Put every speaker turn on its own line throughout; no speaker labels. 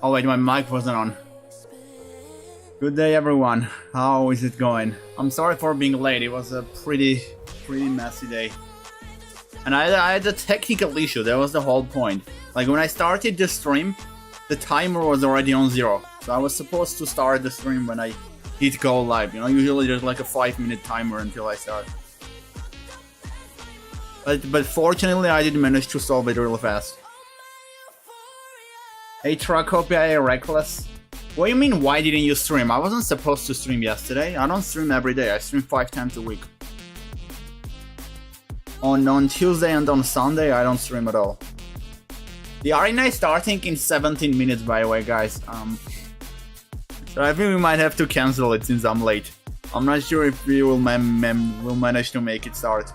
Oh wait, my mic wasn't on. Good day everyone, how is it going? I'm sorry for being late, it was a pretty messy day. And I had a technical issue, that was the whole point. Like when I started the stream, the timer was already on 0. So I was supposed to start the stream when I hit go live, you know, usually there's like a 5-minute timer until I start. But fortunately I did manage to solve it real fast. Hey Tracopia, hey Reckless. What do you mean, why didn't you stream? I wasn't supposed to stream yesterday. I don't stream every day, I stream 5 times a week. On Tuesday and on Sunday, I don't stream at all. The arena is starting in 17 minutes, by the way, guys. So I think we might have to cancel it since I'm late. I'm not sure if we will manage to make it start.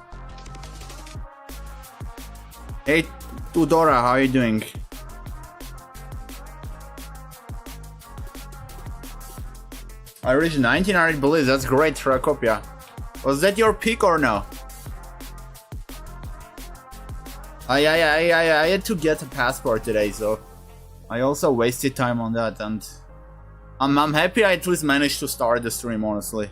Hey, Tudora, how are you doing? I reached 1900 beliefs, that's great, Tracopia. Was that your pick or no? I had to get a passport today, so I also wasted time on that, and I'm happy I at least managed to start the stream, honestly.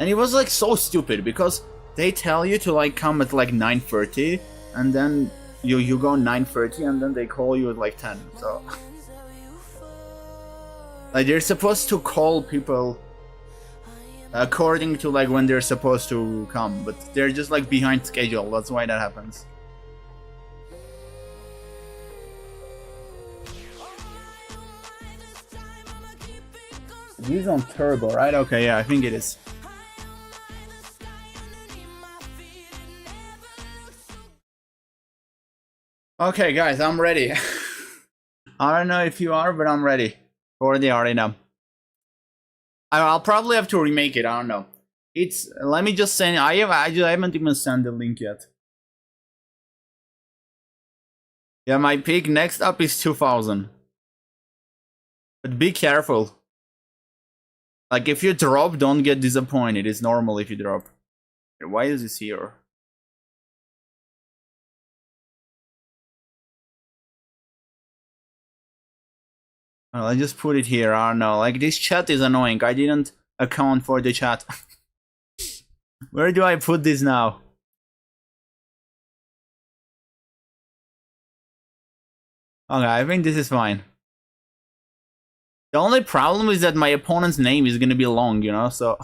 And it was like so stupid, because they tell you to like come at like 9:30, and then you go 9:30, and then they call you at like 10, so... Like they're supposed to call people according to like when they're supposed to come, but they're just like behind schedule, that's why that happens. It is on turbo, right? Okay, yeah, I think it is. Okay guys, I'm ready. I don't know if you are, but I'm ready for the arena. I'll probably have to remake it, I don't know. Let me just send, I haven't even sent the link yet. Yeah, my pick next up is 2000. But be careful. Like if you drop, don't get disappointed, it's normal if you drop. Why is this here? Well, I just put it here, I don't know, like this chat is annoying, I didn't account for the chat. Where do I put this now? Okay, I think this is fine. The only problem is that my opponent's name is gonna be long, you know, so...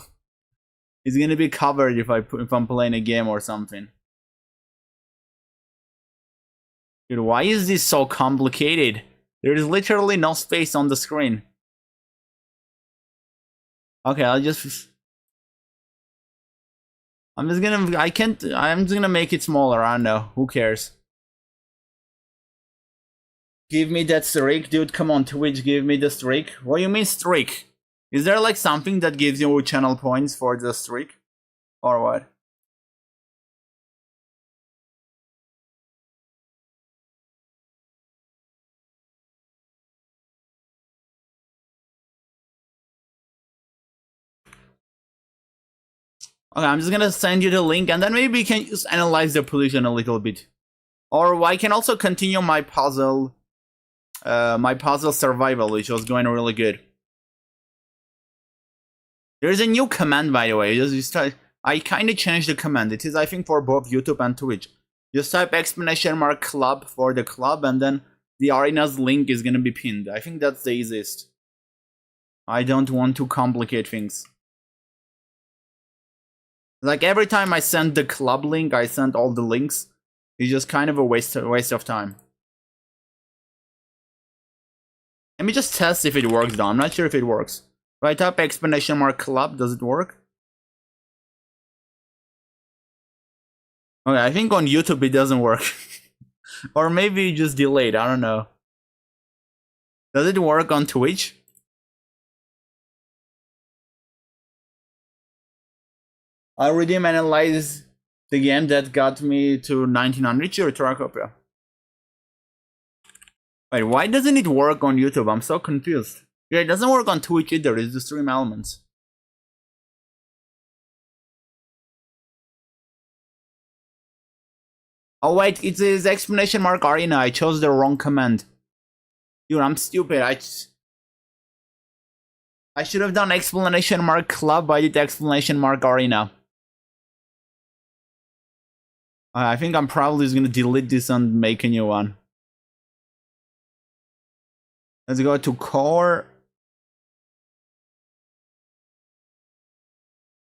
It's gonna be covered if I'm playing a game or something. Dude, why is this so complicated? There is literally no space on the screen. Okay, I'm just gonna make it smaller, I don't know, who cares? Give me that streak, dude, come on Twitch, give me the streak. What do you mean streak? Is there like something that gives you channel points for the streak? Or what? Okay, I'm just gonna send you the link and then maybe we can just analyze the position a little bit. Or I can also continue my puzzle survival, which was going really good. There's a new command, by the way. I kind of changed the command. It is, I think, for both YouTube and Twitch. Just type !club for the club, and then the arena's link is gonna be pinned. I think that's the easiest. I don't want to complicate things. Like every time I send the club link, I send all the links. It's just kind of a waste of time. Let me just test if it works though. I'm not sure if it works. If I type !club, does it work? Okay, I think on YouTube it doesn't work. Or maybe it just delayed, I don't know. Does it work on Twitch? I redeem analyze the game that got me to 1900 or Tracopia. Wait, why doesn't it work on YouTube? I'm so confused. Yeah, it doesn't work on Twitch either, it's the stream elements. Oh wait, it is exclamation mark arena. I chose the wrong command. Dude, I'm stupid. I should have done exclamation mark club. I did exclamation mark arena. I think I'm probably just gonna delete this and make a new one. Let's go to core.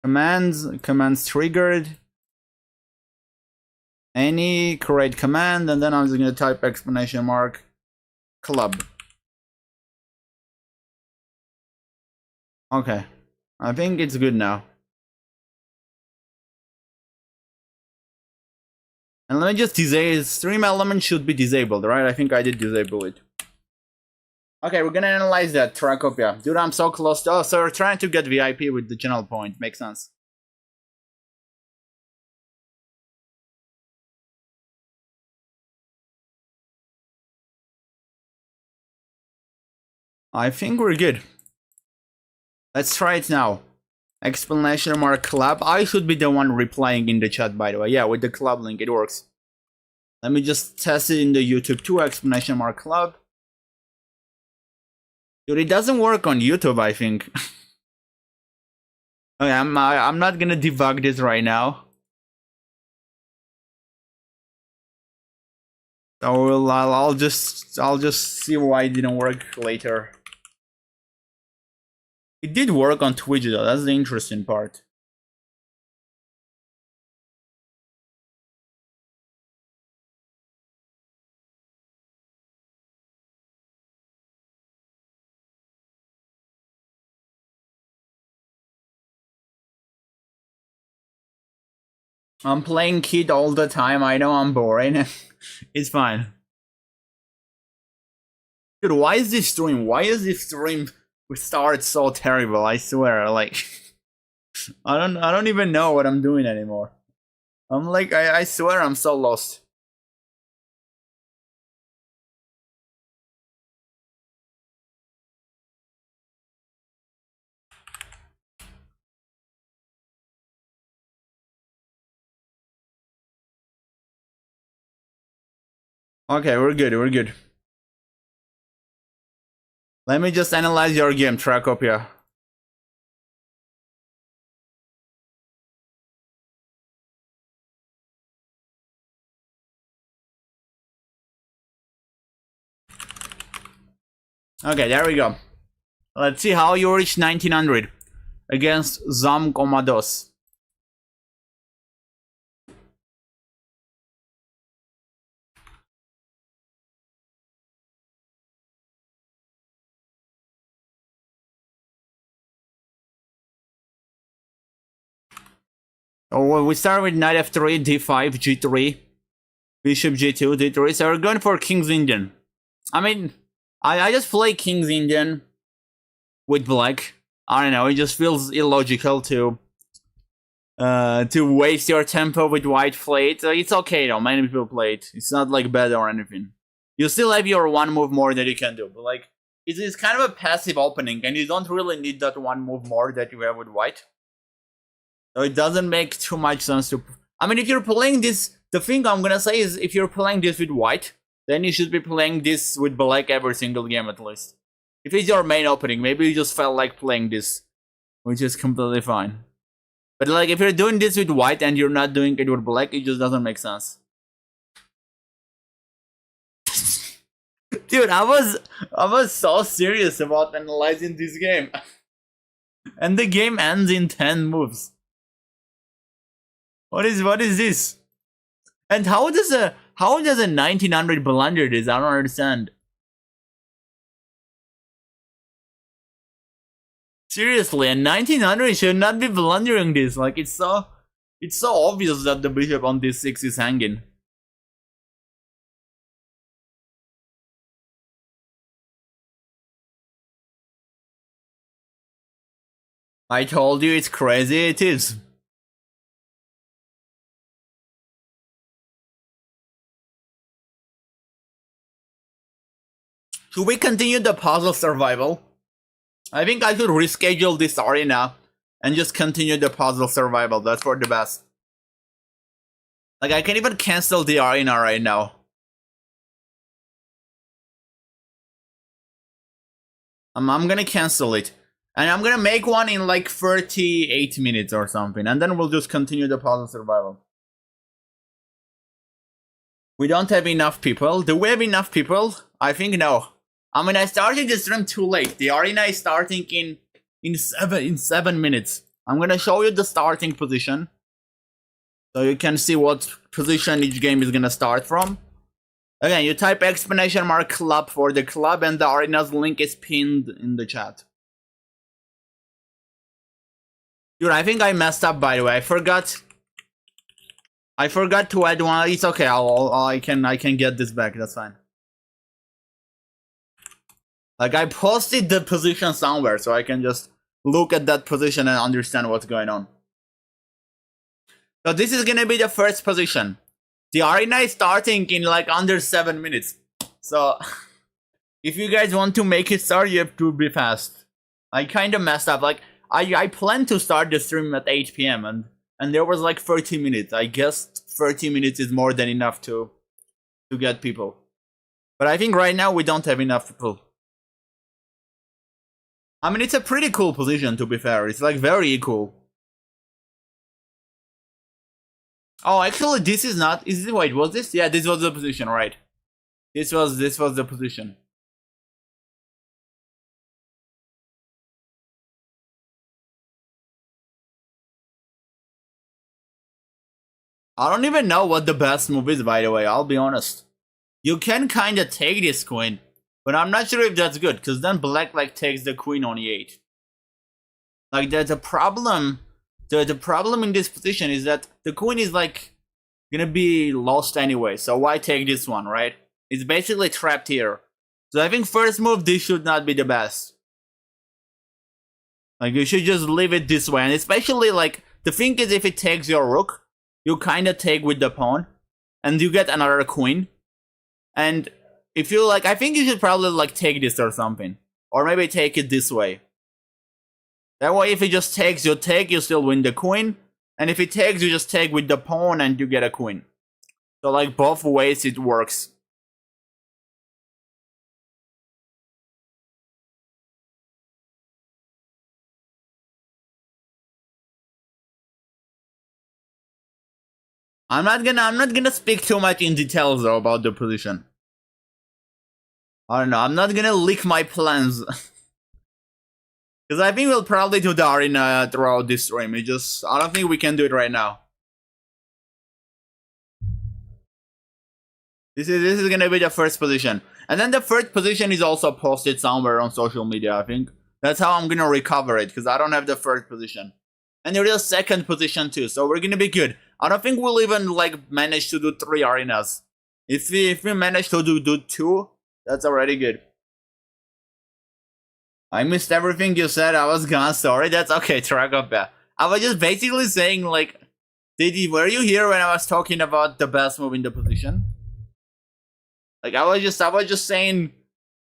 Commands triggered. Any create command, and then I'm just gonna type exclamation mark club. Okay, I think it's good now. And let me just disable, stream element should be disabled, right? I think I did disable it. Okay, we're gonna analyze that, Tracopia. Dude, I'm so close to, oh, so we're trying to get VIP with the channel point, makes sense. I think we're good. Let's try it now. Explanation mark club. I should be the one replying in the chat, by the way. Yeah, with the club link, it works. Let me just test it in the YouTube too. Explanation mark club. Dude, it doesn't work on YouTube, I think. Okay, I'm not gonna debug this right now. So I'll just see why it didn't work later. It did work on Twitch though. That's the interesting part. I'm playing Kid all the time. I know I'm boring. It's fine. Dude, why is this stream? Why is this stream start so terrible? I swear, like, I don't even know what I'm doing anymore. I'm like, I swear, I'm so lost. Okay, we're good. We're good. Let me just analyze your game, Tracopia. Okay, there we go. Let's see how you reach 1900 against Zam Comados. Oh, we start with knight f3, d5, g3, bishop g2, d3. So we're going for King's Indian. I mean, I just play King's Indian with black. I don't know, it just feels illogical to waste your tempo with white play it. It's okay though, many people play it. It's not like bad or anything. You still have your one move more that you can do, but like, it's kind of a passive opening, and you don't really need that one move more that you have with white. So it doesn't make too much sense to... I mean, if you're playing this... The thing I'm gonna say is, if you're playing this with white, then you should be playing this with black every single game at least. If it's your main opening, maybe you just felt like playing this, which is completely fine. But like, if you're doing this with white and you're not doing it with black, it just doesn't make sense. Dude, I was so serious about analyzing this game. And the game ends in 10 moves. What is this? And how does a 1900 blunder this? I don't understand. Seriously, a 1900 should not be blundering this. Like, it's so obvious that the bishop on d6 is hanging. I told you it's crazy, it is. Should we continue the puzzle survival? I think I should reschedule this arena and just continue the puzzle survival. That's for the best. Like, I can even cancel the arena right now. I'm gonna cancel it. And I'm gonna make one in like 38 minutes or something. And then we'll just continue the puzzle survival. We don't have enough people. Do we have enough people? I think no. I mean, I started the stream too late. The arena is starting in 7 minutes. I'm gonna show you the starting position, so you can see what position each game is gonna start from. Again, you type !club for the club, and the arena's link is pinned in the chat. Dude, I think I messed up, by the way. I forgot to add one. It's okay. I can get this back. That's fine. Like, I posted the position somewhere, so I can just look at that position and understand what's going on. So this is gonna be the first position. The arena is starting in like under 7 minutes. So if you guys want to make it start, you have to be fast. I kind of messed up. Like, I planned to start the stream at 8 p.m. and there was like 30 minutes. I guess 30 minutes is more than enough to get people. But I think right now we don't have enough people. I mean, it's a pretty cool position, to be fair. It's like very cool. Oh, actually, this is not. Wait, was this? Yeah, this was the position, right? This was the position. I don't even know what the best move is, by the way. I'll be honest. You can kind of take this queen, but I'm not sure if that's good, because then black like takes the queen on e8. Like, there's a problem. The problem in this position is that the queen is like gonna be lost anyway, so why take this one, right? It's basically trapped here. So I think first move, this should not be the best. Like, you should just leave it this way, and especially like, the thing is, if it takes your rook, you kinda take with the pawn, and you get another queen. And if you like, I think you should probably like take this or something. Or maybe take it this way. That way, if it just takes, you still win the queen. And if it takes, you just take with the pawn and you get a queen. So like, both ways it works. I'm not gonna speak too much in details though about the position. I don't know, I'm not gonna leak my plans. Because I think we'll probably do the arena throughout this stream. I don't think we can do it right now. This is gonna be the first position. And then the third position is also posted somewhere on social media, I think. That's how I'm gonna recover it, because I don't have the third position. And there is a second position too, so we're gonna be good. I don't think we'll even like manage to do 3 arenas. If we manage to do 2, that's already good. I missed everything you said. I was gone. Sorry. That's okay, Tracopia. I was just basically saying, like, were you here when I was talking about the best move in the position? Like, I was just saying,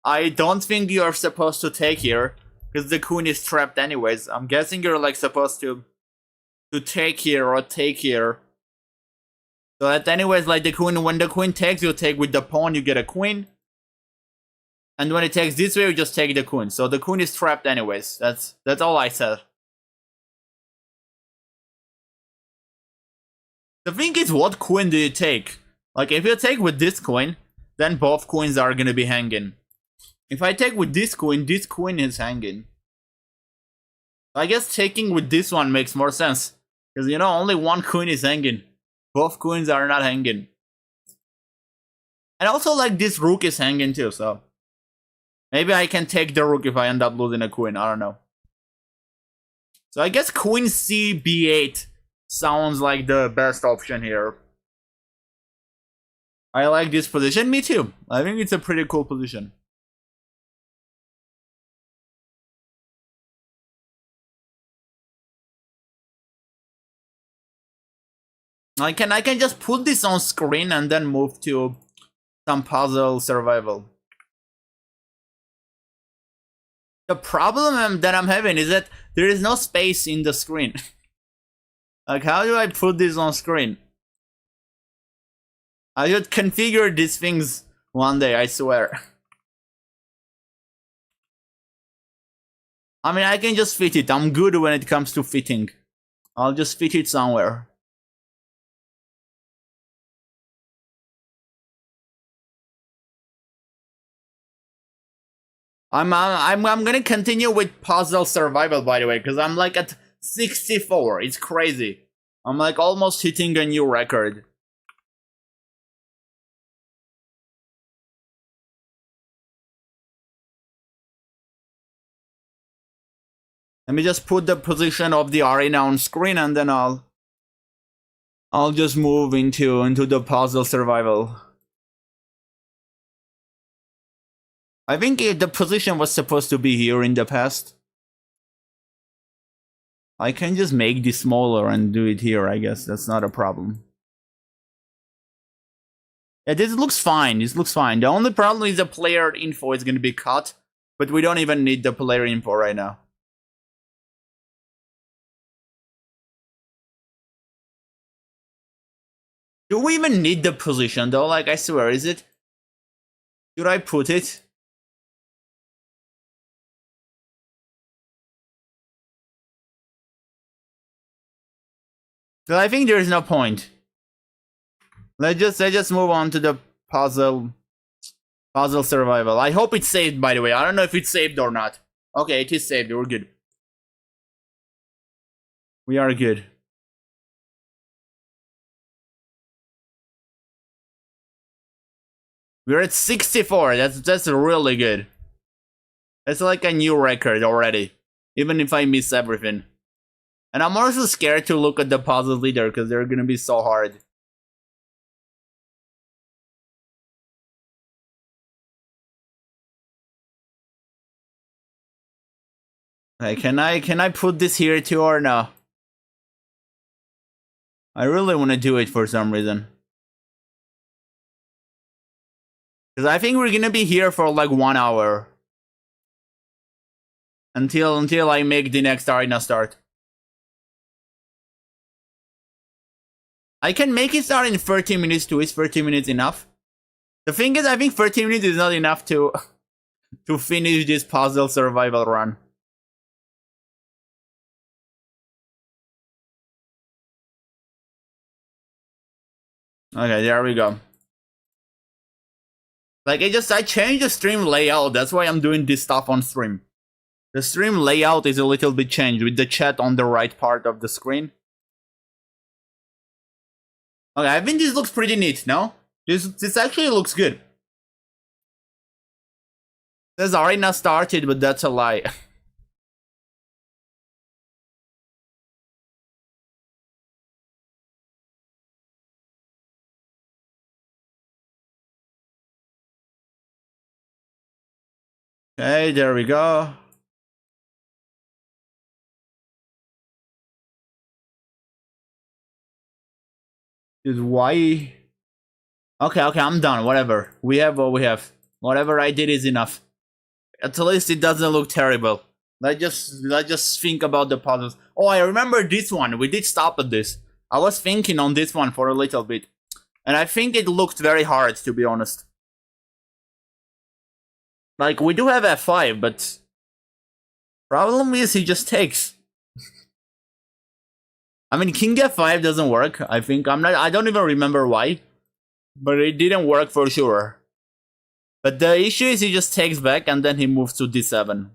I don't think you're supposed to take here, because the queen is trapped anyways. I'm guessing you're like supposed to take here or take here. So that anyways, like, when the queen takes, you take with the pawn, you get a queen. And when it takes this way, you just take the queen. So the queen is trapped anyways. That's all I said. The thing is, what queen do you take? Like, if you take with this queen, then both queens are gonna be hanging. If I take with this queen is hanging. I guess taking with this one makes more sense. Because, you know, only one queen is hanging. Both queens are not hanging. And also, like, this rook is hanging too, so... Maybe I can take the rook if I end up losing a queen, I don't know. So I guess queen c b8 sounds like the best option here. I like this position, me too. I think it's a pretty cool position. I can just put this on screen and then move to some puzzle survival. The problem that I'm having is that there is no space in the screen. Like, how do I put this on screen? I should configure these things one day, I swear. I mean, I can just fit it. I'm good when it comes to fitting. I'll just fit it somewhere. I'm gonna continue with puzzle survival, by the way, because I'm like at 64. It's crazy. I'm like almost hitting a new record. Let me just put the position of the arena on screen, and then I'll just move into the puzzle survival. I think the position was supposed to be here in the past. I can just make this smaller and do it here, I guess. That's not a problem. Yeah, this looks fine. This looks fine. The only problem is the player info is going to be cut, but we don't even need the player info right now. Do we even need the position though? Like, I swear, is it? Should I put it? So I think there is no point. Let's just move on to the puzzle survival. I hope it's saved, by the way. I don't know if it's saved or not. Okay, it is saved. We're good. We are good. We're at 64. That's really good. That's like a new record already. Even if I miss everything. And I'm also scared to look at the puzzles either, because they're gonna be so hard. Hey, can I put this here too or no? I really want to do it for some reason. Because I think we're gonna be here for like 1 hour. Until I make the next arena start. I can make it start in 30 minutes too. Is 30 minutes enough? The thing is, I think 30 minutes is not enough to finish this puzzle survival run. Okay, there we go. Like, I changed the stream layout. That's why I'm doing this stuff on stream. The stream layout is a little bit changed with the chat on the right part of the screen. Okay, I think this looks pretty neat, no? This actually looks good. This arena started, but that's a lie. Okay, there we go. Is why? Okay, I'm done. Whatever. We have what we have. Whatever I did is enough. At least it doesn't look terrible. Let's just think about the puzzles. Oh, I remember this one. We did stop at this. I was thinking on this one for a little bit. And I think it looked very hard, to be honest. Like, we do have F5, but problem is he just takes. I mean, King F5 doesn't work, I think. I don't even remember why. But it didn't work for sure. But the issue is he just takes back and then he moves to D7.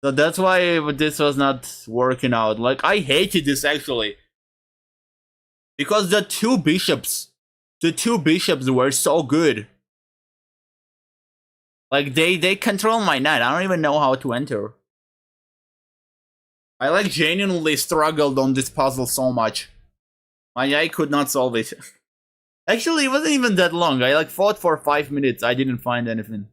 So that's why this was not working out. Like, I hated this actually. Because the two bishops were so good. Like, they control my knight. I don't even know how to enter. I like genuinely struggled on this puzzle so much. My knight could not solve it. Actually, it wasn't even that long. I like fought for 5 minutes. I didn't find anything.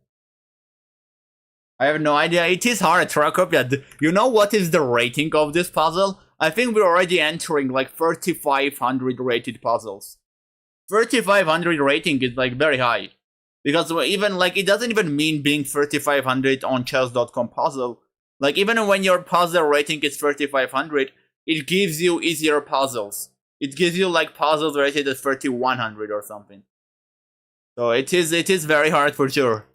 I have no idea. It is hard, Tracopia. You know what is the rating of this puzzle? I think we're already entering like 3,500 rated puzzles. 3,500 rating is like very high. Because even like it doesn't even mean being 3,500 on chess.com puzzle. Like even when your puzzle rating is 3,500, it gives you easier puzzles. it gives you like puzzles rated at 3100 or something. So it is very hard for sure.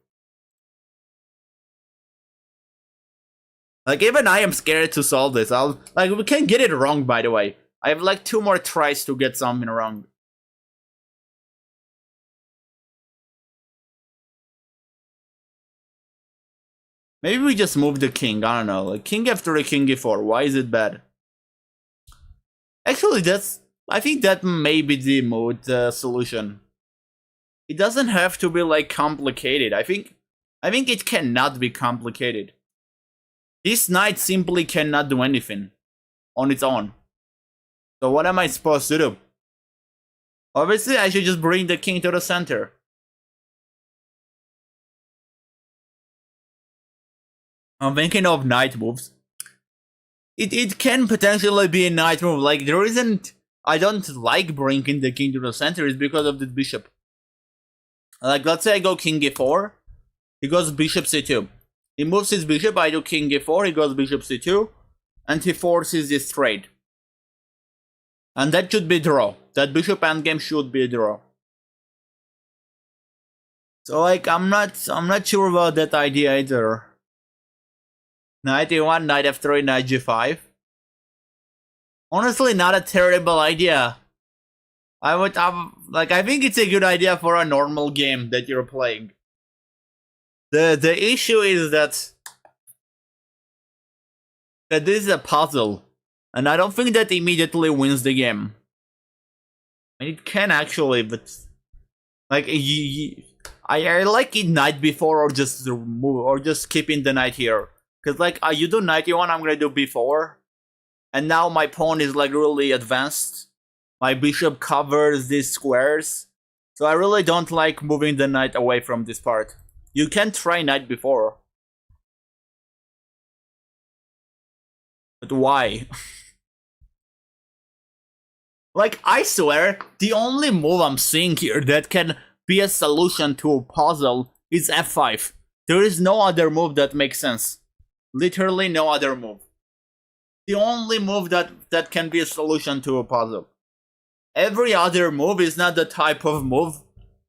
Like even I am scared to solve this. We can get it wrong, by the way. I have like 2 more tries to get something wrong. Maybe we just move the king. I don't know. Like king f3, king e4. Why is it bad? Actually, I think that may be the solution. It doesn't have to be like complicated. I think it cannot be complicated. This knight simply cannot do anything on its own. So what am I supposed to do? Obviously, I should just bring the king to the center. I'm thinking of knight moves. It can potentially be a knight move. Like there isn't. I don't like bringing the king to the center. Is because of the bishop. Like let's say I go king e4, he goes bishop c2. He moves his bishop. I do king e4. He goes bishop c2, and he forces this trade. And that should be a draw. That bishop endgame should be a draw. So like I'm not sure about that idea either. Knight e1, knight f3, knight g5. Honestly, not a terrible idea. I think it's a good idea for a normal game that you're playing. The issue is that this is a puzzle, and I don't think that immediately wins the game. It can actually, but like I like it knight before or just move or just keeping the knight here. Cause like you do knight e1, I'm gonna do b4, and now my pawn is like really advanced. My bishop covers these squares, so I really don't like moving the knight away from this part. You can try knight before, but why? Like I swear, the only move I'm seeing here that can be a solution to a puzzle is f5. There is no other move that makes sense. Literally no other move. The only move that can be a solution to a puzzle. Every other move is not the type of move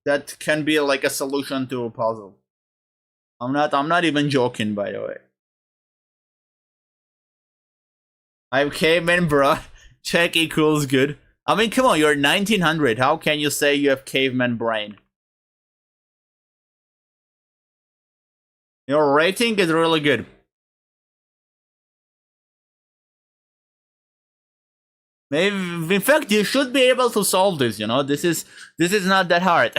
that can be like a solution to a puzzle. I'm not even joking, by the way. I'm caveman, bro. Check equals good. I mean, come on, you're 1900. How can you say you have caveman brain? Your rating is really good. Maybe, in fact, you should be able to solve this, you know? This is not that hard.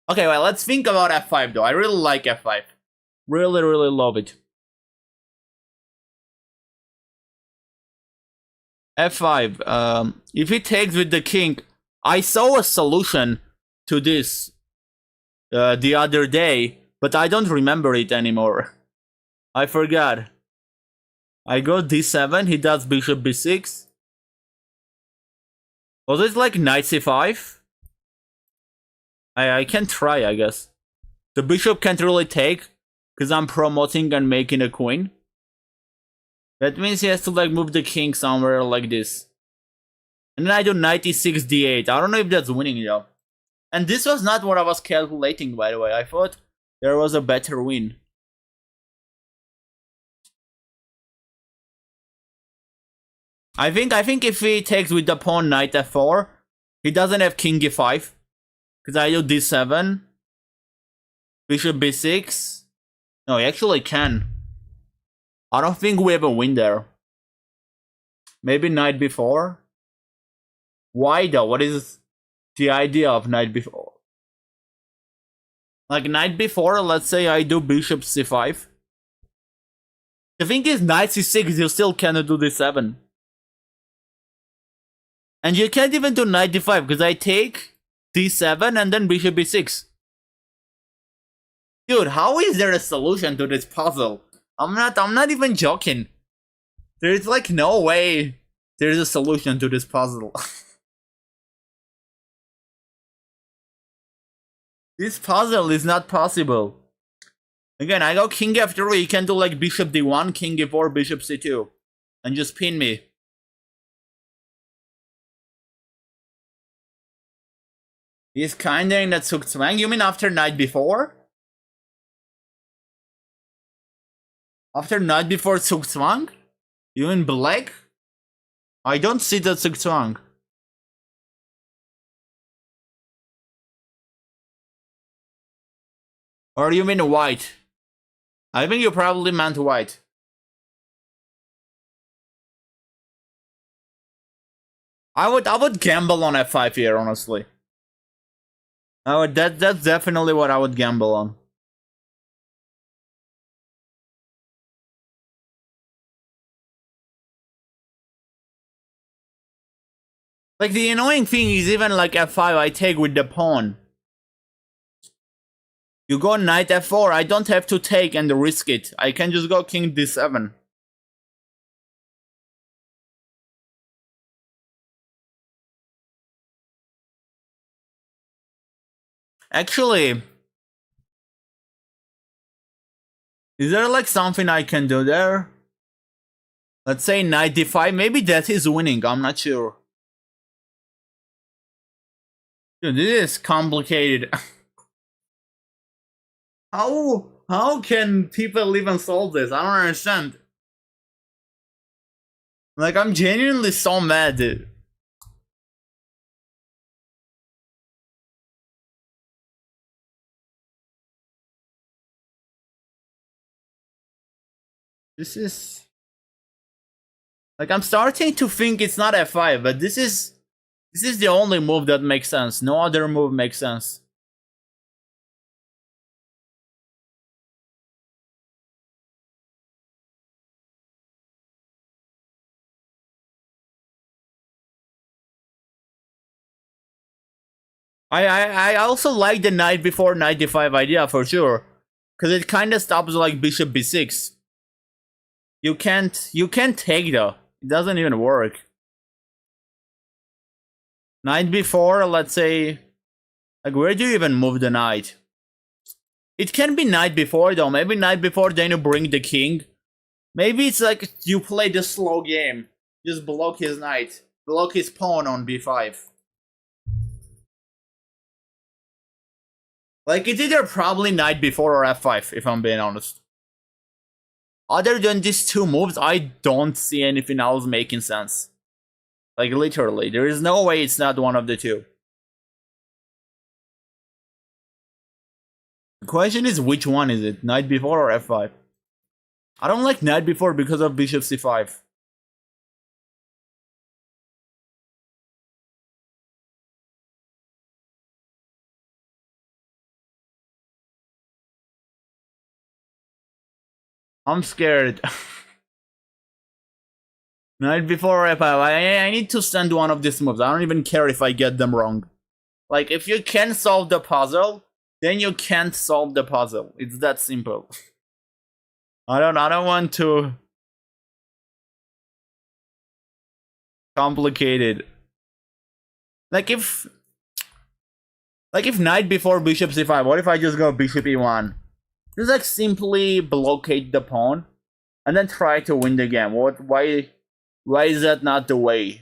Okay, well, let's think about f5, though. I really like f5. Really, really love it. f5, if he takes with the king, I saw a solution to this the other day, but I don't remember it anymore. I forgot. I go d7, he does bishop b6. Was it like knight c5? I can try, I guess. The bishop can't really take, because I'm promoting and making a queen. That means he has to like move the king somewhere like this. And then I do knight e6, d8. I don't know if that's winning though. And this was not what I was calculating, by the way. I thought there was a better win. I think if he takes with the pawn knight f4, he doesn't have king e5. Because I do d7. Bishop b6. No, he actually can. I don't think we have a win there. Maybe knight b4? Why though? What is the idea of knight b4? Like knight b4, let's say I do bishop c5. The thing is, knight c6, you still cannot do d7. And you can't even do knight d5, because I take d7 and then bishop b6. Dude, how is there a solution to this puzzle? I'm not even joking. There's like no way there's a solution to this puzzle. This puzzle is not possible. Again, I go king f3, you can do like bishop d1, king e4, bishop c2. And just pin me. He's kinda in that Zugzwang. You mean after knight before? After knight before Zugzwang? You mean black? I don't see that Zugzwang. Or you mean white? I think you probably meant white. I would gamble on f5 here, honestly. That's definitely what I would gamble on. Like, the annoying thing is even like f5 I take with the pawn. You go knight f4, I don't have to take and risk it. I can just go king d7. Actually, is there like something I can do there? Let's say knight d5, maybe that is winning, I'm not sure. Dude, this is complicated. How can people even solve this? I don't understand. Like, I'm genuinely so mad, dude. This is... Like, I'm starting to think it's not f5, but this is the only move that makes sense. No other move makes sense. I also like the knight before knight d5 idea for sure, because it kind of stops like bishop b6. You can't take though. It doesn't even work. Knight b4, let's say, like, where do you even move the knight? It can be knight before though. Maybe knight before, then you bring the king. Maybe it's like you play the slow game. Just block his knight, block his pawn on b5. Like, it's either probably knight before or f5, if I'm being honest. Other than these two moves, I don't see anything else making sense. Like, literally, there is no way it's not one of the two. The question is, which one is it? Knight before or f5? I don't like knight before because of bishop c5. I'm scared. Knight before or f5. I need to send one of these moves. I don't even care if I get them wrong. Like, if you can solve the puzzle, then you can't solve the puzzle. It's that simple. I don't want to complicate it. Like, if knight before bishop c5, what if I just go bishop e1? Just like simply blockade the pawn and then try to win the game. Why is that not the way?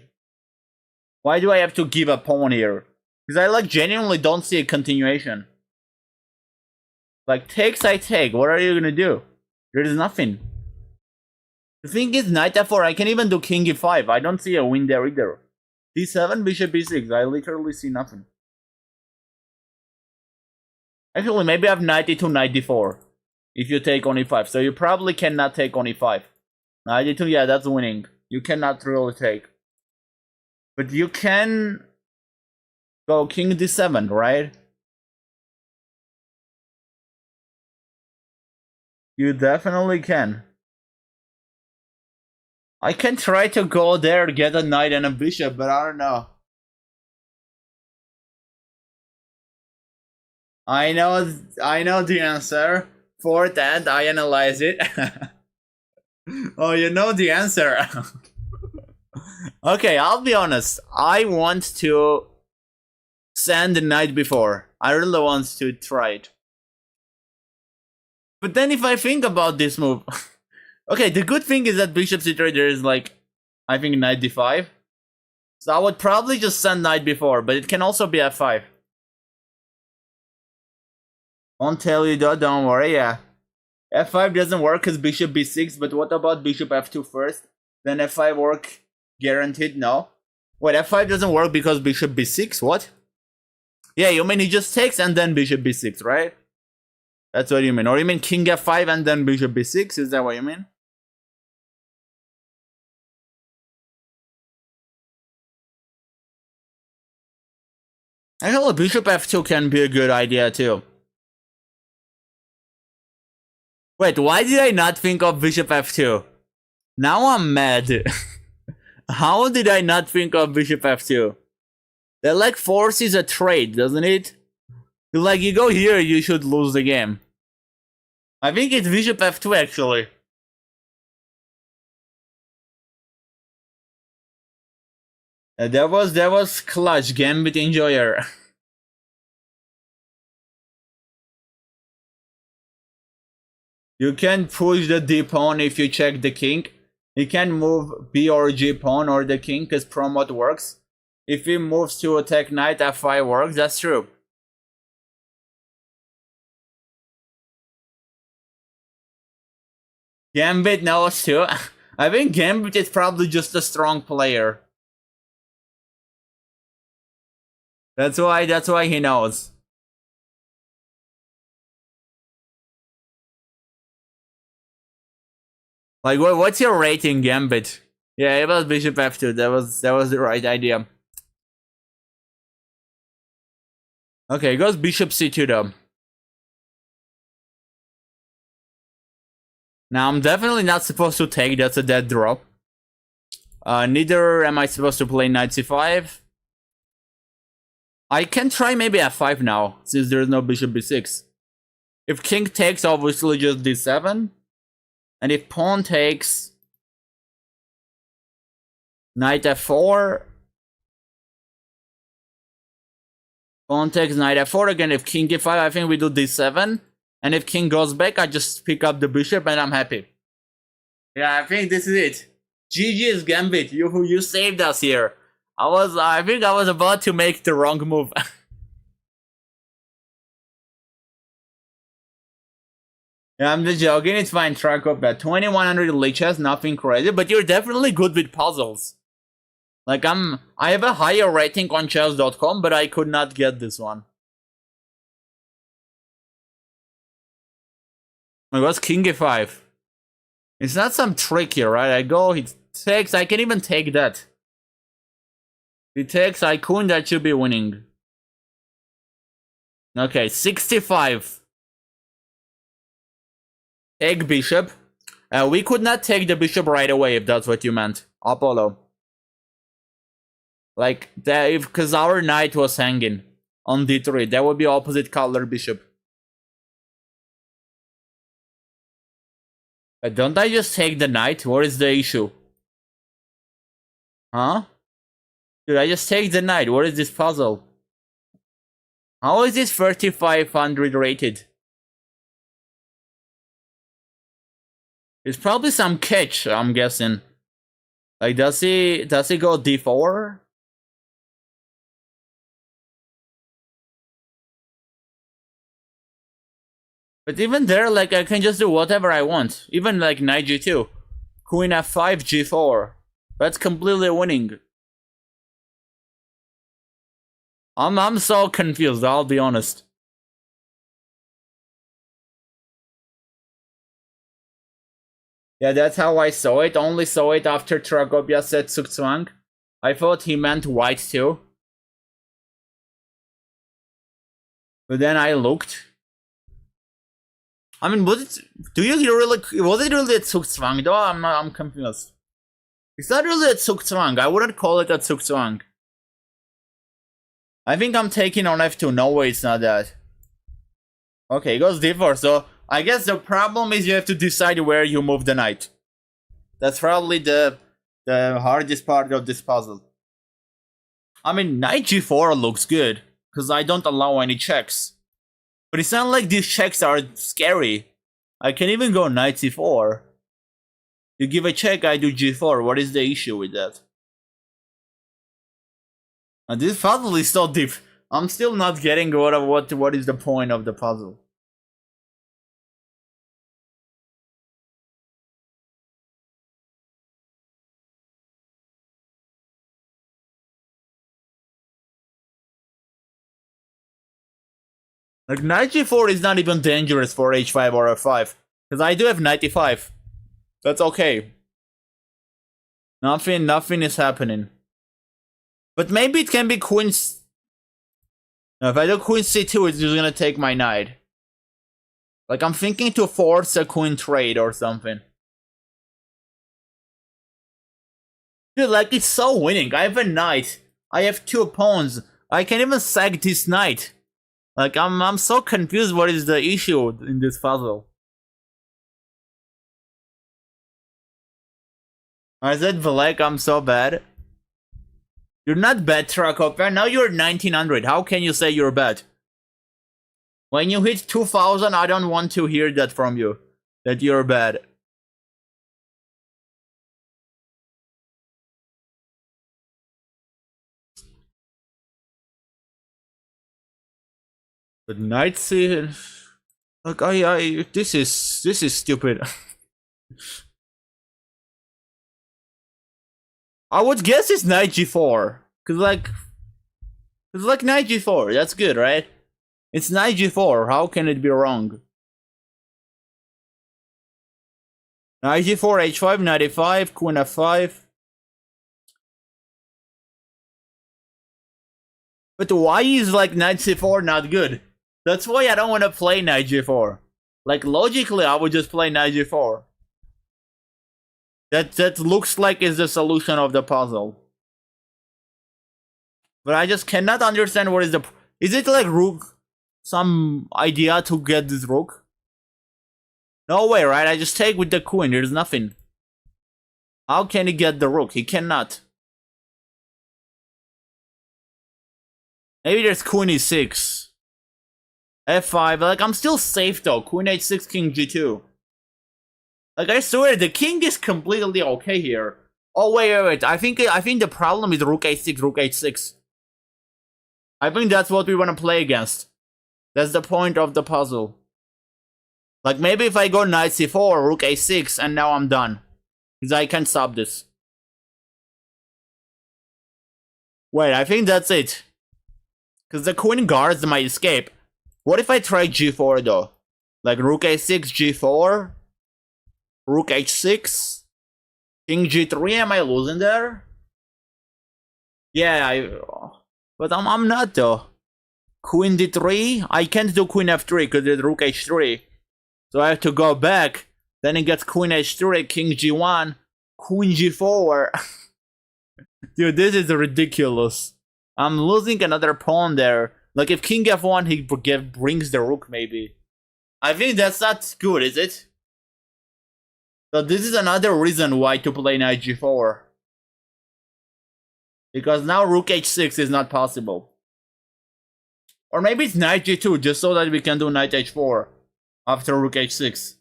Why do I have to give a pawn here? Because I like genuinely don't see a continuation. Like, takes I take. What are you gonna do? There is nothing. The thing is, knight f4, I can even do king e5. I don't see a win there either. d7, bishop b6. I literally see nothing. Actually, maybe I have knight e2, knight d4. If you take on e5. So you probably cannot take on e5. Knight e2, yeah, that's winning. You cannot really take. But you can go king d7, right? You definitely can. I can try to go there, get a knight and a bishop, but I don't know. I know the answer. For that, I analyze it. Oh, you know the answer. Okay, I'll be honest. I want to send the knight before. I really want to try it. But then if I think about this move... Okay, the good thing is that bishop c3, there is like, I think knight d5. So I would probably just send knight before, but it can also be f5. Won't tell you though, don't worry, yeah. F5 doesn't work because bishop b6, but what about bishop f2 first? Then f5 work guaranteed? No. Wait, f5 doesn't work because bishop b6? What? Yeah, you mean he just takes and then bishop b6, right? That's what you mean. Or you mean king f5 and then bishop b6? Is that what you mean? Actually, bishop f2 can be a good idea too. Wait, why did I not think of bishop f2? Now I'm mad. How did I not think of bishop f2? That like forces a trade, doesn't it? Like you go here, you should lose the game. I think it's bishop f2 actually. That was clutch, gambit enjoyer. You can push the d pawn if you check the king. You can move b or g pawn or the king because promote works. If he moves to attack knight, f5 works, that's true. Gambit knows too. I think Gambit is probably just a strong player. That's why he knows. Like what's your rating, Gambit? Yeah, it was bishop f2. That was the right idea. Okay, it goes bishop c2 though. Now I'm definitely not supposed to take, that's a dead drop. Neither am I supposed to play knight c5. I can try maybe f5 now, since there's no bishop b6. If king takes, obviously just d7. And if pawn takes, knight f4. Pawn takes knight f4 again. If king e5, I think we do d7. And if king goes back, I just pick up the bishop and I'm happy. Yeah, I think this is it. GG's Gambit, you saved us here. I think I was about to make the wrong move. Yeah, I'm just joking, it's fine, Tracopia. 2100 lichess, nothing crazy, but you're definitely good with puzzles. Like I have a higher rating on chess.com, but I could not get this one. It was king e5. It's not some trick here, right? I go, he takes, I can even take that. He takes, I couldn't, that should be winning. Okay, 65. Take bishop. We could not take the bishop right away if that's what you meant. Apollo. Like, because our knight was hanging on d3. That would be opposite color bishop. Don't I just take the knight? What is the issue? Huh? Dude, I just take the knight. What is this puzzle? How is this 3500 rated? It's probably some catch, I'm guessing. Like, does he go d4? But even there, like, I can just do whatever I want. Even like knight g2. Queen f5, g4. That's completely winning. I'm so confused, I'll be honest. Yeah, that's how I saw it. Only saw it after Tracopia said Zugzwang. I thought he meant white too. But then I looked. I mean, was it really a Zugzwang though? I'm confused. It's not really a Zugzwang. I wouldn't call it a Zugzwang. I think I'm taking on f2. No way, it's not that. Okay, it goes d4. So I guess the problem is you have to decide where you move the knight. That's probably the hardest part of this puzzle. I mean, knight g4 looks good, because I don't allow any checks. But it's not like these checks are scary. I can even go knight c4. You give a check, I do g4. What is the issue with that? And this puzzle is so deep. I'm still not getting what is the point of the puzzle. Like, knight g4 is not even dangerous for h5 or f5. Because I do have knight e5. That's okay. Nothing is happening. But maybe it can be queen... No, if I do queen c2, it's just gonna take my knight. Like, I'm thinking to force a queen trade or something. Dude, like, it's so winning. I have a knight. I have 2 pawns. I can even sack this knight. Like, I'm so confused what is the issue in this puzzle. I said, Valek, I'm so bad. You're not bad, Tracopia. Now you're 1900. How can you say you're bad? When you hit 2000, I don't want to hear that from you. That you're bad. But knight c... Like, this is stupid. I would guess it's knight g4. Cause like knight g4, that's good, right? It's knight g4, how can it be wrong? Knight g4, h5, knight e5, queen f5. But why is like knight c4 not good? That's why I don't want to play knight g4. Like, logically, I would just play knight g4. That looks like is the solution of the puzzle. But I just cannot understand what is the... Is it like rook? Some idea to get this rook? No way, right? I just take with the queen, there's nothing. How can he get the rook? He cannot. Maybe there's queen e6. f5, like, I'm still safe though. Queen h6, king g2. Like, I swear, the king is completely okay here. Oh, wait. I think the problem is rook a6, rook h6. I think that's what we want to play against. That's the point of the puzzle. Like, maybe if I go knight c4, rook a6, and now I'm done. Because I can stop this. Wait, I think that's it. Because the queen guards my escape. What if I try g4 though? Like, rook a6, g4? Rook h6? King g3, am I losing there? Yeah, but I'm not though. Queen d3? I can't do queen f3 because there's rook h3. So I have to go back. Then it gets queen h3, king g1, queen g4. Dude, this is ridiculous. I'm losing another pawn there. Like, if king f1, he brings the rook maybe. I think that's not good, is it? So this is another reason why to play knight g4. Because now rook h6 is not possible. Or maybe it's knight g2, just so that we can do knight h4 after rook h6.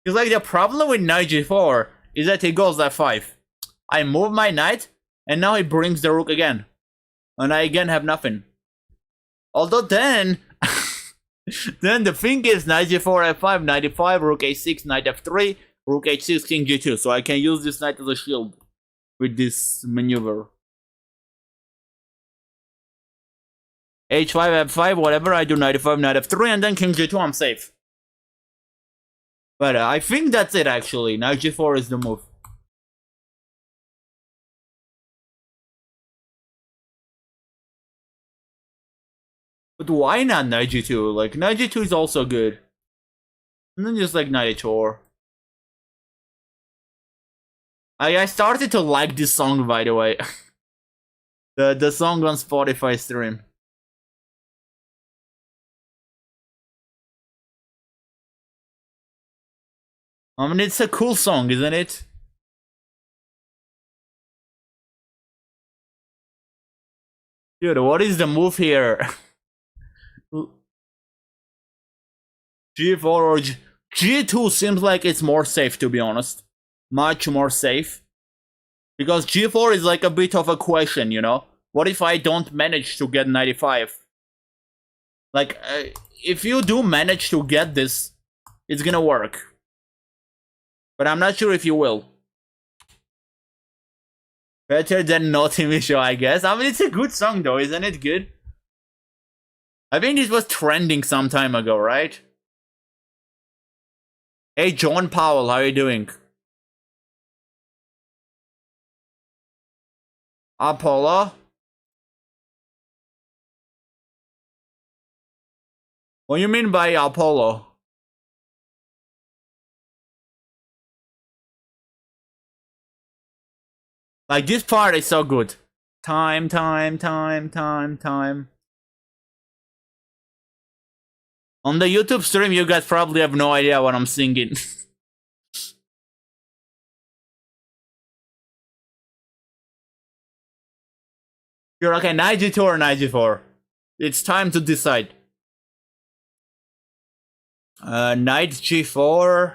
Because like, the problem with knight g4 is that he goes f5. I move my knight, and now he brings the rook again. And I again have nothing. Although then... then the thing is knight g4, f5, knight e5, rook a6, knight f3, rook h6, king g2. So I can use this knight as a shield with this maneuver. h5, f5, whatever, I do knight e5, knight f3, and then king g2, I'm safe. But I think that's it actually. Knight g4 is the move. But why not knight g2? Like, knight g2 is also good. And then just like knight h4. I started to like this song, by the way. the song on Spotify stream. I mean, it's a cool song, isn't it? Dude, what is the move here? G4 or G2 seems like it's more safe, to be honest. Much more safe. Because G4 is like a bit of a question, you know? What if I don't manage to get 95? Like, if you do manage to get this, it's gonna work. But I'm not sure if you will. Better than no TV show, I guess. I mean, it's a good song though, isn't it good? I think this was trending some time ago, right? Hey, John Powell, how are you doing? Apollo? What do you mean by Apollo? Like, this part is so good. Time. On the YouTube stream, you guys probably have no idea what I'm singing. You're okay, knight g2 or knight g4? It's time to decide. Knight g4.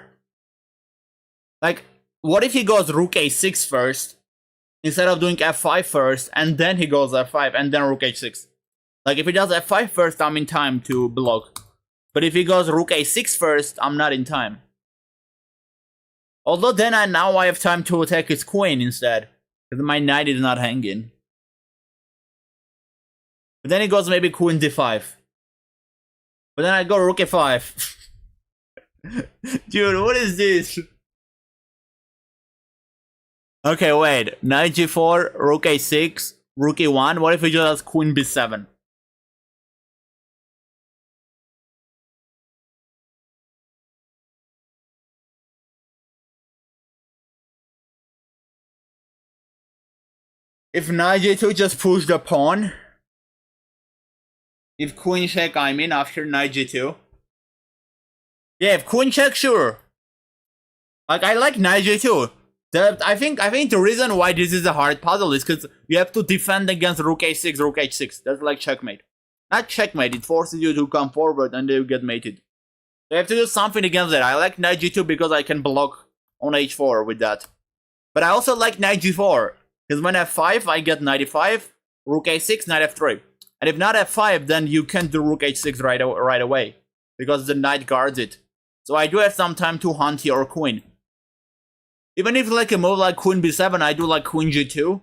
Like, what if he goes rook a6 first, instead of doing f5 first, and then he goes f5, and then rook h6? Like, if he does f5 first, I'm in time to block. But if he goes rook a6 first, I'm not in time. Although then now I have time to attack his queen instead, because my knight is not hanging. But then he goes maybe queen d5. But then I go rook a5. Dude, what is this? Okay, wait. Knight g4, rook a6, rook e1. What if we just has queen b7? If knight g2 just push the pawn. If queen check, I mean, after knight g2. Yeah, if queen check, sure. Like, I like knight g2. I think the reason why this is a hard puzzle is because you have to defend against rook a6, rook h6. That's like checkmate. Not checkmate, it forces you to come forward and then you get mated. So you have to do something against that. I like knight g2 because I can block on h4 with that. But I also like knight g4. Because when f5, I get knight e5, rook a6, knight f3. And if not f5, then you can't do rook h6 right away. Because the knight guards it. So I do have some time to hunt your queen. Even if like a move like queen b7, I do like queen g2.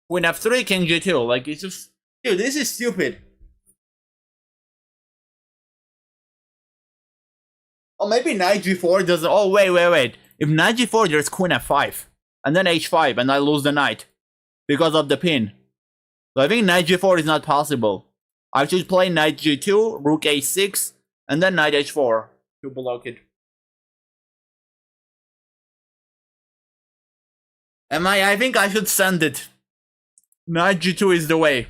Queen f3, king g2. Like, it's just... Dude, this is stupid. Oh, maybe knight g4 doesn't... Oh, wait. If knight g4, there's queen f5. And then h5, and I lose the knight. Because of the pin. So I think knight g4 is not possible. I should play knight g2, rook a6, and then knight h4 to block it. I think I should send it. Knight g2 is the way.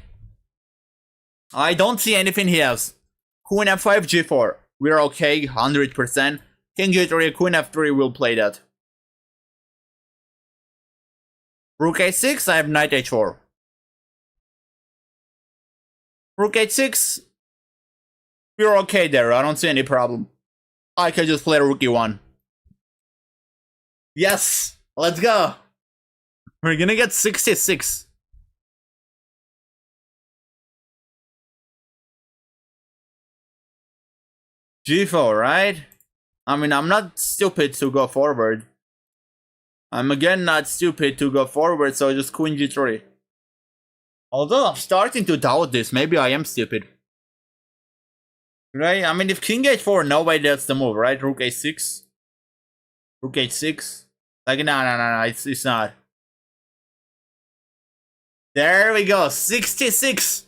I don't see anything he has. Queen f5, g4. We're okay, 100%. King g3, queen f3 will play that. Rook a6, I have knight h4. Rook h6. We're okay there, I don't see any problem. I can just play rook e1. Yes! Let's go! We're gonna get 66. g4, right? I mean, I'm not stupid to go forward. I'm again not stupid to go forward, so just queen g3. Although I'm starting to doubt this, maybe I am stupid. Right? I mean, if king h4, nobody that's the move, right? Rook a6. Rook h6. Like, no, it's not. There we go, 66!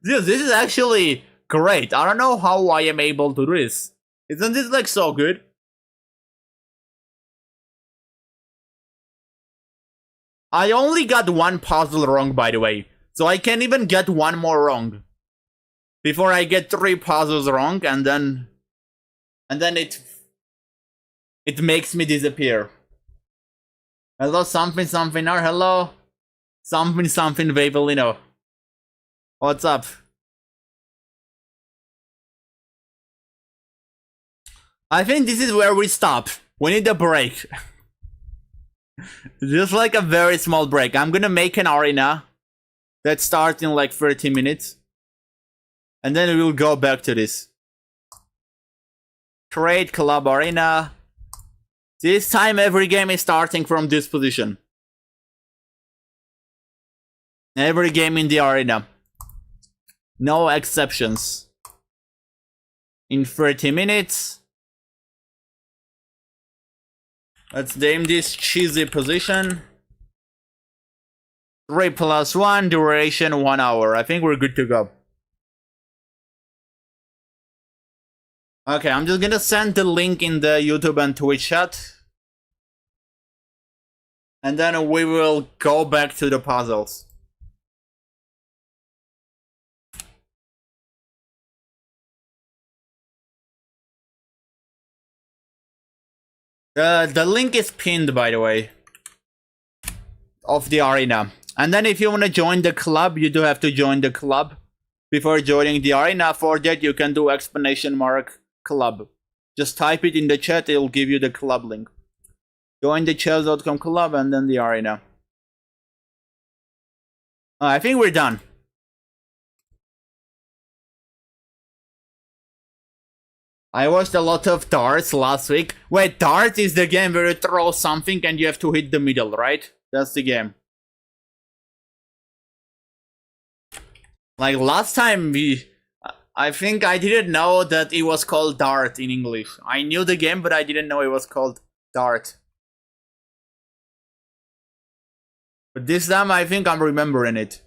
Dude, this is actually great. I don't know how I am able to do this. Isn't this like so good? I only got one puzzle wrong, by the way. So I can even get one more wrong. Before I get 3 puzzles wrong, and then it makes me disappear. Hello, something, or hello? Something, Vavelino. What's up? I think this is where we stop. We need a break. Just like a very small break. I'm gonna make an arena that starts in like 30 minutes. And then we'll go back to this. Create club arena. This time every game is starting from this position. Every game in the arena. No exceptions. In 30 minutes. Let's name this cheesy position. 3 + 1, duration 1 hour. I think we're good to go. Okay, I'm just gonna send the link in the YouTube and Twitch chat. And then we will go back to the puzzles. The link is pinned, by the way, of the arena. And then if you want to join the club, you do have to join the club before joining the arena. For that, you can do !club. Just type it in the chat, it'll give you the club link. Join the chess.com club and then the arena. I think we're done. I watched a lot of darts last week. Wait, darts is the game where you throw something and you have to hit the middle, right? That's the game. Like last time I think I didn't know that it was called dart in English. I knew the game, but I didn't know it was called dart. But this time I think I'm remembering it.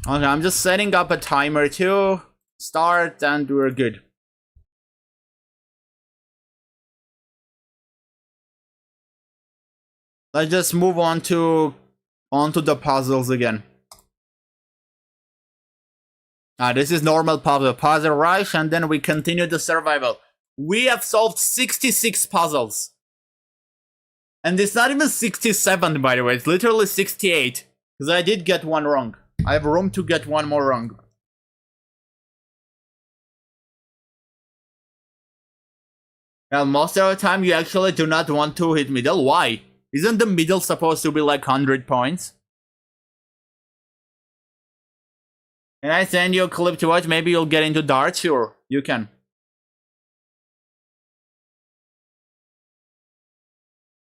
Okay, I'm just setting up a timer to start and we're good. Let's just move onto the puzzles again. This is normal puzzle rush, and then we continue the survival. We have solved 66 puzzles. And it's not even 67, by the way, it's literally 68. Because I did get one wrong. I have room to get one more wrong. Well, most of the time you actually do not want to hit middle. Why? Isn't the middle supposed to be like 100 points? Can I send you a clip to watch? Maybe you'll get into darts? Sure, you can.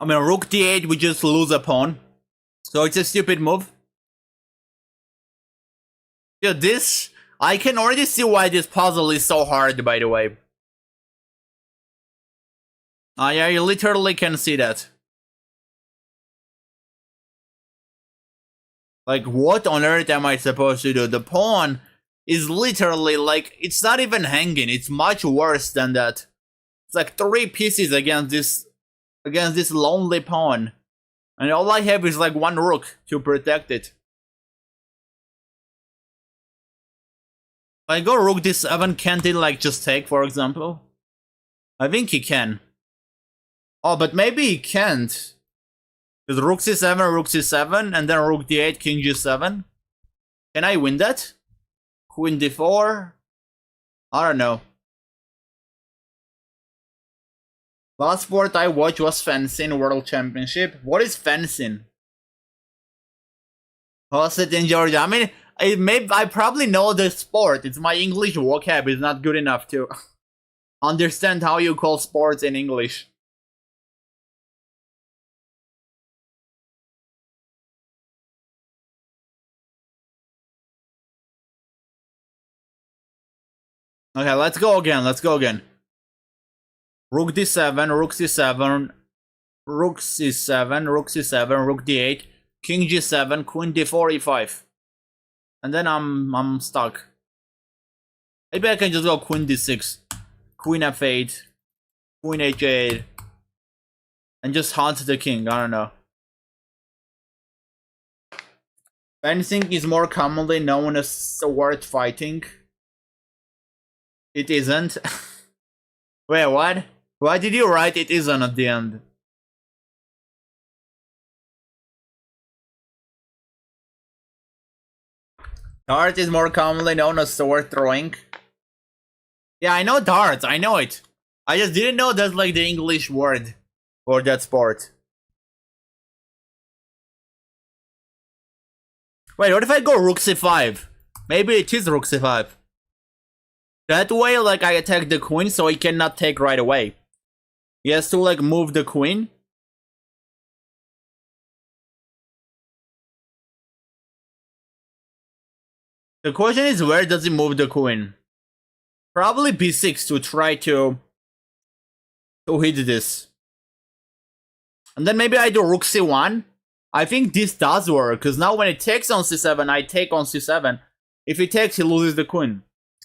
I mean, rook d8, we just lose a pawn. So it's a stupid move. Yeah, this... I can already see why this puzzle is so hard, by the way. Yeah, you literally can see that. Like, what on earth am I supposed to do? The pawn is literally like, it's not even hanging. It's much worse than that. It's like 3 pieces against this lonely pawn. And all I have is like 1 rook to protect it. If I go rook d7, can't it like just take, for example? I think he can. Oh, but maybe he can't. Because rook c7, and then rook d8, king g7. Can I win that? Queen d4? I don't know. Last sport I watched was fencing World Championship. What is fencing? Hosted in Georgia. I mean, I probably know the sport. It's my English vocab is not good enough to understand how you call sports in English. Okay, let's go again. Rook d7, rook c7, rook c7, rook c7, rook d8, king g7, queen d4, e5. And then I'm stuck. Maybe I can just go queen d6, queen f8, queen h8, and just hunt the king. I don't know. Fencing is more commonly known as sword fighting. It isn't. Wait, what? Why did you write it isn't at the end? Dart is more commonly known as sword throwing. Yeah, I know darts, I know it. I just didn't know that's like the English word for that sport. Wait, what if I go rook c5? Maybe it is rook c5. That way, like, I attack the queen so he cannot take right away. He has to like move the queen. The question is, where does he move the queen? Probably b6 to try to hit this. And then maybe I do rook c1. I think this does work, because now when it takes on c7, I take on c7. If he takes, he loses the queen.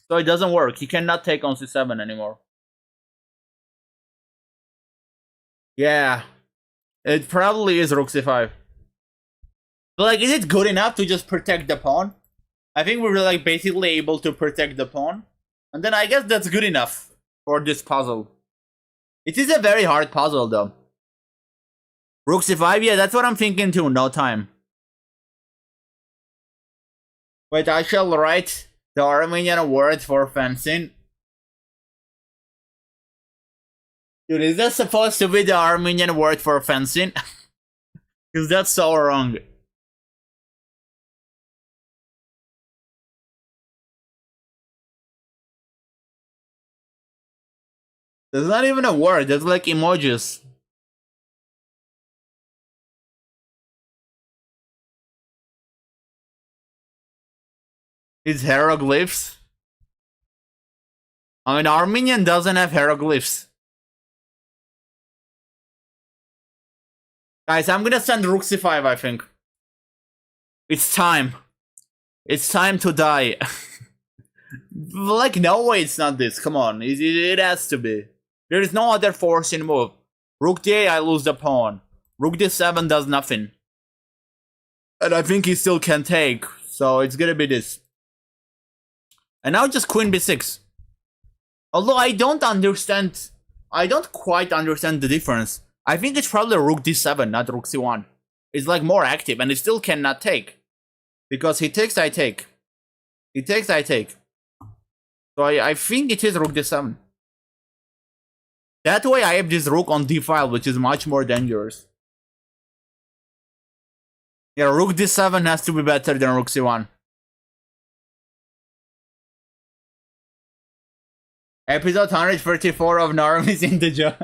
So it doesn't work. He cannot take on c7 anymore. Yeah. It probably is rook c5. But like, is it good enough to just protect the pawn? I think we're like basically able to protect the pawn. And then I guess that's good enough for this puzzle. It is a very hard puzzle though. Rook c5, yeah, that's what I'm thinking too, no time. Wait, I shall write the Armenian word for fencing. Dude, is that supposed to be the Armenian word for fencing? Because that's so wrong. There's not even a word, there's like emojis. It's hieroglyphs. I mean, Armenian doesn't have hieroglyphs. Guys, I'm gonna send rook c5, I think. It's time. It's time to die. Like, no way it's not this. Come on. It has to be. There is no other forcing move. Rook d8, I lose the pawn. Rook d7 does nothing. And I think he still can take. So it's gonna be this. And now just queen b6. Although I don't understand. I don't quite understand the difference. I think it's probably rook d7, not rook c1. It's like more active, and it still cannot take. Because he takes, I take. He takes, I take. So I think it is rook d7. That way I have this rook on d5, which is much more dangerous. Yeah, rook d7 has to be better than rook c1. Episode 134 of Norm is in the joke.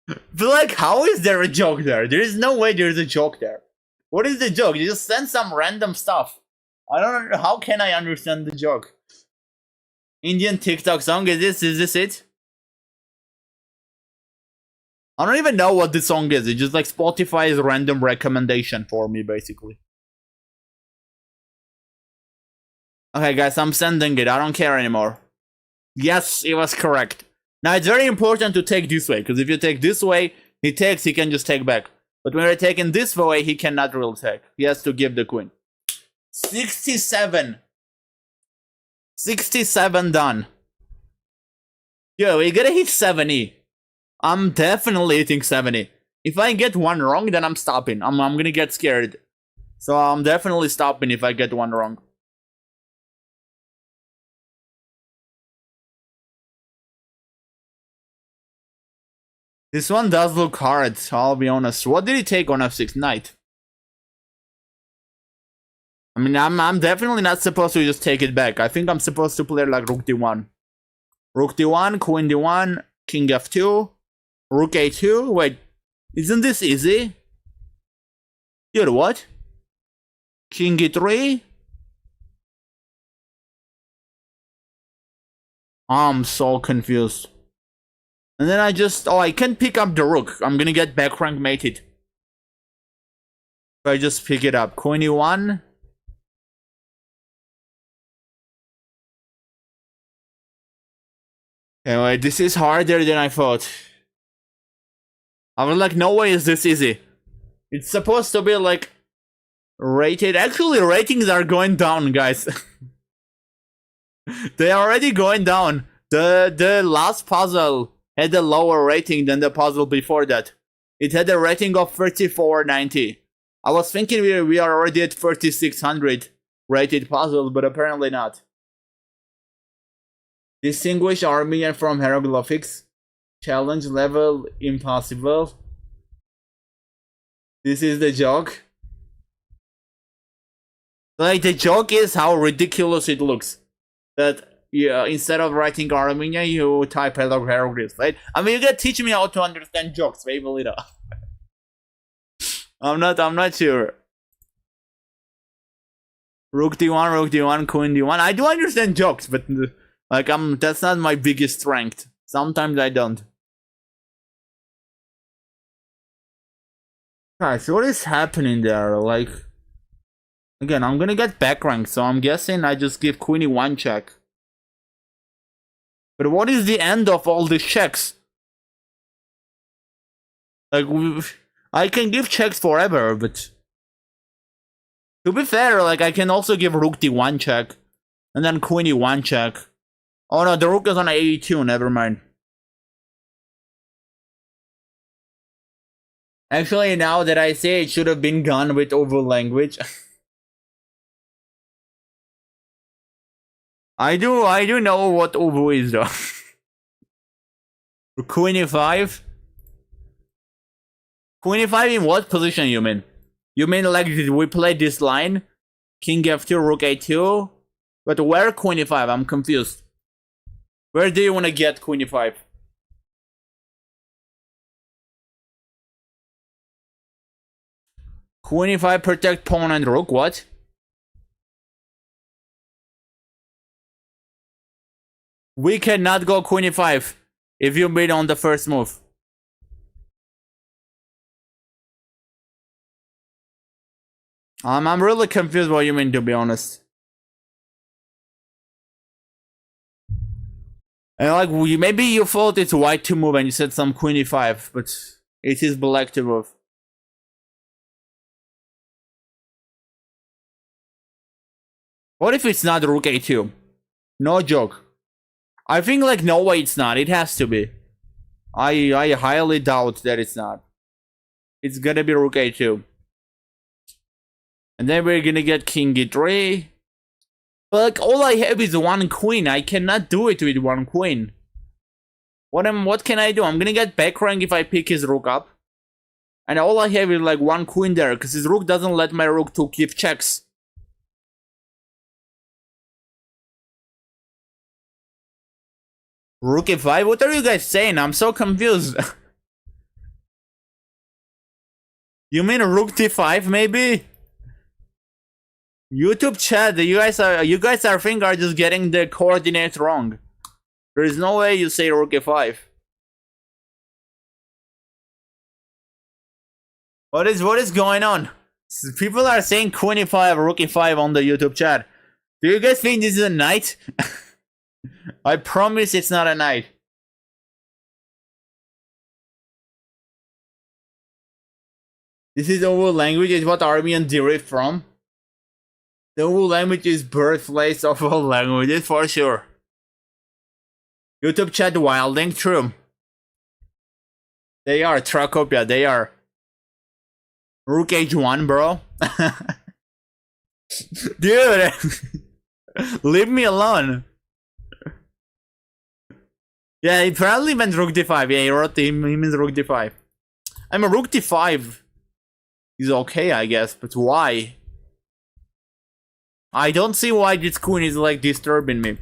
But like, how is there a joke there? There is no way there's a joke there. What is the joke? You just send some random stuff. I don't know. How can I understand the joke? Indian TikTok song, is this it? I don't even know what this song is. It's just like Spotify's random recommendation for me, basically. Okay, guys, I'm sending it. I don't care anymore. Yes, it was correct. Now, it's very important to take this way, because if you take this way, he takes, he can just take back. But when you're taking this way, he cannot really take. He has to give the queen. 67. 67 done. Yo, we gotta hit 70. I'm definitely hitting 70. If I get one wrong, then I'm stopping. I'm gonna get scared. So I'm definitely stopping if I get one wrong. This one does look hard, I'll be honest. What did he take on f6? Knight. I mean, I'm definitely not supposed to just take it back. I think I'm supposed to play like rook d1. Rook d1, queen d1, king f2, rook a2. Wait, isn't this easy? Dude, what? King e3? I'm so confused. And then I just... Oh, I can pick up the rook. I'm gonna get back rank mated. So I just pick it up. Queen e1. Anyway, this is harder than I thought. I was like, no way is this easy. It's supposed to be like... rated. Actually, ratings are going down, guys. They are already going down. The last puzzle had a lower rating than the puzzle before that. It had a rating of 3490. I was thinking we are already at 3600 rated puzzles, but apparently not. Distinguish Armenian from hieroglyphics. Challenge level impossible. This is the joke. Like, the joke is how ridiculous it looks. That yeah, instead of writing Armenia, you type hieroglyphs, right? I mean, you gotta teach me how to understand jokes, maybe later. I'm not sure. Rook d1, queen d1. I do understand jokes, but like that's not my biggest strength. Sometimes I don't. Guys, what is happening there? Like, again, I'm gonna get back ranked, so I'm guessing I just give queen e1 check. But what is the end of all these checks? Like, I can give checks forever, but to be fair, like I can also give rook d1 check, and then queen e1 check. Oh no, the rook is on a2. Never mind. Actually, now that I say it should have been gone with over language. I do know what over is though. Queen e5. Queen e5 in what position you mean? You mean like we play this line? King f2, rook a2? But where queen e5? I'm confused. Where do you want to get queen e5? Queen e5 protect pawn and rook, what? We cannot go queen e5 if you made on the first move. I'm really confused what you mean, to be honest. And like, maybe you thought it's white to move and you said some queen e5, but it is black to move. What if it's not rook a2? No joke. I think like no way it's not. It has to be. I highly doubt that it's not. It's gonna be rook a2. And then we're gonna get king e3. But like all I have is one queen. I cannot do it with one queen. What can I do? I'm gonna get back rank if I pick his rook up. And all I have is like one queen there, because his rook doesn't let my rook to keep checks. Rook e5? What are you guys saying? I'm so confused. You mean rook d5 maybe? YouTube chat, you guys are think are just getting the coordinates wrong. There is no way you say rook e5. What is going on? People are saying queen e5, rook e5 on the YouTube chat. Do you guys think this is a knight? I promise it's not a knight. This is Owu language, is what Armenian derived from. The Owu language is birthplace of all languages for sure. YouTube chat wilding, true. They are Tracopia, they are. Rook h1, bro. Dude, leave me alone. Yeah, he probably meant rook d5. Yeah, he wrote he means rook d5. I mean, rook d5 is okay, I guess, but why? I don't see why this queen is like disturbing me.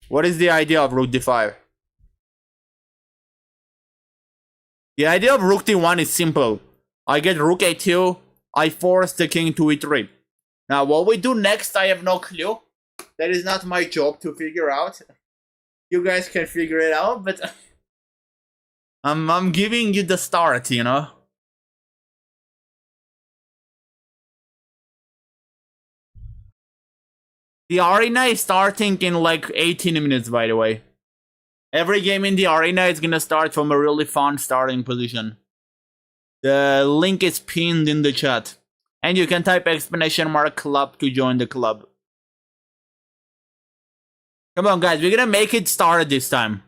What is the idea of rook d5? The idea of rook d1 is simple. I get rook a2, I force the king to e3. Now, what we do next, I have no clue. That is not my job to figure out. You guys can figure it out, but I'm giving you the start, you know? The arena is starting in like 18 minutes, by the way. Every game in the arena is gonna start from a really fun starting position. The link is pinned in the chat. And you can type !club to join the club. Come on, guys, we're gonna make it start this time.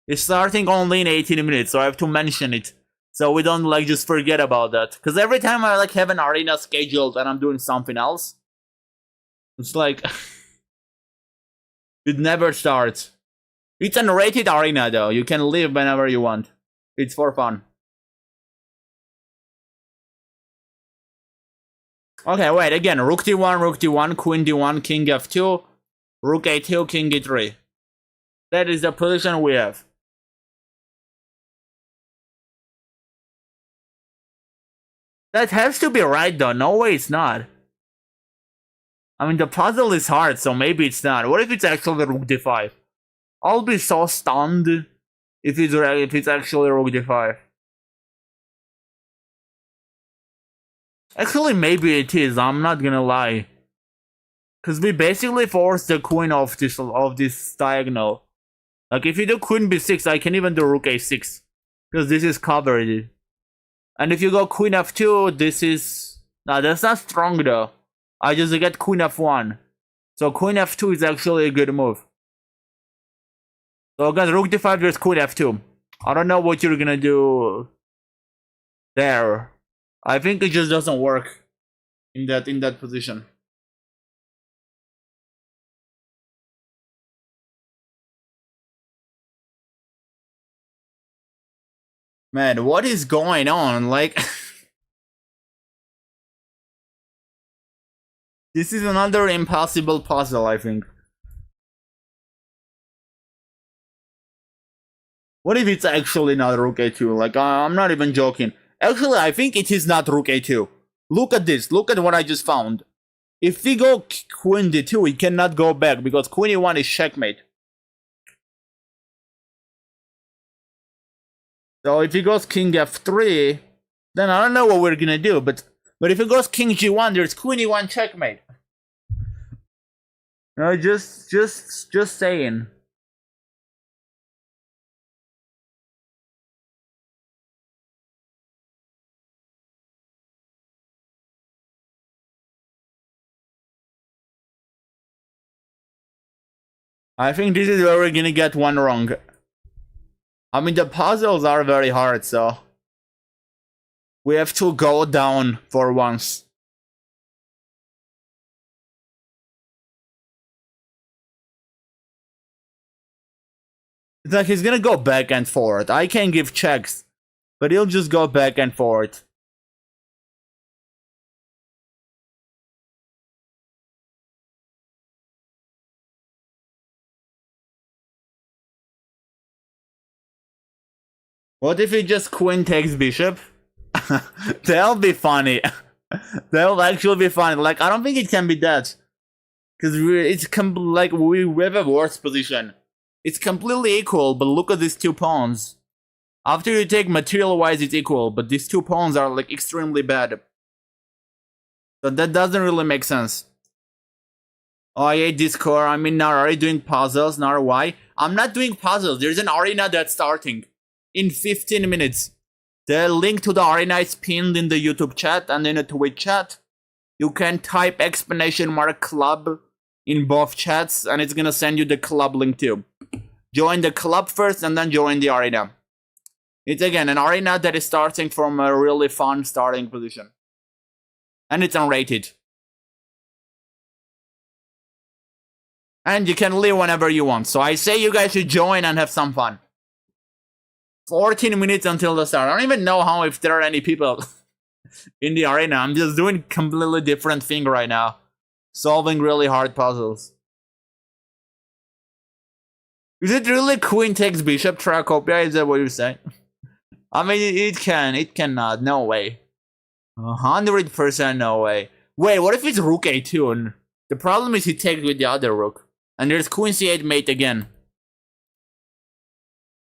It's starting only in 18 minutes, so I have to mention it. So we don't like just forget about that. Because every time I like have an arena scheduled and I'm doing something else, it's like it never starts. It's an rated arena though. You can leave whenever you want. It's for fun. Okay, wait, again, rook d1, queen d1, king f2. Rook a2, king e3. That is the position we have. That has to be right though. No way it's not. I mean, the puzzle is hard, so maybe it's not. What if it's actually rook d5? I'll be so stunned if it's actually rook d5. Actually, maybe it is. I'm not gonna lie, because we basically forced the queen off this diagonal. Like if you do queen b6, I can even do rook a6, because this is covered. And if you go queen f2, this is that's not strong though. I just get queen f1, so queen f2 is actually a good move. So again, rook d5, there's queen f2. I don't know what you're gonna do there. I think it just doesn't work in that position. Man, what is going on? Like, this is another impossible puzzle, I think. What if it's actually not rook a2? Like, I'm not even joking. Actually, I think it is not rook a2. Look at this. Look at what I just found. If we go queen d2, we cannot go back because queen e1 is checkmate. So if he goes king f3, then I don't know what we're gonna do. But if it goes king g1, there's queen e1 checkmate. No, just saying. I think this is where we're gonna get one wrong. I mean, the puzzles are very hard, so we have to go down for once. It's like he's gonna go back and forth. I can give checks, but he'll just go back and forth. What if he just queen takes bishop? That'll be funny. That'll actually be funny. Like, I don't think it can be that. Because like, we have a worse position. It's completely equal, but look at these two pawns. After you take material-wise, it's equal, but these two pawns are, like, extremely bad. So that doesn't really make sense. Oh, I hate this core. I mean, now already doing puzzles. Now why? I'm not doing puzzles. There's an arena that's starting in 15 minutes. The link to the arena is pinned in the YouTube chat and in the Twitch chat. You can type !club in both chats and it's gonna send you the club link too. Join the club first and then join the arena. It's again an arena that is starting from a really fun starting position. And it's unrated. And you can leave whenever you want. So I say you guys should join and have some fun. 14 minutes until the start. I don't even know how if there are any people in the arena. I'm just doing completely different thing right now. Solving really hard puzzles. Is it really queen takes bishop Tracopia? Is that what you're saying? I mean, it cannot. No way. 100% no way. Wait, what if it's rook a2? And the problem is he takes with the other rook. And there's queen c8 mate again.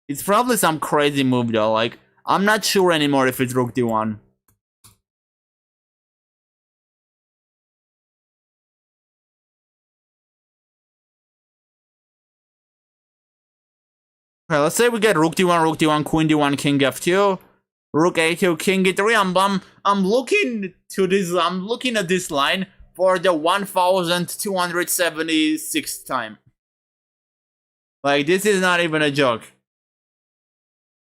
It's probably some crazy move though. Like, I'm not sure anymore if it's rook d1. Okay, let's say we get rook d1, queen d1, king f2, rook a2, king e3. I'm looking to this. I'm looking at this line for the 1276th time. Like, this is not even a joke.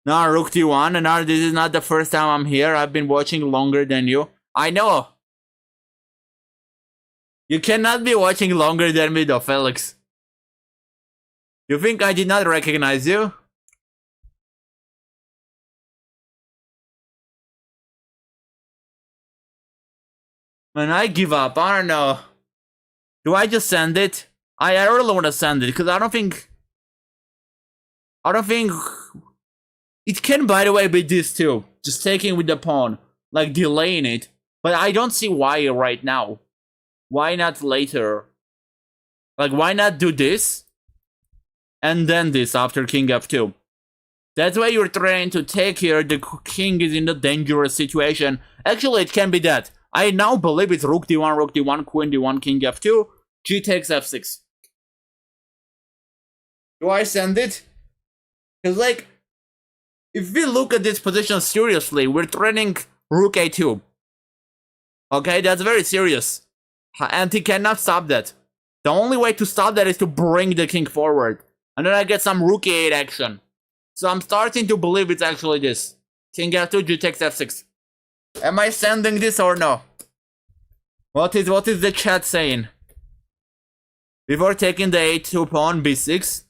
Now rook d1, and now this is not the first time I'm here. I've been watching longer than you. I know. You cannot be watching longer than me though, Felix. You think I did not recognize you? Man, I give up. I don't know. Do I just send it? I really want to send it because I don't think it can, by the way, be this too. Just taking with the pawn, like delaying it. But I don't see why right now. Why not later? Like, why not do this and then this after king f2? That's why you're trying to take here. The king is in a dangerous situation. Actually, it can be that. I now believe it's rook d1, queen d1, king f2, g takes f6. Do I send it? Because, like, if we look at this position seriously, we're threatening rook a2. Okay, that's very serious. And he cannot stop that. The only way to stop that is to bring the king forward. And then I get some rook a8 action. So I'm starting to believe it's actually this. King f2, g takes f6. Am I sending this or no? What is the chat saying? Before taking the a2 pawn, b6.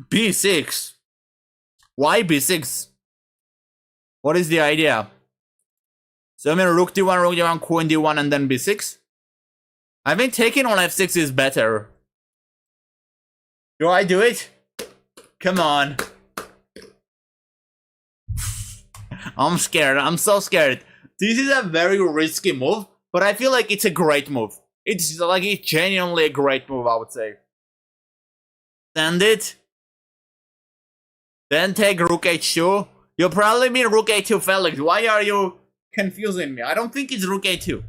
b6? Why b6? What is the idea? So I mean rook d1, queen d1, and then b6? I think taking on f6 is better. Do I do it? Come on. I'm scared. I'm so scared. This is a very risky move, but I feel like it's a great move. It's genuinely a great move, I would say. Send it. Then take rook h2. You'll probably mean rook a2 Felix. Why are you confusing me? I don't think it's rook a2.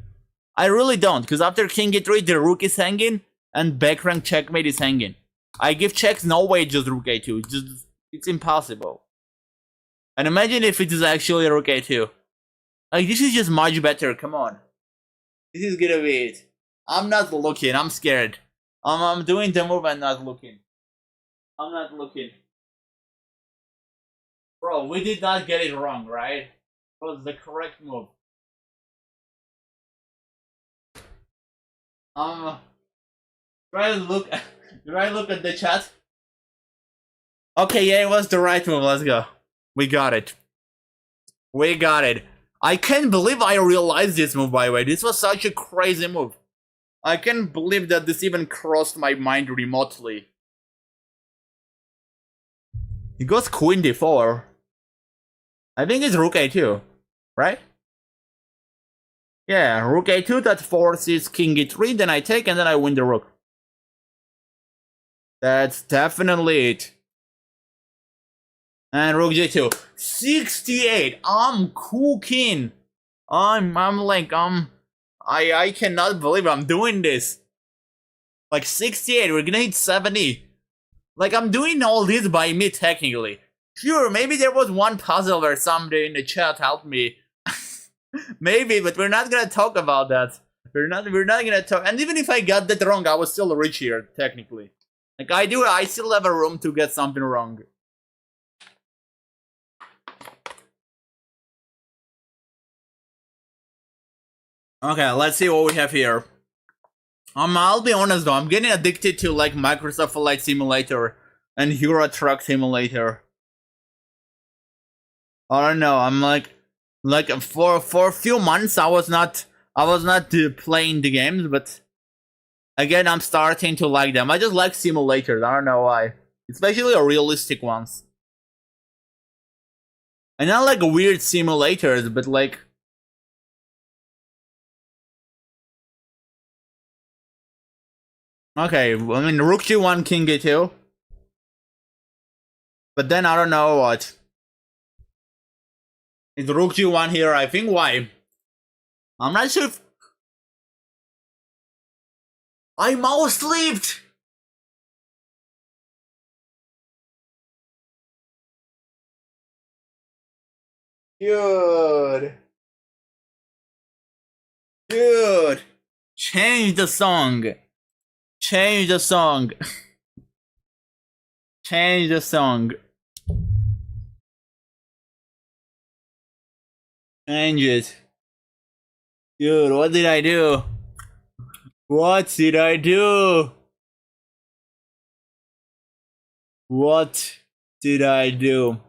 I really don't, because after king e3, the rook is hanging, and back rank checkmate is hanging. I give checks, no way, just rook a2. It's impossible. And imagine if it is actually rook a2. Like, this is just much better, come on. This is gonna be it. I'm not looking, I'm scared. I'm doing the move and not looking. I'm not looking. Bro, we did not get it wrong, right? It was the correct move. Try to look. Try to look at the chat. Okay, yeah, it was the right move. Let's go. We got it. We got it. I can't believe I realized this move, by the way. This was such a crazy move. I can't believe that this even crossed my mind remotely. He goes queen d4. I think it's rook a2, right? Yeah, rook a2, that forces king e3, then I take, and then I win the rook. That's definitely it. And rook g2. 68! I'm cooking! I cannot believe I'm doing this. Like 68, we're gonna hit 70. Like, I'm doing all this by me, technically. Sure, maybe there was one puzzle where somebody in the chat helped me. Maybe, but we're not gonna talk about that. We're not gonna talk. And even if I got that wrong, I was still rich here, technically. Like, I still have a room to get something wrong. Okay, let's see what we have here. I'll be honest though, I'm getting addicted to like Microsoft Flight Simulator and Euro Truck Simulator. I don't know, I'm like for a few months I was not playing the games, but again I'm starting to like them. I just like simulators, I don't know why. Especially realistic ones. And not like weird simulators, but like okay, I mean rook g1, king a2. But then I don't know what. It's rook g1 here, I think. Why? I'm not sure if I mouse slipped. Dude. Change the song. Change the song. Change the song. Change it. Dude, what did I do? What did I do? What did I do?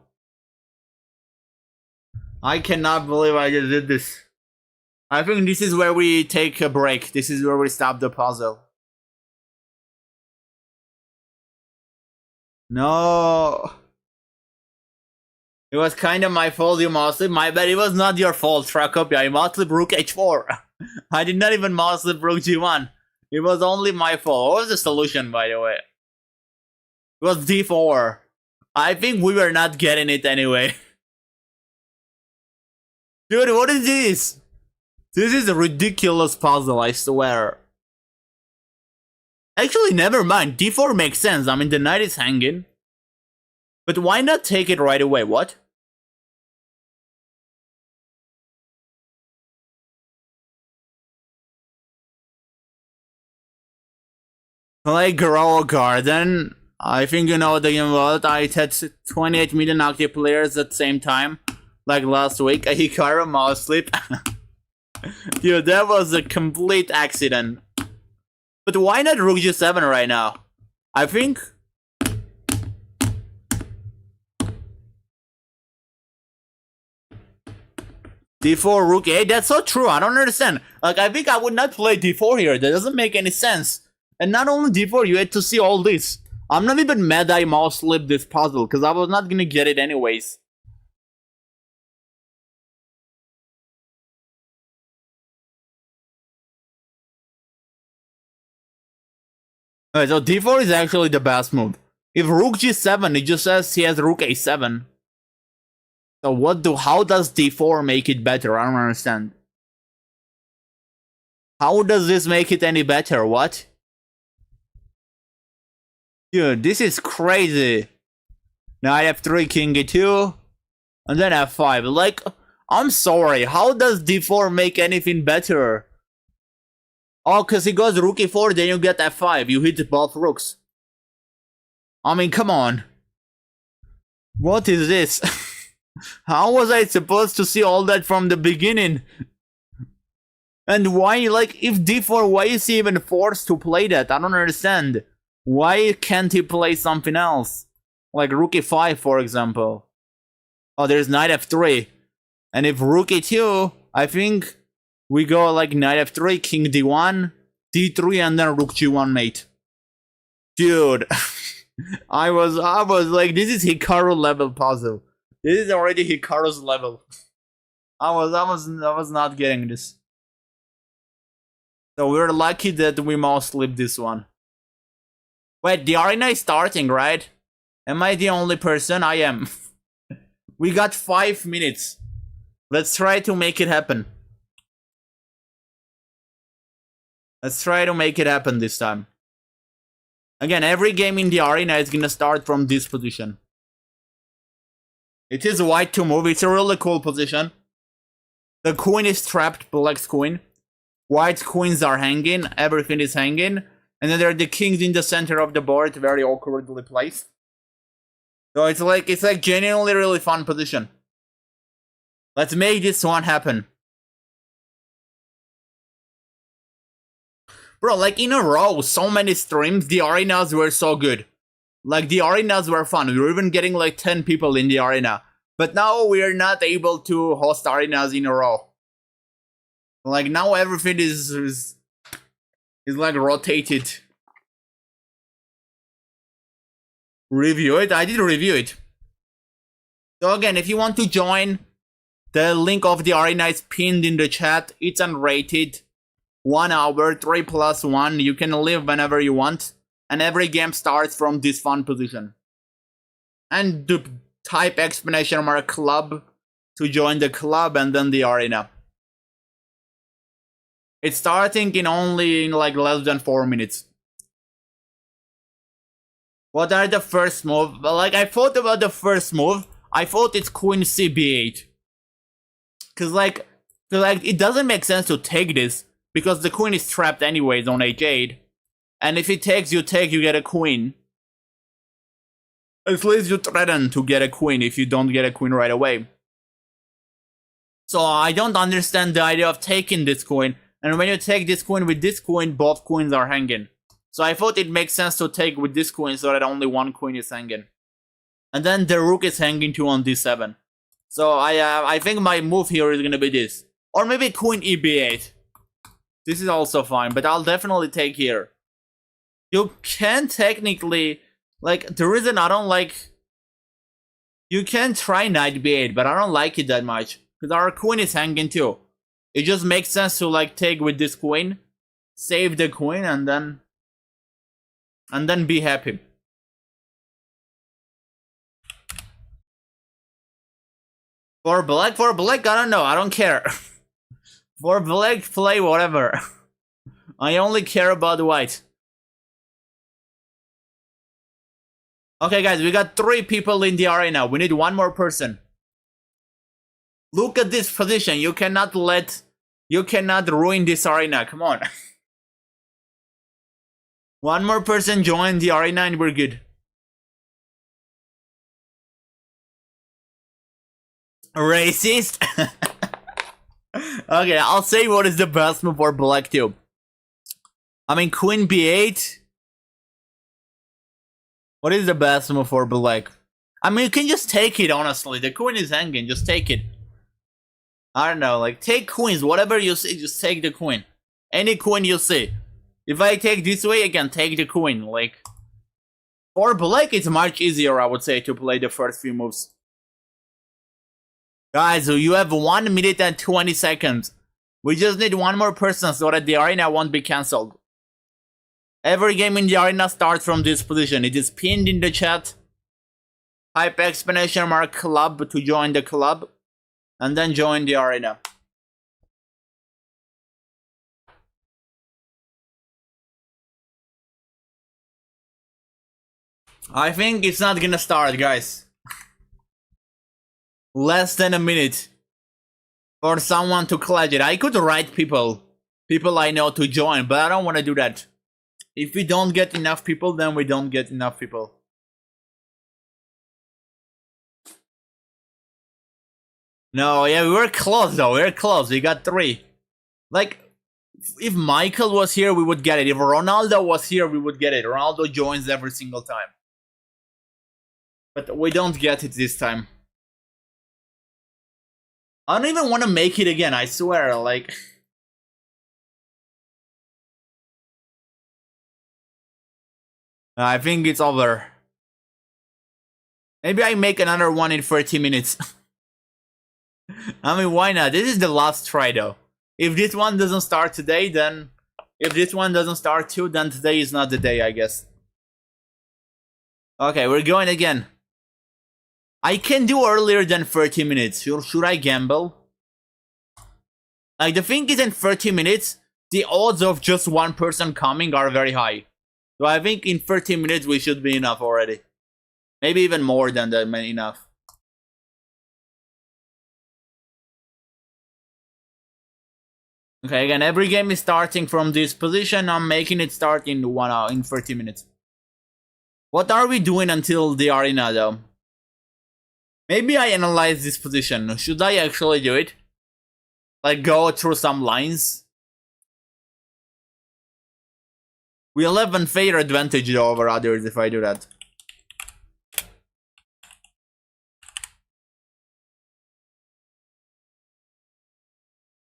I cannot believe I just did this. I think this is where we take a break. This is where we stop the puzzle. No. It was kind of my fault, you mouse slip. My bad, it was not your fault, Tracopia. I mouse slip rook h4. I did not even mouse slip rook g1. It was only my fault. What was the solution, by the way? It was d4. I think we were not getting it anyway. Dude, what is this? This is a ridiculous puzzle, I swear. Actually, never mind. d4 makes sense. I mean, the knight is hanging. But why not take it right away? What? Play Grow Garden. I think you know the game well. I had 28 million active players at the same time. Like last week. A Hikaru mouse slip. Dude, that was a complete accident. But why not rook g7 right now? I think... d4, rook a. That's so true. I don't understand. Like, I think I would not play d4 here. That doesn't make any sense. And not only d4, you had to see all this. I'm not even mad I mouse slipped this puzzle, because I was not gonna get it anyways. Okay, so d4 is actually the best move. If rook g7, it just says he has rook a7. So how does d4 make it better? I don't understand. How does this make it any better? What? Dude, this is crazy. Knight f3, king e2, and then f5. Like, I'm sorry, how does d4 make anything better? Oh, cause he goes rook e4, then you get f5. You hit both rooks. I mean, come on. What is this? How was I supposed to see all that from the beginning? And why, like, if d4, why is he even forced to play that? I don't understand. Why can't he play something else? Like rook e5, for example. Oh, there's knight f3. And if rook e2, I think we go like knight f3, king d1, d3, and then rook g1 mate. Dude, I was like, this is Hikaru level puzzle. This is already Hikaru's level. I was not getting this. So we're lucky that we mouse slipped this one. Wait, the arena is starting, right? Am I the only person? I am. We got 5 minutes. Let's try to make it happen. Let's try to make it happen this time. Again, every game in the arena is gonna start from this position. It is white to move. It's a really cool position. The queen is trapped, black's queen. White's queens are hanging. Everything is hanging. And then there are the kings in the center of the board, very awkwardly placed. So it's like genuinely really fun position. Let's make this one happen. Bro, like in a row, so many streams, the arenas were so good. Like the arenas were fun. We were even getting like 10 people in the arena. But now we are not able to host arenas in a row. Like now everything is like rotated. Review it? I did review it. So again, if you want to join, the link of the arena is pinned in the chat. It's unrated. 1 hour, 3+1. You can leave whenever you want. And every game starts from this fun position. And type !_ club to join the club and then the arena. It's starting in like less than 4 minutes. What are the first move? Like I thought about the first move. I thought it's queen c b8. Cause like it doesn't make sense to take this because the queen is trapped anyways on h8. And if it takes, you get a queen. At least you threaten to get a queen if you don't get a queen right away. So I don't understand the idea of taking this queen. And when you take this queen with this queen, both queens are hanging. So I thought it makes sense to take with this queen so that only one queen is hanging. And then the rook is hanging too on d7. So I think my move here is gonna be this. Or maybe queen eb8. This is also fine, but I'll definitely take here. You can technically Like, the reason I don't like... You can try knight b8, but I don't like it that much. Because our queen is hanging too. It just makes sense to, like, take with this queen. Save the queen and then be happy. For black, I don't know. I don't care. For black, play whatever. I only care about white. Okay, guys, we got 3 people in the arena. We need 1 more person. Look at this position. You cannot ruin this arena. Come on. 1 more person join the arena and we're good. Racist? Okay, I'll say what is the best move for black too. I mean, queen b8. What is the best move for black? I mean, you can just take it, honestly. The queen is hanging, just take it. I don't know, like, take queens. Whatever you see, just take the queen. Any queen you see. If I take this way, I can take the queen. Like, for black, it's much easier, I would say, to play the first few moves. Guys, so you have 1 minute and 20 seconds. We just need 1 more person so that the arena won't be cancelled. Every game in the arena starts from this position. It is pinned in the chat. Type exclamation mark club to join the club. And then join the arena. I think it's not gonna start, guys. Less than a minute for someone to clutch it. I could write people I know to join, but I don't want to do that. If we don't get enough people, then we don't get enough people. No, yeah, we were close though. We were close. We got 3. Like, if Michael was here, we would get it. If Ronaldo was here, we would get it. Ronaldo joins every single time. But we don't get it this time. I don't even want to make it again, I swear, like... I think it's over. Maybe I make another one in 30 minutes. I mean, why not? This is the last try, though. If this one doesn't start today, then... If this one doesn't start too, then today is not the day, I guess. Okay, we're going again. I can do earlier than 30 minutes. Should I gamble? Like, the thing is, in 30 minutes, the odds of just 1 person coming are very high. So I think in 30 minutes we should be enough already. Maybe even more than that, enough. Okay, again, every game is starting from this position. I'm making it start in 1 hour, in 30 minutes. What are we doing until the arena, though? Maybe I analyze this position. Should I actually do it? Like, go through some lines? We'll have unfair advantage over others if I do that.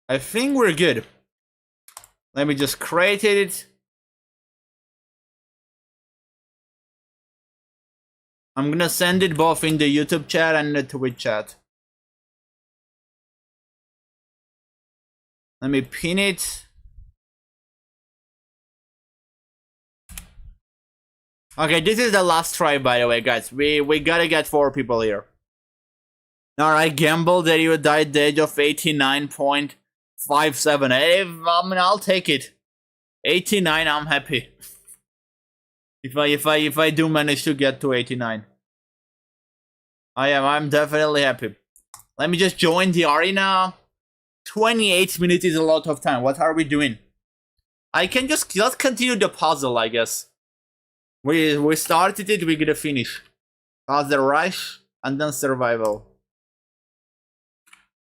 I think we're good. Let me just create it. I'm gonna send it both in the YouTube chat and the Twitch chat. Let me pin it. Okay, this is the last try, by the way, guys. We gotta get 4 people here. Alright, gamble that you died at the age of 89.57. I mean, I'll take it. 89, I'm happy. If I do manage to get to 89. I'm definitely happy. Let me just join the arena. 28 minutes is a lot of time. What are we doing? I can just continue the puzzle, I guess. We started it, we're gonna finish. How's the rush? And then survival.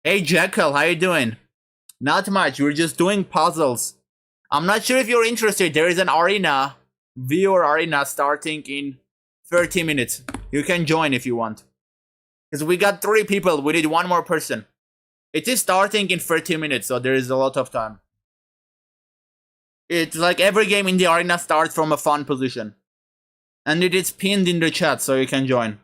Hey Jackal, how you doing? Not much, we're just doing puzzles. I'm not sure if you're interested. There is an arena, viewer arena, starting in 30 minutes. You can join if you want. Because we got 3 people, we need 1 more person. It is starting in 30 minutes, so there is a lot of time. It's like every game in the arena starts from a fun position. And it is pinned in the chat, so you can join.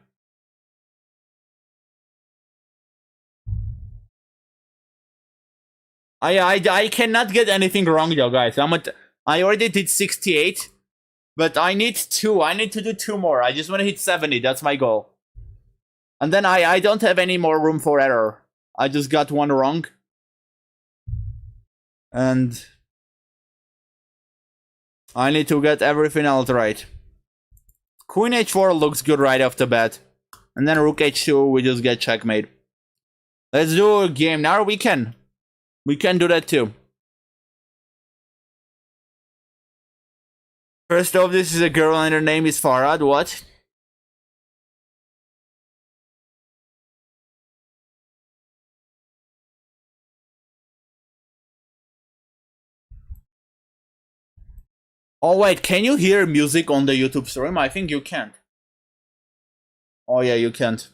I cannot get anything wrong though, guys. I already did 68, but I need 2. I need to do 2 more. I just want to hit 70. That's my goal. And then I don't have any more room for error. I just got 1 wrong. And I need to get everything else right. Queen h4 looks good right off the bat. And then rook h2, we just get checkmate. Let's do a game now. We can do that too. First off, this is a girl and her name is Farad. What? Oh wait, can you hear music on the YouTube stream? I think you can't. Oh yeah, you can't.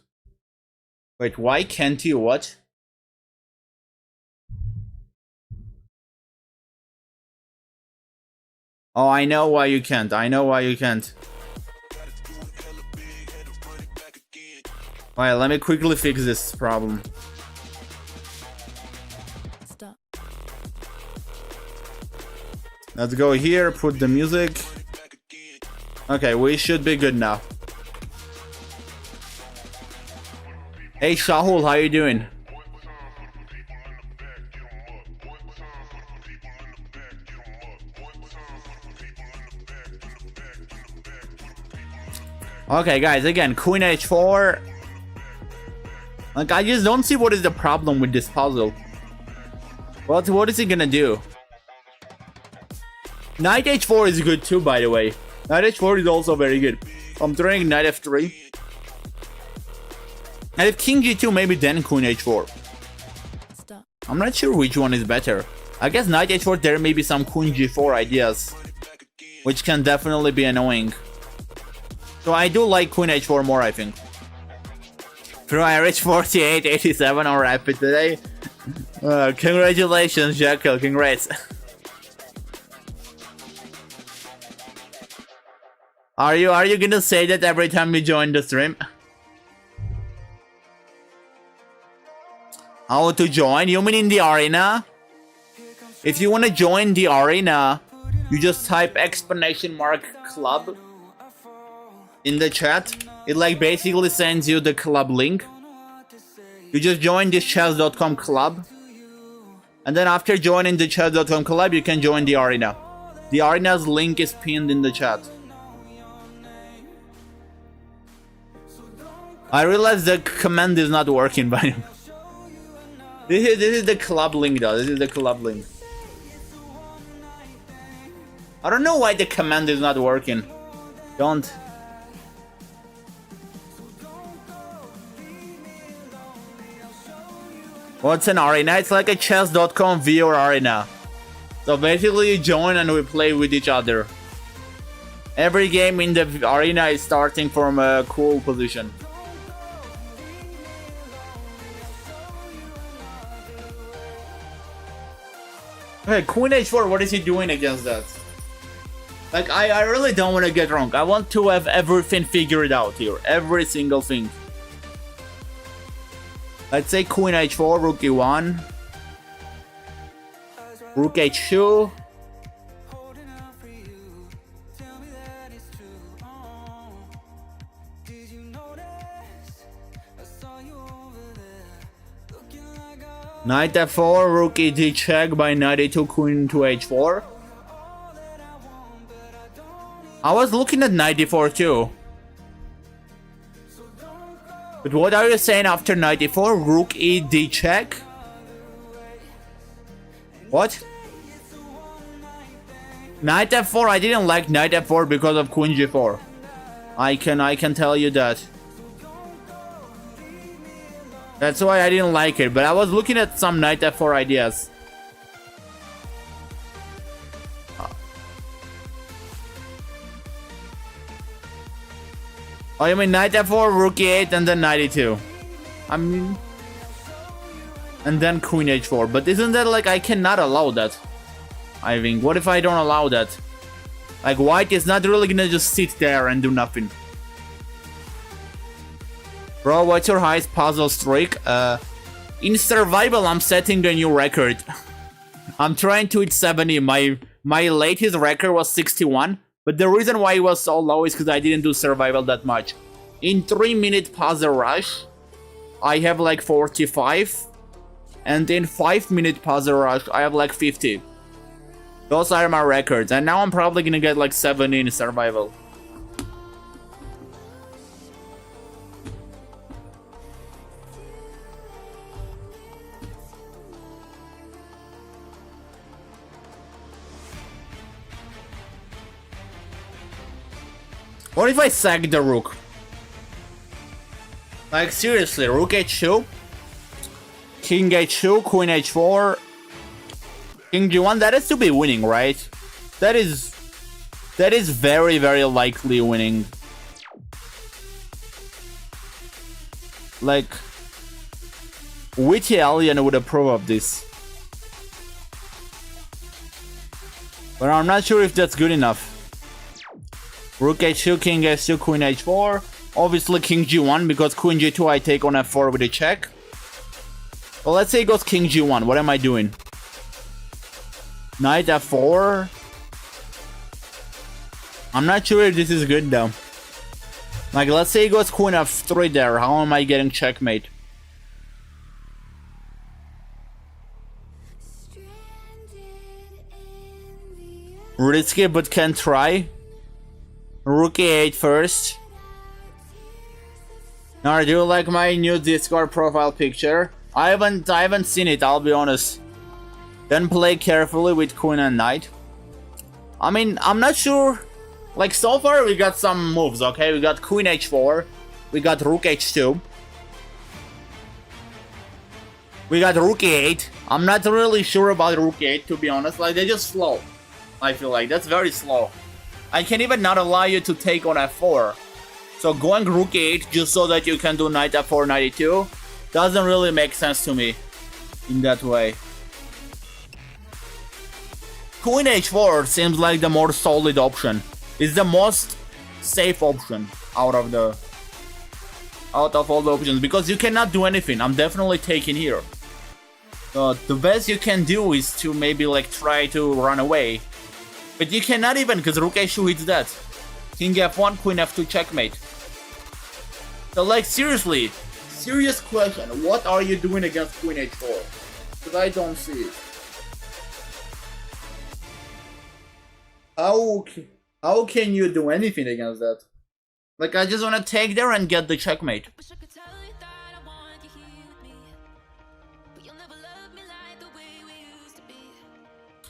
Wait, why can't you? What? Oh, I know why you can't. I know why you can't. Alright, let me quickly fix this problem.
Stop.
Let's go here, put the music. Okay, we should be good now. Hey Shahul, how you doing? Okay guys, again, Queen h4. Like, I just don't see what is the problem with this puzzle. What is he gonna do? Knight h4 is good too, by the way. Knight h4 is also very good. I'm throwing knight f3. And if king g2, maybe then queen h4.
Stop.
I'm not sure which one is better. I guess knight h4, there may be some queen g4 ideas, which can definitely be annoying. So I do like queen h4 more, I think. Bro, I reached 48.87 on Rapid today. Congratulations, Jekyll. Congrats. Are you gonna say that every time you join the stream? How to join? You mean in the arena? If you wanna join the arena, you just type !club in the chat. It like basically sends you the club link. You just join this chess.com club. And then after joining the chess.com club, you can join the arena. The arena's link is pinned in the chat. I realize the command is not working by him. This is the club link though. This is the club link. I don't know why the command is not working. Don't. What's an arena? It's like a chess.com VR arena. So basically you join and we play with each other. Every game in the arena is starting from a cool position. Hey, Queen h4, what is he doing against that? Like, I really don't want to get wrong. I want to have everything figured out here. Every single thing. Let's say Queen h4, Rook e1. Rook h2. Knight f4, Rook e3 check by knight e2, Queen to h4. I was looking at knight d4 too. But what are you saying after knight e4? Rook e3 check? What? Knight f4, I didn't like knight f4 because of queen g4. I can tell you that. That's why I didn't like it, but I was looking at some knight f4 ideas. Oh, you mean knight f4, rook e8, and then knight e2. I mean... And then queen h4. But isn't that like, I cannot allow that? I think. What if I don't allow that? Like, white is not really gonna just sit there and do nothing. Bro, what's your highest puzzle streak? In survival, I'm setting a new record. I'm trying to hit 70. My latest record was 61. But the reason why it was so low is because I didn't do survival that much. In 3-minute puzzle rush, I have like 45. And in 5-minute puzzle rush, I have like 50. Those are my records. And now I'm probably gonna get like 70 in survival. What if I sack the rook? Like, seriously, rook h2, king h2, queen h4, king g1, that is to be winning, right? That is very, very likely winning. Like, which alien would approve of this? But I'm not sure if that's good enough. Rook h2, king h2, queen h4. Obviously king g1, because queen g2 I take on f4 with a check. Well, let's say it goes king g1. What am I doing? Knight f4. I'm not sure if this is good though. Like, let's say it goes queen f3 there. How am I getting checkmate? Risky, but can try. Rook e8 first. Now, do you like my new Discord profile picture? I haven't seen it, I'll be honest. Then play carefully with queen and knight. I mean, I'm not sure. Like, so far we got some moves, okay? We got queen h4. We got rook h2. We got rook e8. I'm not really sure about rook e8, to be honest. Like, they're just slow. I feel like that's very slow. I can even not allow you to take on f4. So going rook e8 just so that you can do knight f4, knight e2 doesn't really make sense to me in that way. Queen h4 seems like the more solid option. It's the most safe option out of all the options, because you cannot do anything. I'm definitely taking here. So the best you can do is to maybe like try to run away. But you cannot even, because rook h2 hits that. King f1, queen f2, checkmate. So like, seriously, serious question, what are you doing against queen h4? Because I don't see it. How can you do anything against that? Like, I just want to take there and get the checkmate.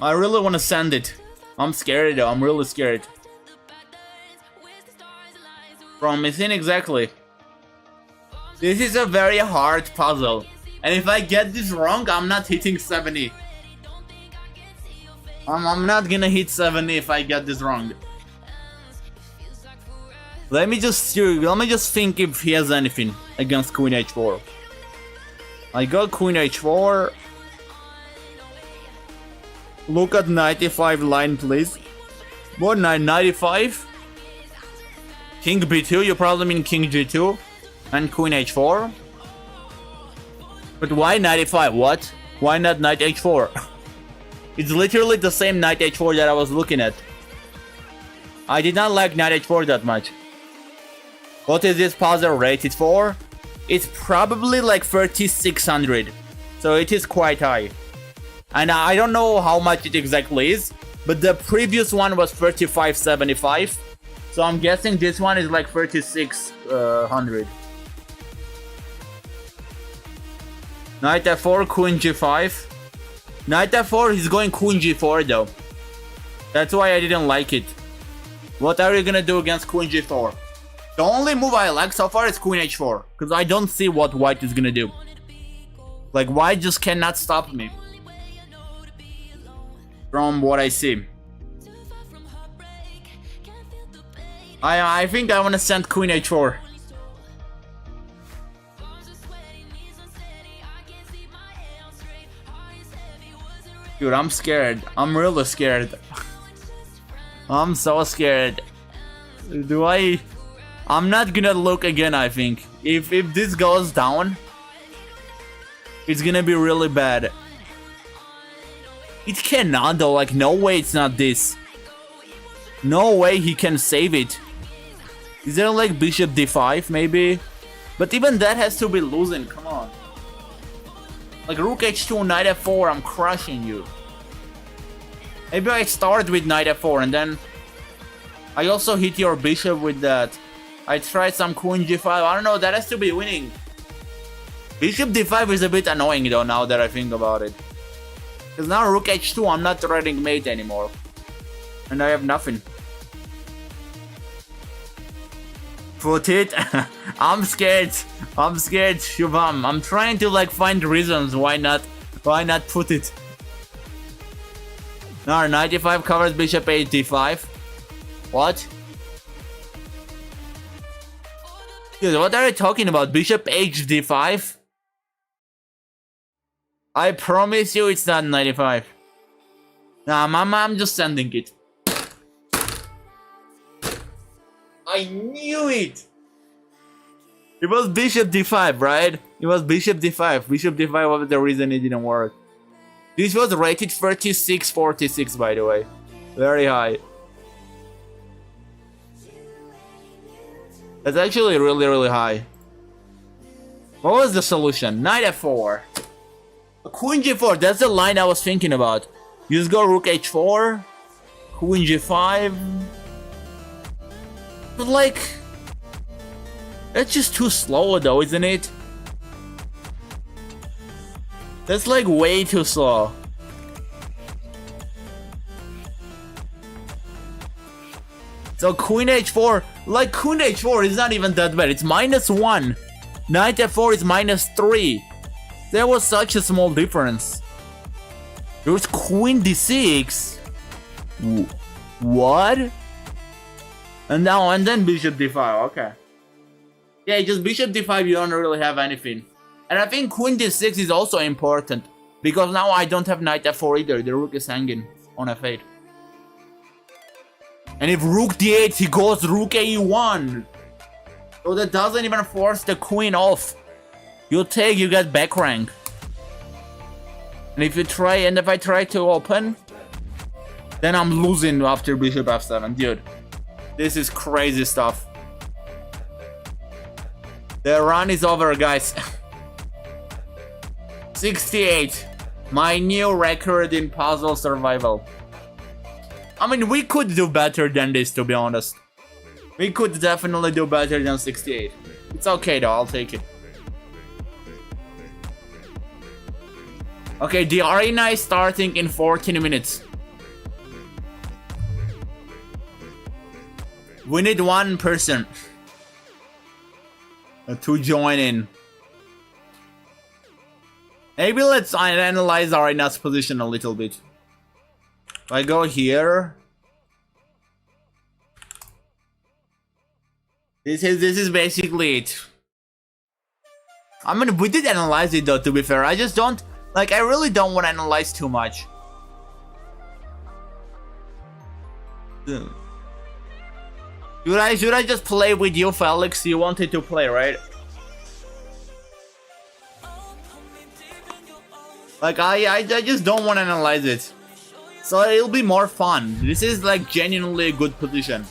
I really want to send it. I'm scared though, I'm really scared. From missing exactly. This is a very hard puzzle. And if I get this wrong, I'm not hitting 70. I'm not gonna hit 70 if I get this wrong. Let me just think if he has anything against queen h4. I got queen h4. Look at 95 line, please. What, 95? King b2, you probably mean king g2 and queen h4. But why 95? What? Why not knight h4? It's literally the same knight h4 that I was looking at. I did not like knight h4 that much. What is this puzzle rated for? It's probably like 3600. So it is quite high. And I don't know how much it exactly is, but the previous one was 3575. So I'm guessing this one is like 3600. Knight f4, queen g5. Knight f4, he's going queen g4 though. That's why I didn't like it. What are you gonna do against queen g4? The only move I like so far is queen h4, because I don't see what white is gonna do. Like, white just cannot stop me. From what I see. I think I want to send queen h4. Dude, I'm scared. I'm really scared. I'm so scared. I'm not gonna look again, I think. If this goes down, it's gonna be really bad. It cannot though, like no way it's not this. No way he can save it. Is there like bishop d5 maybe? But even that has to be losing, come on. Like rook h2, knight f4, I'm crushing you. Maybe I start with knight f4 and then I also hit your bishop with that. I tried some queen g5, I don't know, that has to be winning. Bishop d5 is a bit annoying though now that I think about it. Because now rook h2, I'm not threatening mate anymore. And I have nothing. Put it. I'm scared. I'm scared, Shubham. I'm trying to like find reasons why not put it. Now knight e5 covers bishop h d5. What? Dude, what are you talking about? Bishop h d5? I promise you it's not 95. Nah, I'm just sending it. I knew it! It was bishop d5, right? It was bishop d5. Bishop d5 was the reason it didn't work. This was rated 36-46, by the way. Very high. That's actually really, really high. What was the solution? Knight f4. Queen g4, that's the line I was thinking about. You just go rook h4, queen g5. But like, that's just too slow though, isn't it? That's like way too slow. So queen h4, like queen h4 is not even that bad. It's -1. Knight f4 is -3. There was such a small difference. There's queen d6. What? And then bishop d5, okay. Yeah, just bishop d5 you don't really have anything. And I think queen d6 is also important. Because now I don't have knight f4 either, the rook is hanging on f8. And if rook d8, he goes rook a1. So that doesn't even force the queen off. You take, you get back rank. And if I try to open, then I'm losing after bishop f7, dude. This is crazy stuff. The run is over, guys. 68. My new record in puzzle survival. I mean, we could do better than this, to be honest. We could definitely do better than 68. It's okay though, I'll take it. Okay, the arena is starting in 14 minutes. We need one person to join in. Maybe let's analyze arena's position a little bit. If I go here, this is basically it. I mean, we did analyze it though, to be fair. I just don't, like, I really don't want to analyze too much. Should I just play with you, Felix? You wanted to play, right? Like, I just don't want to analyze it. So it'll be more fun. This is like genuinely a good position.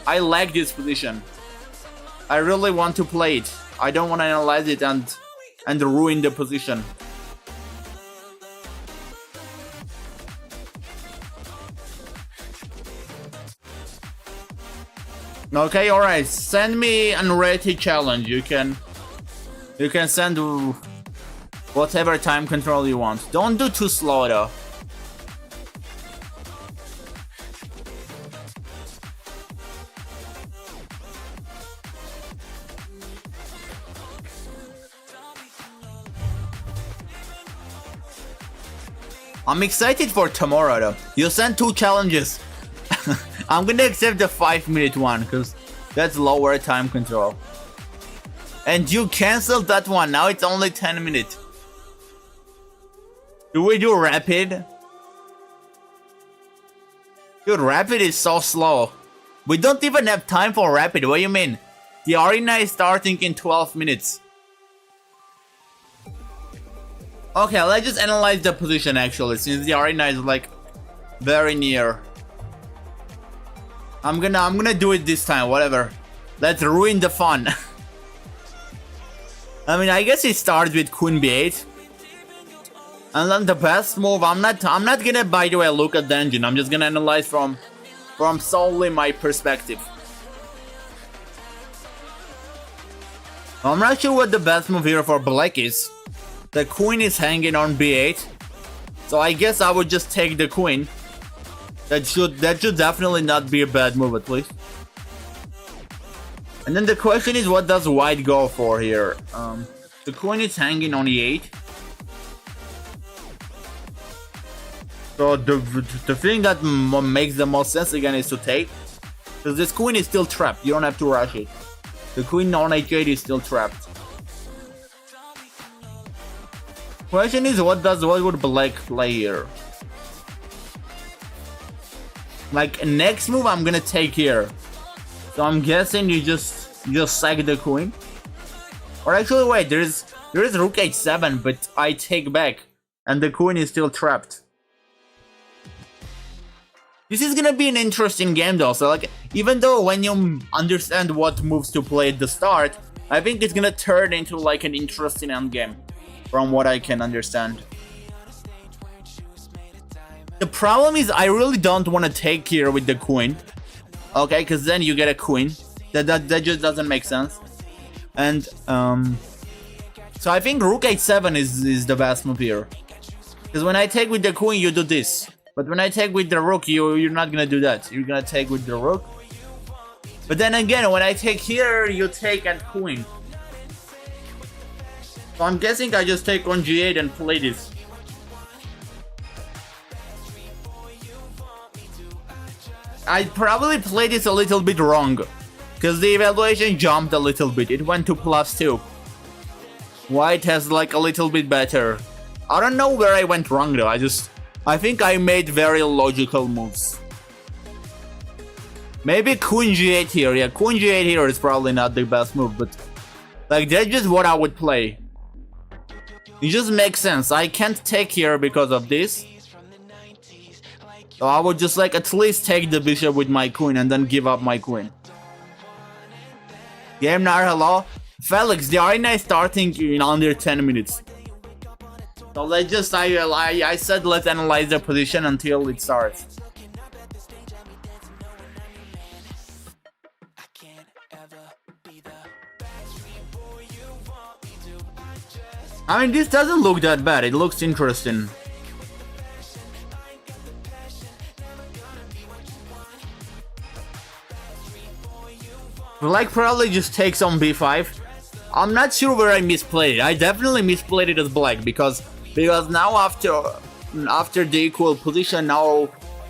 I like this position. I really want to play it. I don't want to analyze it and ruin the position. Okay, alright. Send me an unrated challenge. You can send whatever time control you want. Don't do too slow though. I'm excited for tomorrow though. You sent 2 challenges. I'm gonna accept the 5-minute one because that's lower time control. And you canceled that one, now it's only 10 minutes. Do we do rapid? Dude, rapid is so slow. We don't even have time for rapid. What do you mean? The arena is starting in 12 minutes. Okay, let's just analyze the position actually, since the arena is like very near. I'm gonna do it this time, whatever. Let's ruin the fun. I mean, I guess it starts with Queen B8. And then the best move, I'm not gonna, by the way, look at the engine. I'm just gonna analyze from solely my perspective. I'm not sure what the best move here for black is. The queen is hanging on B8, so I guess I would just take the queen. That should definitely not be a bad move, at least. And then the question is, what does white go for here? The queen is hanging on E8. So the thing that makes the most sense again is to take, because this queen is still trapped. You don't have to rush it. The queen on H8 is still trapped. Question is, what would black play here? Like, next move I'm gonna take here. So I'm guessing you just sack the queen. Or actually wait, there is rook H7, but I take back and the queen is still trapped. This is gonna be an interesting game though, so like, even though when you understand what moves to play at the start, I think it's gonna turn into like an interesting endgame, from what I can understand. The problem is I really don't want to take here with the queen, okay, because then you get a queen. That just doesn't make sense. And so I think rook H7 is the best move here, because when I take with the queen you do this. But when I take with the rook, you're not gonna do that. You're gonna take with the rook. But then again, when I take here, you take at queen. So I'm guessing I just take on G8 and play this. I probably played this a little bit wrong, because the evaluation jumped a little bit. It went to +2. White has like a little bit better. I don't know where I went wrong though. I think I made very logical moves. Maybe Queen G8 here. Yeah, Queen G8 here is probably not the best move, but like, that's just what I would play. It just makes sense. I can't take here because of this. So I would just like at least take the bishop with my queen and then give up my queen. Game now, hello. Felix, the arena is starting in under 10 minutes. So let's just, I said let's analyze the position until it starts. I mean, this doesn't look that bad. It looks interesting. Black probably just takes on b5. I'm not sure where I misplayed it. I definitely misplayed it as black because now after the equal position, now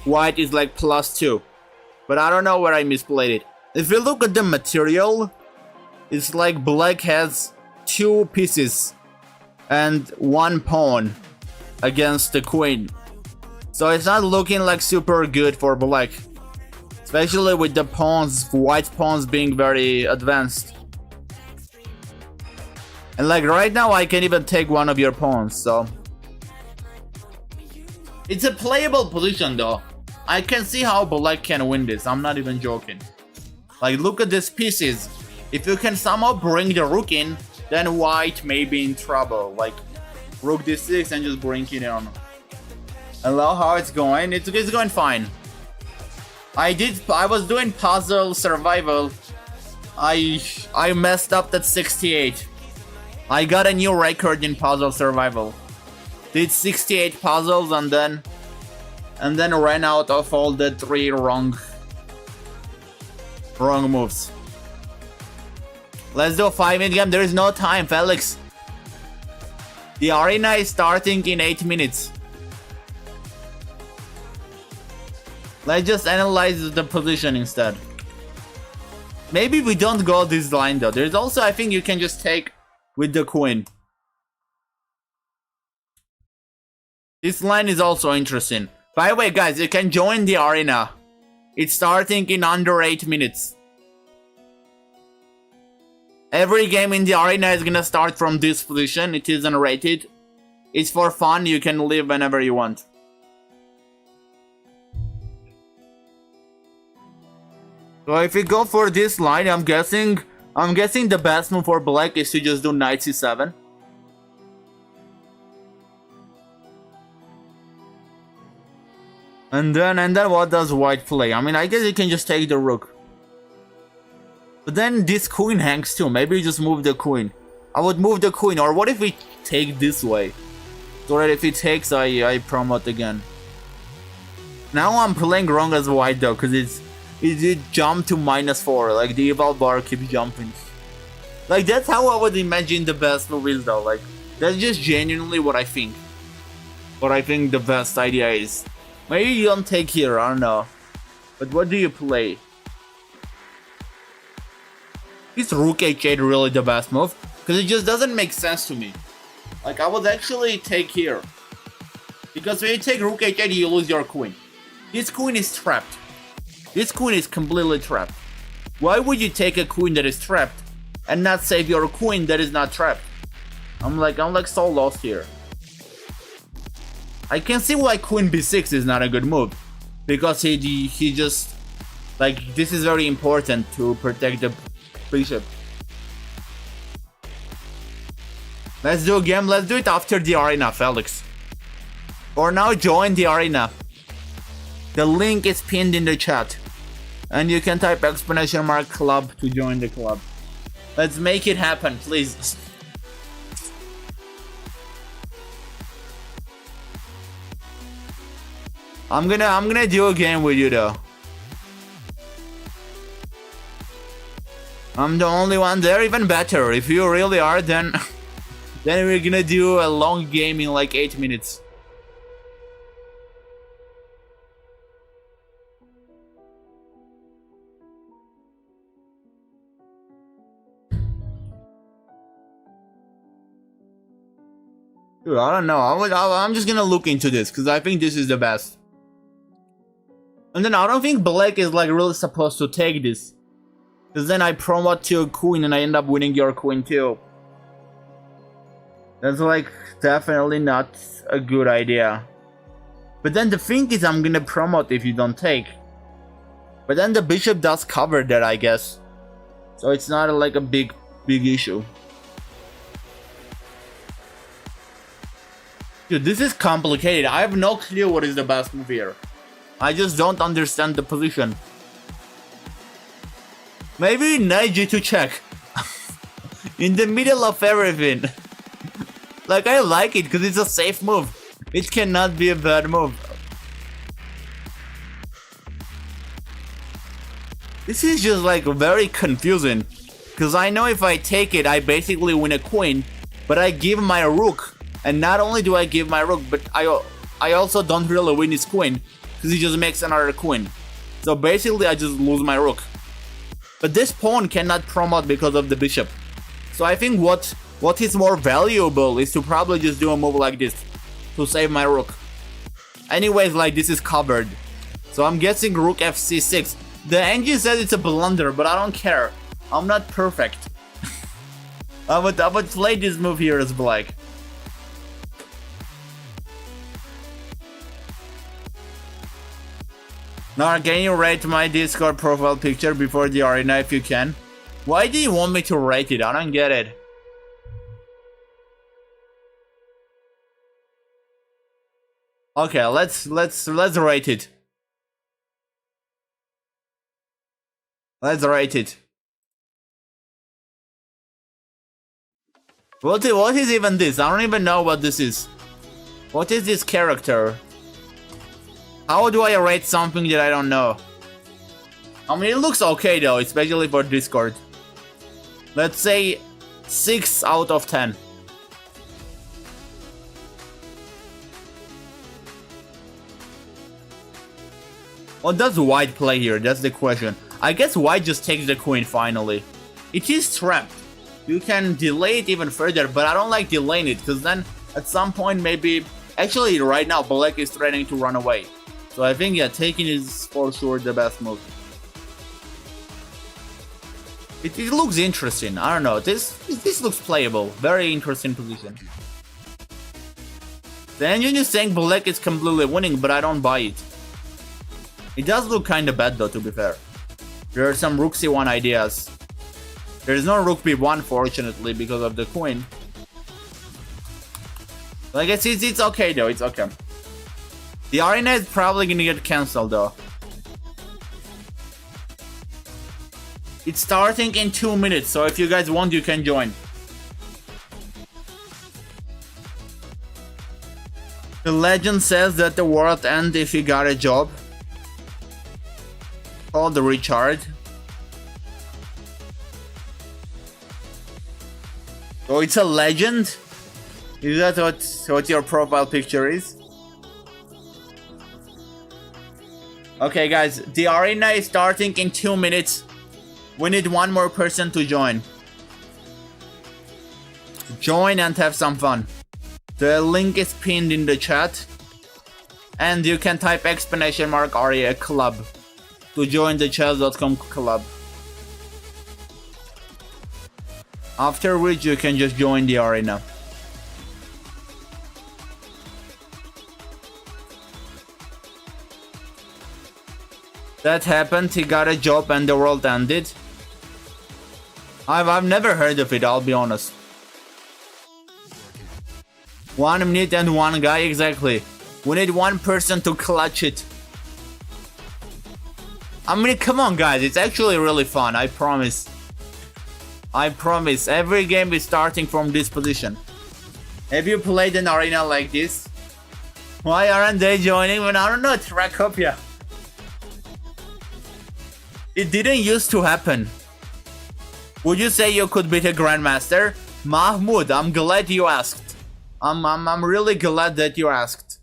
white is like +2. But I don't know where I misplayed it. If you look at the material, it's like black has 2 pieces and 1 pawn against the queen. So it's not looking like super good for black. Especially with the pawns, white pawns being very advanced. And like right now I can even take one of your pawns, so it's a playable position though. I can see how black can win this, I'm not even joking. Like, look at these pieces. If you can somehow bring the rook in, then white may be in trouble. Like rook d6 and just bring it on. Hello, how it's going? It's going fine. I was doing puzzle survival. I messed up at 68. I got a new record in puzzle survival. Did 68 puzzles and then ran out of all the 3 wrong moves. Let's do a 5-minute game. There is no time, Felix. The arena is starting in 8 minutes. Let's just analyze the position instead. Maybe we don't go this line though. There's also, I think you can just take with the queen. This line is also interesting. By the way, guys, you can join the arena. It's starting in under 8 minutes. Every game in the arena is gonna start from this position. It isn't rated. It's for fun. You can leave whenever you want. So if we go for this line, I'm guessing the best move for black is to just do knight c7. And then what does white play? I mean, I guess you can just take the rook. But then this queen hangs too. Maybe you just move the queen. I would move the queen. Or what if we take this way? So that if he takes, I promote again. Now I'm playing wrong as white though, because it jumped to -4. Like the eval bar keeps jumping. Like that's how I would imagine the best move is though. Like that's just genuinely what I think. What I think the best idea is. Maybe you don't take here, I don't know. But what do you play? Is rook h8 really the best move? Because it just doesn't make sense to me. Like I would actually take here. Because when you take rook h8 you lose your queen. This queen is trapped. This queen is completely trapped. Why would you take a queen that is trapped and not save your queen that is not trapped? I'm like so lost here. I can see why queen b6 is not a good move, because he just like this is very important to protect the bishop. Let's do a game. Let's do it after the arena, Felix. For now, join the arena. The link is pinned in the chat, and you can type !club to join the club. Let's make it happen, please. I'm gonna do a game with you though. I'm the only one there, even better. If you really are, then we're gonna do a long game in like 8 minutes. Dude, I don't know. I'm just gonna look into this because I think this is the best. And then I don't think black is like really supposed to take this. Because then I promote to a queen and I end up winning your queen too. That's like definitely not a good idea. But then the thing is I'm gonna promote if you don't take. But then the bishop does cover that, I guess. So it's not like a big issue. Dude, this is complicated. I have no clue what is the best move here. I just don't understand the position. Maybe knight g2 check. In the middle of everything. Like I like it because it's a safe move. It cannot be a bad move. This is just like very confusing. Because I know if I take it, I basically win a queen. But I give my rook. And not only do I give my rook, but I also don't really win his queen. Because he just makes another queen. So basically I just lose my rook. But this pawn cannot promote because of the bishop. So I think what is more valuable is to probably just do a move like this. To save my rook. Anyways, like this is covered. So I'm guessing rook fc6. The engine says it's a blunder, but I don't care. I'm not perfect. I would play this move here as black. Now, can you rate my Discord profile picture before the arena if you can? Why do you want me to rate it? I don't get it. Okay, let's rate it. Let's rate it. What is even this? I don't even know what this is. What is this character? How do I rate something that I don't know? I mean, it looks okay though, especially for Discord. Let's say 6 out of 10. What does white play here? That's the question. I guess white just takes the queen finally. It is trapped. You can delay it even further, but I don't like delaying it because then at some point maybe... Actually right now black is threatening to run away. So I think, yeah, taking is for sure the best move. It looks interesting. I don't know. This looks playable. Very interesting position. The engine is saying black is completely winning, but I don't buy it. It does look kinda bad though, to be fair. There are some rook c1 ideas. There is no rook b1, fortunately, because of the queen. But I guess it's okay though, it's okay. The arena is probably gonna get cancelled though. It's starting in 2 minutes, so if you guys want, you can join. The legend says that the world ends if you got a job. Called the Richard. So it's a legend? Is that what your profile picture is? Okay guys, the arena is starting in 2 minutes. We need one more person to join. Join and have some fun. The link is pinned in the chat. And you can type !aria club to join the chess.com club. After which you can just join the arena. That happened, he got a job and the world ended. I've never heard of it, I'll be honest. 1 minute and one guy, exactly. We need one person to clutch it. I mean, come on guys, it's actually really fun, I promise. I promise, every game is starting from this position. Have you played an arena like this? Why aren't they joining when I don't know, Tracopia? It didn't used to happen. Would you say you could beat a Grandmaster? Mahmoud, I'm glad you asked. I'm really glad that you asked.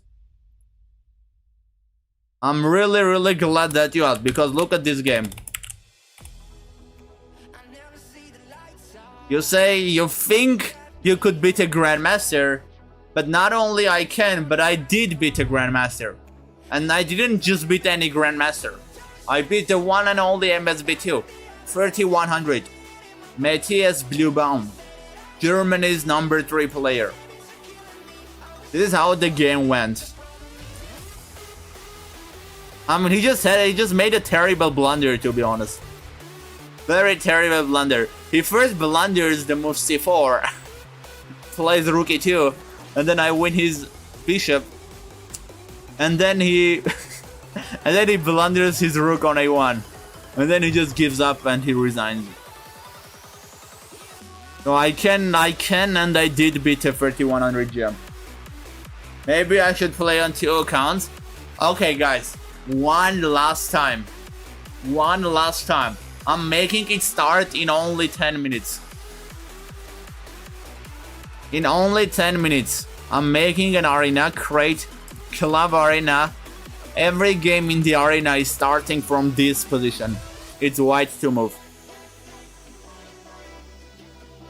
I'm really glad that you asked, because look at this game. You say you think you could beat a Grandmaster, but not only I can, but I did beat a Grandmaster. And I didn't just beat any Grandmaster. I beat the one and only MSB2, 3100. Matthias Bluebaum, Germany's number 3 player. This is how the game went. I mean, he just made a terrible blunder, to be honest. Very terrible blunder. He first blunders the move c4, plays rook e2, and then I win his bishop. And then he and then he blunders his rook on a1. And then he just gives up and he resigns. So I can and I did beat a 3100 gem. Maybe I should play on 2 accounts. Okay guys, one last time. I'm making it start in only 10 minutes. In only 10 minutes. I'm making an arena, create club arena. Every game in the arena is starting from this position. It's white to move.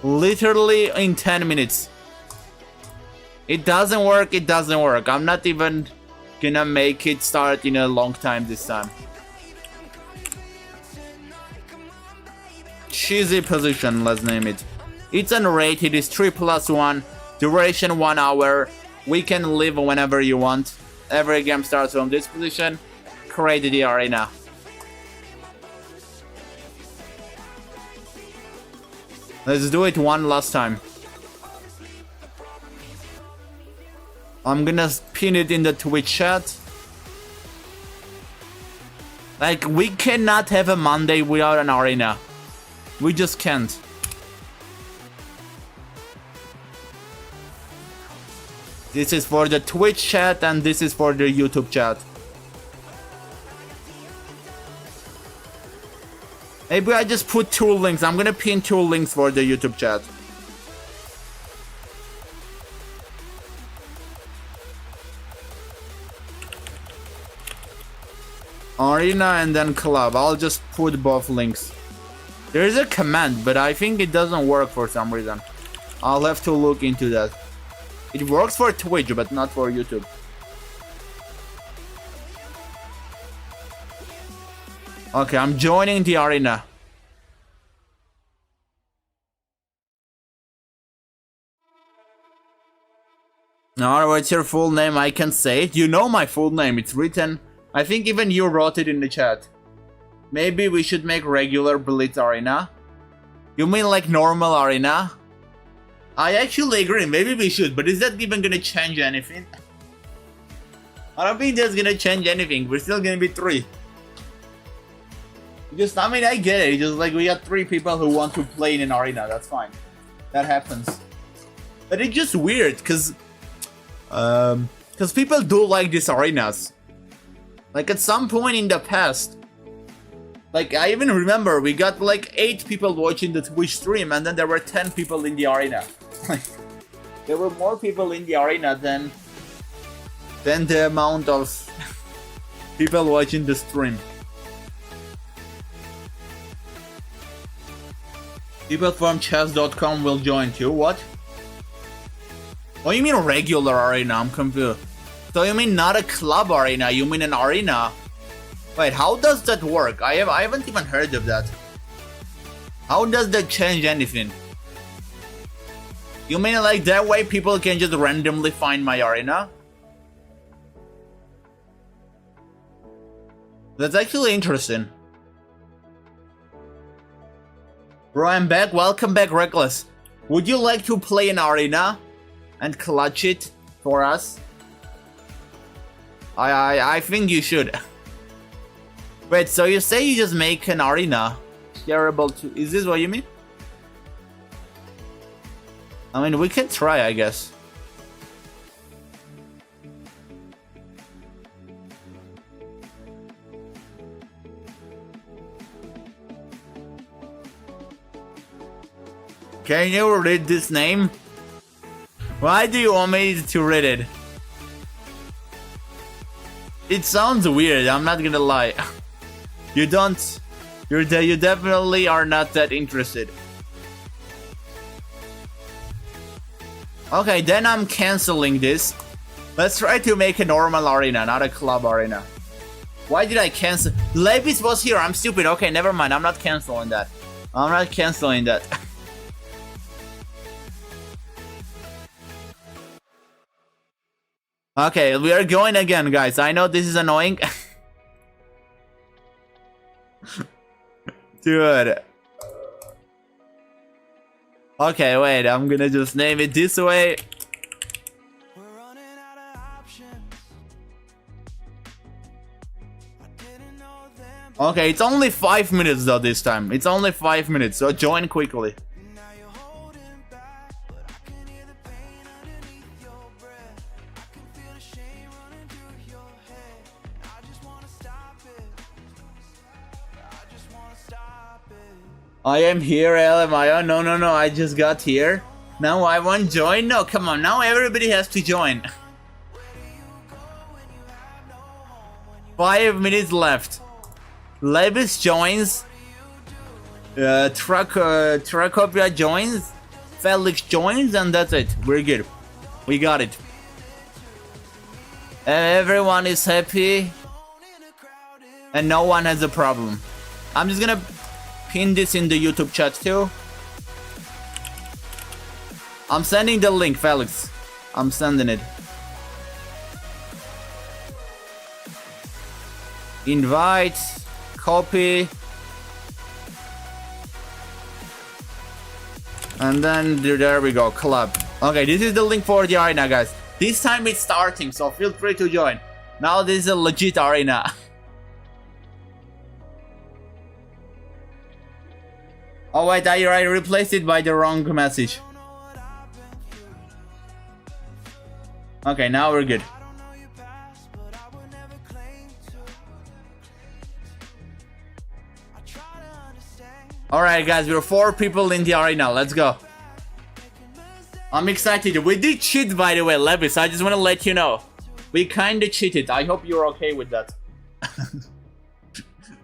Literally in 10 minutes. It doesn't work. I'm not even gonna make it start in a long time this time. Cheesy position, let's name it. It's unrated, it's 3+1, duration 1 hour. We can leave whenever you want. Every game starts from this position. Create the arena. Let's do it one last time. I'm gonna pin it in the Twitch chat. Like, we cannot have a Monday without an arena. We just can't. This is for the Twitch chat and this is for the YouTube chat. Maybe I just put 2 links. I'm gonna pin 2 links for the YouTube chat. Arena and then club. I'll just put both links. There is a command, but I think it doesn't work for some reason. I'll have to look into that. It works for Twitch, but not for YouTube. Okay, I'm joining the arena. Now, what's your full name? I can say it. You know my full name. It's written. I think even you wrote it in the chat. Maybe we should make regular Blitz arena. You mean like normal arena? I actually agree. Maybe we should. But is that even gonna change anything? I don't think that's gonna change anything. We're still gonna be 3. Just, I mean, I get it. Just like we got 3 people who want to play in an arena. That's fine. That happens. But it's just weird, cause people do like these arenas. Like at some point in the past, like I even remember we got like 8 people watching the Twitch stream, and then there were 10 people in the arena. Like there were more people in the arena than the amount of people watching the stream. People from chess.com will join too. What? Oh, you mean regular arena? I'm confused. So you mean not a club arena? You mean an arena? Wait, how does that work? I haven't even heard of that. How does that change anything? You mean like that way people can just randomly find my arena? That's actually interesting. Bro, I'm back. Welcome back, Reckless. Would you like to play an arena and clutch it for us? I think you should. Wait, so you say you just make an arena? Shareable to... Is this what you mean? I mean, we can try, I guess. Can you read this name? Why do you want me to read it? It sounds weird, I'm not gonna lie. You don't... you definitely are not that interested. Okay, then I'm canceling this. Let's try to make a normal arena, not a club arena. Why did I cancel? Levis was here, I'm stupid. Okay, never mind, I'm not canceling that. I'm not canceling that. Okay, we are going again, guys. I know this is annoying. Dude. Okay, wait. I'm gonna just name it this way. Okay, it's only 5 minutes though this time. It's only 5 minutes, so join quickly. I am here, LMIO. No, I just got here. Now I won't join? No, come on, now everybody has to join. 5 minutes left. Levis joins. Tracopia joins. Felix joins, and that's it. We're good. We got it. Everyone is happy. And no one has a problem. I'm just gonna pin this in the YouTube chat too. I'm sending the link, Felix. I'm sending it. Invite, copy, and then there we go, club. Okay, this is the link for the arena, guys. This time it's starting, so feel free to join. Now this is a legit arena. Oh wait, I replaced it by the wrong message. Okay, now we're good. Alright guys, we're 4 people in the arena, let's go. I'm excited. We did cheat, by the way, Levis, I just want to let you know. We kinda cheated, I hope you're okay with that.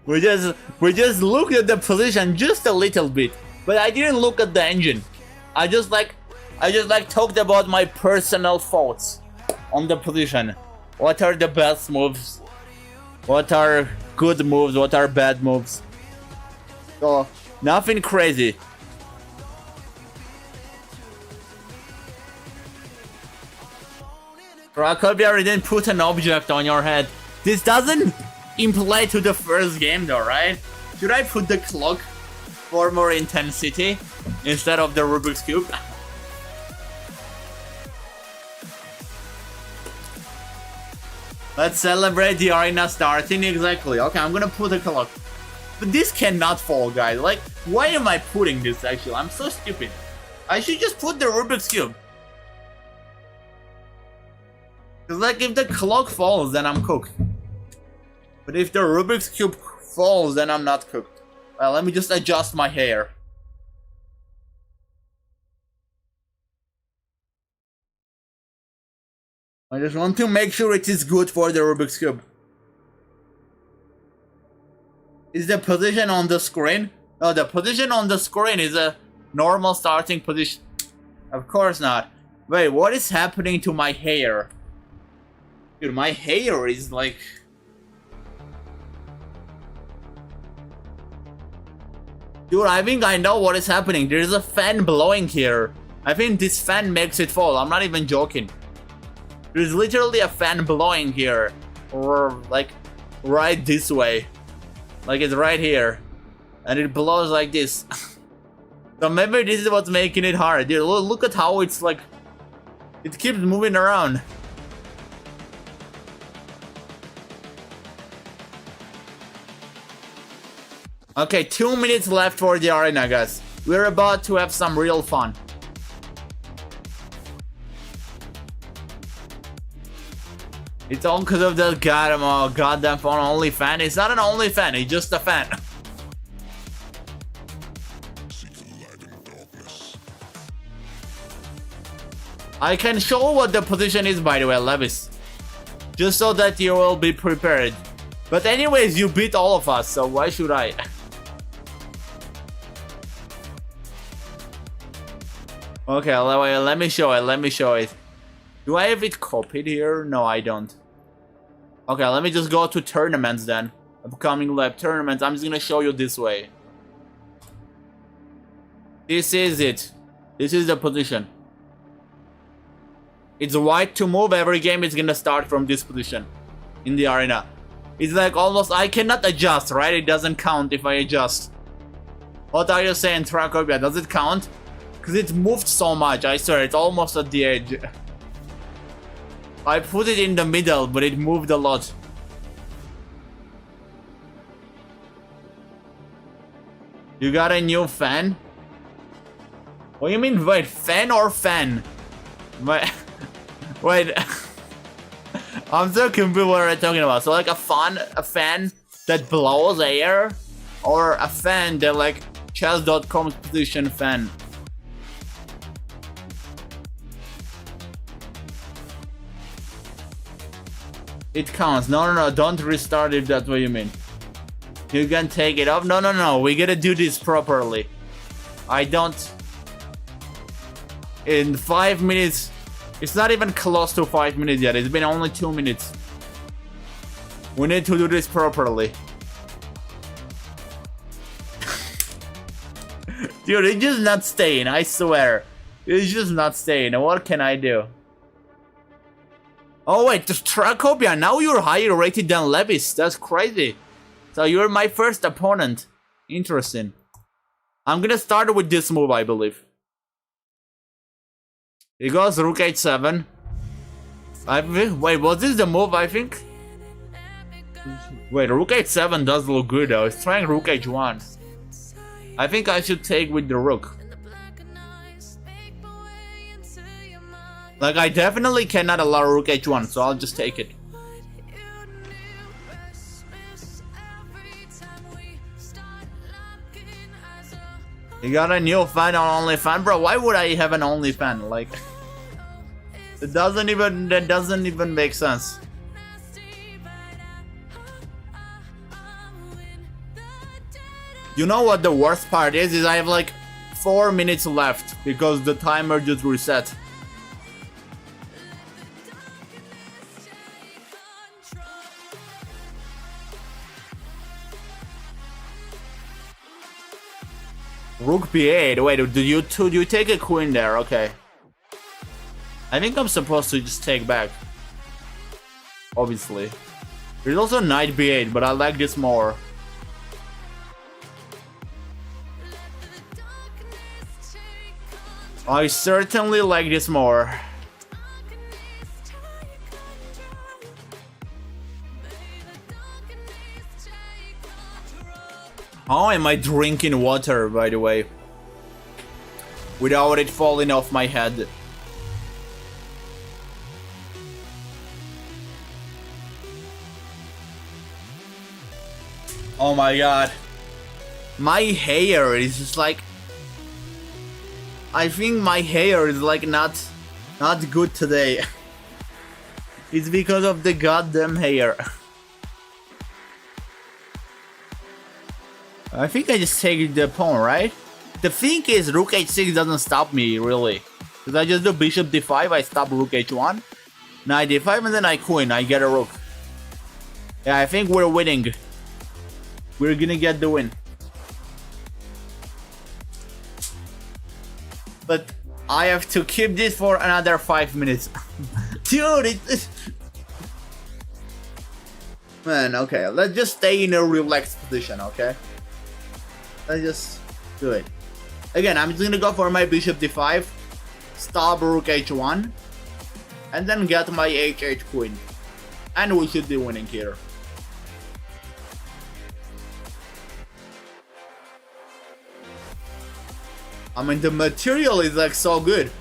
We just looked at the position just a little bit, but I didn't look at the engine. I just talked about my personal thoughts on the position. What are the best moves? What are good moves, what are bad moves. So, nothing crazy. Tracopia didn't put an object on your head. This doesn't imply to the first game though, right? Should I put the clock for more intensity instead of the Rubik's Cube? Let's celebrate the arena starting. Exactly. Okay, I'm gonna put a clock. But this cannot fall, guys. Like, why am I putting this actually? I'm so stupid. I should just put the Rubik's Cube. Cause like if the clock falls, then I'm cooked. But if the Rubik's Cube falls, then I'm not cooked. Well, let me just adjust my hair. I just want to make sure it is good for the Rubik's Cube. Is the position on the screen? No, the position on the screen is a normal starting position. Of course not. Wait, what is happening to my hair? Dude, my hair is like... Dude, I think I know what is happening. There's a fan blowing here. I think this fan makes it fall. I'm not even joking. There's literally a fan blowing here. Or like right this way. Like it's right here. And it blows like this. So maybe this is what's making it hard. Dude, look at how it's like... It keeps moving around. Okay, 2 minutes left for the arena, guys. We're about to have some real fun. It's all because of the goddamn phone only fan. It's not an only fan, it's just a fan. I can show what the position is, by the way, Levis. Just so that you will be prepared. But anyways, you beat all of us, so why should I? Okay, let me show it. Do I have it copied here? No, I don't. Okay, let me just go to tournaments then. Upcoming lab tournaments. I'm just gonna show you this way. This is it. This is the position. It's white to move. Every game is gonna start from this position in the arena. It's like almost, I cannot adjust, right? It doesn't count if I adjust. What are you saying, Tracopia? Does it count? Because it moved so much, I swear, it's almost at the edge. I put it in the middle, but it moved a lot. You got a new fan? What do you mean, wait, fan or fan? Wait. I'm so confused what I'm talking about. So like a fan that blows air? Or a fan that like chess.com's position fan? It counts. No, don't restart if that's what you mean. You can take it off. No, we gotta do this properly. I don't... In 5 minutes... It's not even close to 5 minutes yet. It's been only 2 minutes. We need to do this properly. Dude, it's just not staying, I swear. It's just not staying. What can I do? Oh wait, Tracopia, now you're higher rated than Levis. That's crazy. So you're my first opponent. Interesting. I'm gonna start with this move, I believe. It goes Rook H7. Wait, was this the move, I think? Wait, Rook H7 does look good though. It's trying Rook H1. I think I should take with the Rook. Like, I definitely cannot allow Rook H1, so I'll just take it. You got a new fan on OnlyFans, bro? Why would I have an OnlyFans? Like, that doesn't even make sense. You know what the worst part is? I have like 4 minutes left because the timer just reset. Rook b8. Wait, do you take a queen there? Okay. I think I'm supposed to just take back. Obviously. There's also knight b8, but I like this more. I certainly like this more. How am I drinking water, by the way? Without it falling off my head. Oh my god. My hair is just like... I think my hair is like not good today. It's because of the goddamn hair. I think I just take the pawn, right? The thing is, rook h6 doesn't stop me, really. Because I just do bishop d5, I stop rook h1. Knight d5, and then I queen, I get a rook. Yeah, I think we're winning. We're gonna get the win. But I have to keep this for another 5 minutes. Dude, man, okay, let's just stay in a relaxed position, okay? Let's just do it. Again, I'm just gonna go for my bishop d5, stop rook h1, and then get my h8 queen. And we should be winning here. I mean, the material is like so good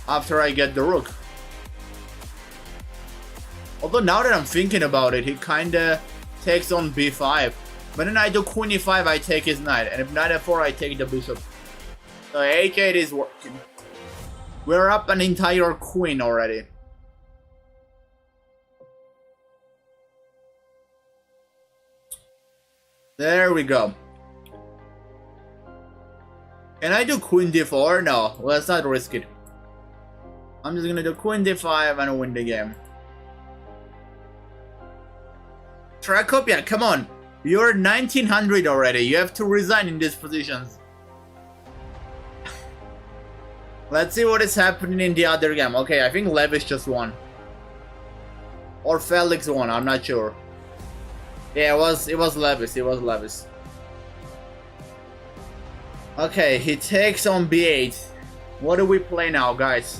after I get the rook. Although now that I'm thinking about it, he kinda takes on b5. But then I do queen e5, I take his knight. And if knight f4, I take the bishop. So h8 is working. We're up an entire queen already. There we go. Can I do queen d4? No, let's not risk it. I'm just gonna do queen d5 and win the game. Tracopia, come on! You're 1900 already, you have to resign in these positions. Let's see what is happening in the other game. Okay, I think Levis just won. Or Felix won, I'm not sure. Yeah, it was Levis. Okay, he takes on b8. What do we play now, guys?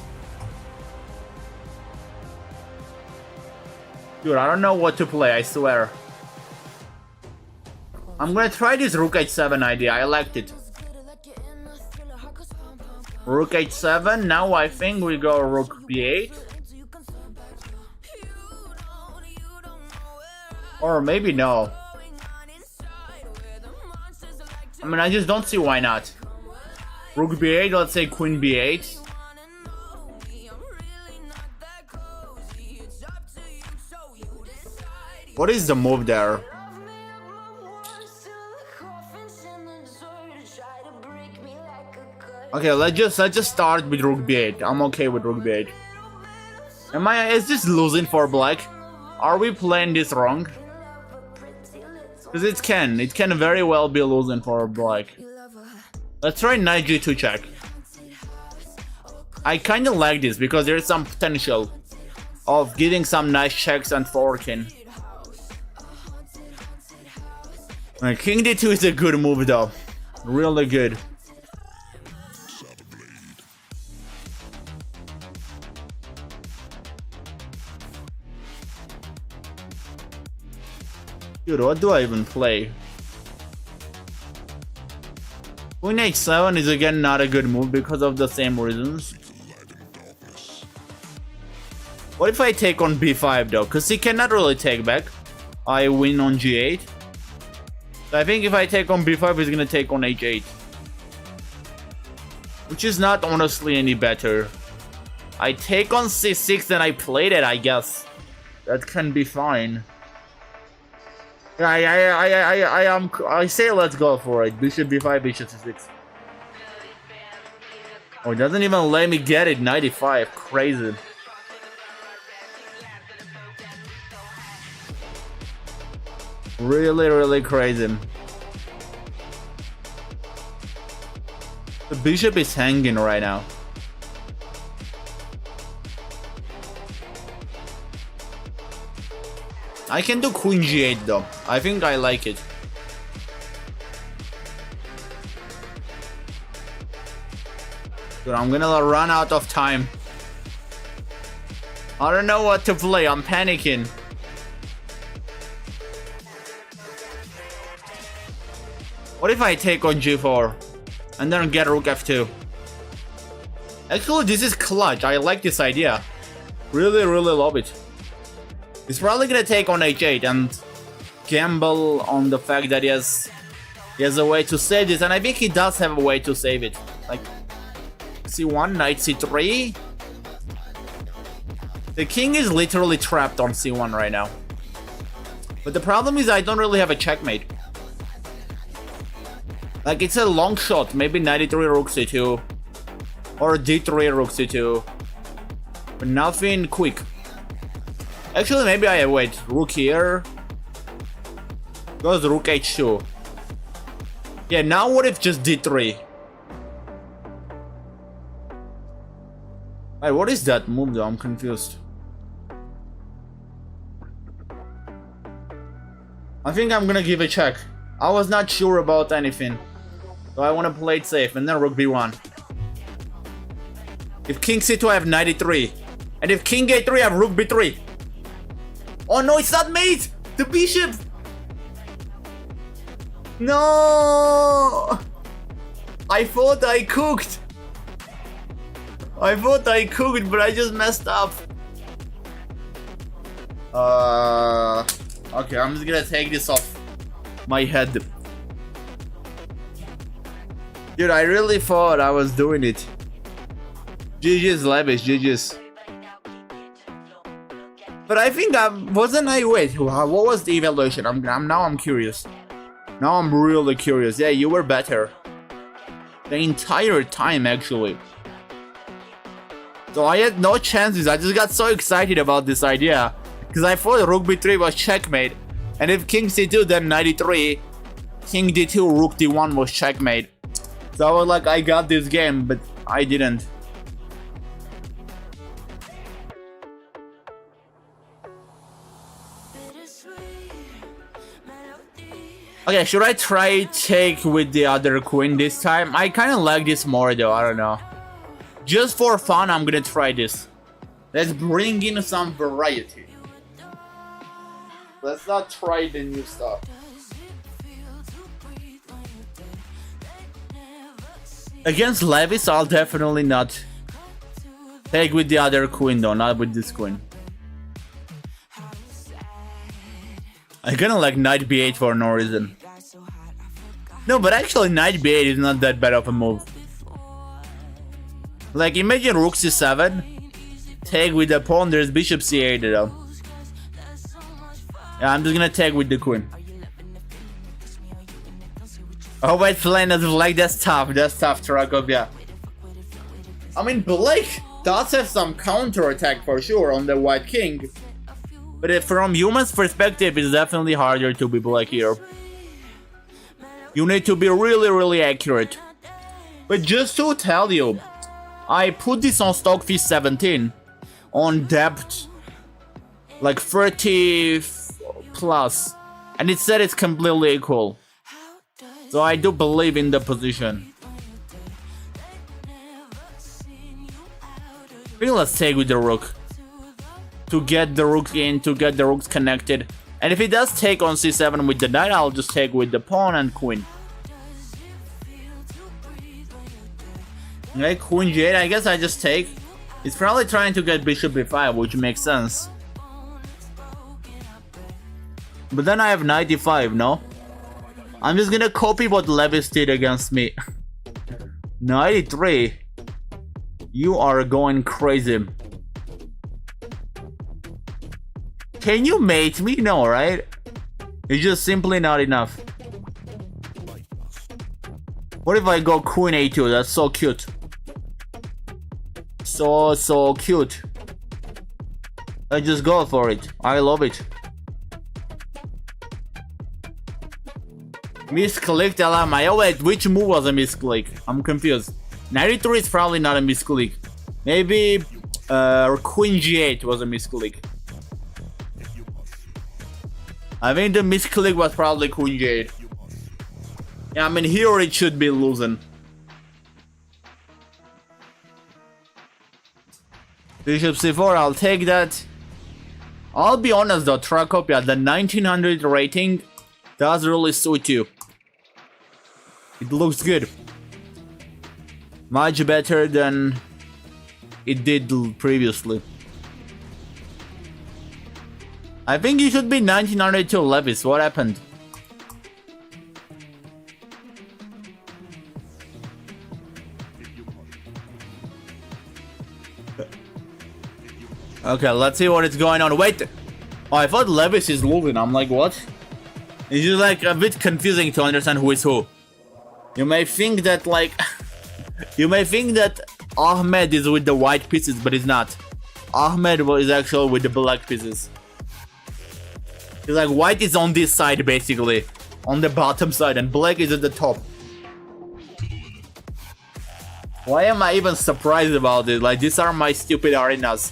Dude, I don't know what to play, I swear. I'm gonna try this rook h7 idea, I liked it. Rook h7, now I think we go rook b8. Or maybe no. I mean, I just don't see why not. Rook b8, let's say queen b8. What is the move there? Okay, let's just start with rook b8. I'm okay with rook b8. Is this losing for black? Are we playing this wrong? Because it can very well be losing for black. Let's try knight g2 check. I kinda like this because there's some potential of getting some nice checks and forking. King d2 is a good move though. Really good. Dude, what do I even play? Queen h7 is again not a good move because of the same reasons. What if I take on b5 though? Because he cannot really take back. I win on g8. So I think if I take on b5, he's gonna take on h8. Which is not honestly any better. I take on c6 and I played it, I guess. That can be fine. I say let's go for it. Bishop b5, bishop c6. Oh, it doesn't even let me get it. 95, crazy. Really crazy. The bishop is hanging right now. I can do queen g8 though. I think I like it. Dude, I'm gonna run out of time. I don't know what to play. I'm panicking. What if I take on g4 and then get rook f2? Actually, this is clutch. I like this idea. Really, really love it. He's probably gonna take on h8 and gamble on the fact that he has a way to save this, and I think he does have a way to save it. Like c1, knight c3. The king is literally trapped on c1 right now. But the problem is I don't really have a checkmate. Like, it's a long shot. Maybe knight e3 rook c2 or d3 rook c2, but nothing quick. Actually, maybe I wait. Rook here goes rook h2. Yeah, now what if just d3? Wait, what is that move though? I'm confused. I think I'm gonna give a check. I was not sure about anything, so I want to play it safe, and then rook b1. If king c2, I have knight e3, and if king a3, I have rook b3. Oh no, it's not mate! The bishop! No! I thought I cooked! But I just messed up. Okay, I'm just gonna take this off my head. Dude, I really thought I was doing it. GG's, Levis, GG's. But I think wasn't I? Wait, what was the evaluation? I'm curious. Now I'm really curious. Yeah, you were better the entire time, actually. So I had no chances. I just got so excited about this idea because I thought rook b3 was checkmate, and if king c2, then knight e3, king d2, rook d1 was checkmate. So I was like, I got this game, but I didn't. Okay, should I try take with the other queen this time? I kind of like this more though, I don't know. Just for fun, I'm gonna try this. Let's bring in some variety. Let's not try the new stuff. Against Levis, I'll definitely not take with the other queen though, not with this queen. I kinda like knight b8 for no reason. No, but actually knight b8 is not that bad of a move. Like, imagine rook c7, take with the pawn, there's bishop c8 though. Yeah, I'm just gonna take with the queen. Oh, wait, playing as like that's tough, Tracopia. I mean, Black does have some counter attack for sure on the white king. But if from human's perspective, it's definitely harder to be black here. You need to be really, really accurate. But just to tell you, I put this on Stockfish 17 on depth like 30 plus, and it said it's completely equal. So I do believe in the position. I think let's take with the rook. To get the rook in, to get the rooks connected. And if he does take on c7 with the knight, I'll just take with the pawn and queen. Okay, queen g8, I guess I just take. He's probably trying to get bishop b5, which makes sense. But then I have knight e5, no? I'm just gonna copy what Levis did against me. Knight e3. You are going crazy. Can you mate me? No, right? It's just simply not enough. What if I go queen a2? That's so cute. So cute. I just go for it. I love it. Misclicked alarm. Oh wait, which move was a misclick? I'm confused. 93 is probably not a misclick. Maybe Queen G8 was a misclick. I think the misclick was probably Queen G8. Yeah, I mean here it should be losing. Bishop C4, I'll take that. I'll be honest though, Tracopia, the 1900 rating does really suit you. It looks good. Much better than it did previously. I think you should be 1900 to Levis. What happened? Okay, let's see what is going on. Wait! Oh, I thought Levis is losing. I'm like, what? It's just like a bit confusing to understand who is who. You may think that like... you may think that Ahmed is with the white pieces, but he's not. Ahmed is actually with the black pieces. It's like white is on this side basically. On the bottom side, and black is at the top. Why am I even surprised about it? Like, these are my stupid arenas.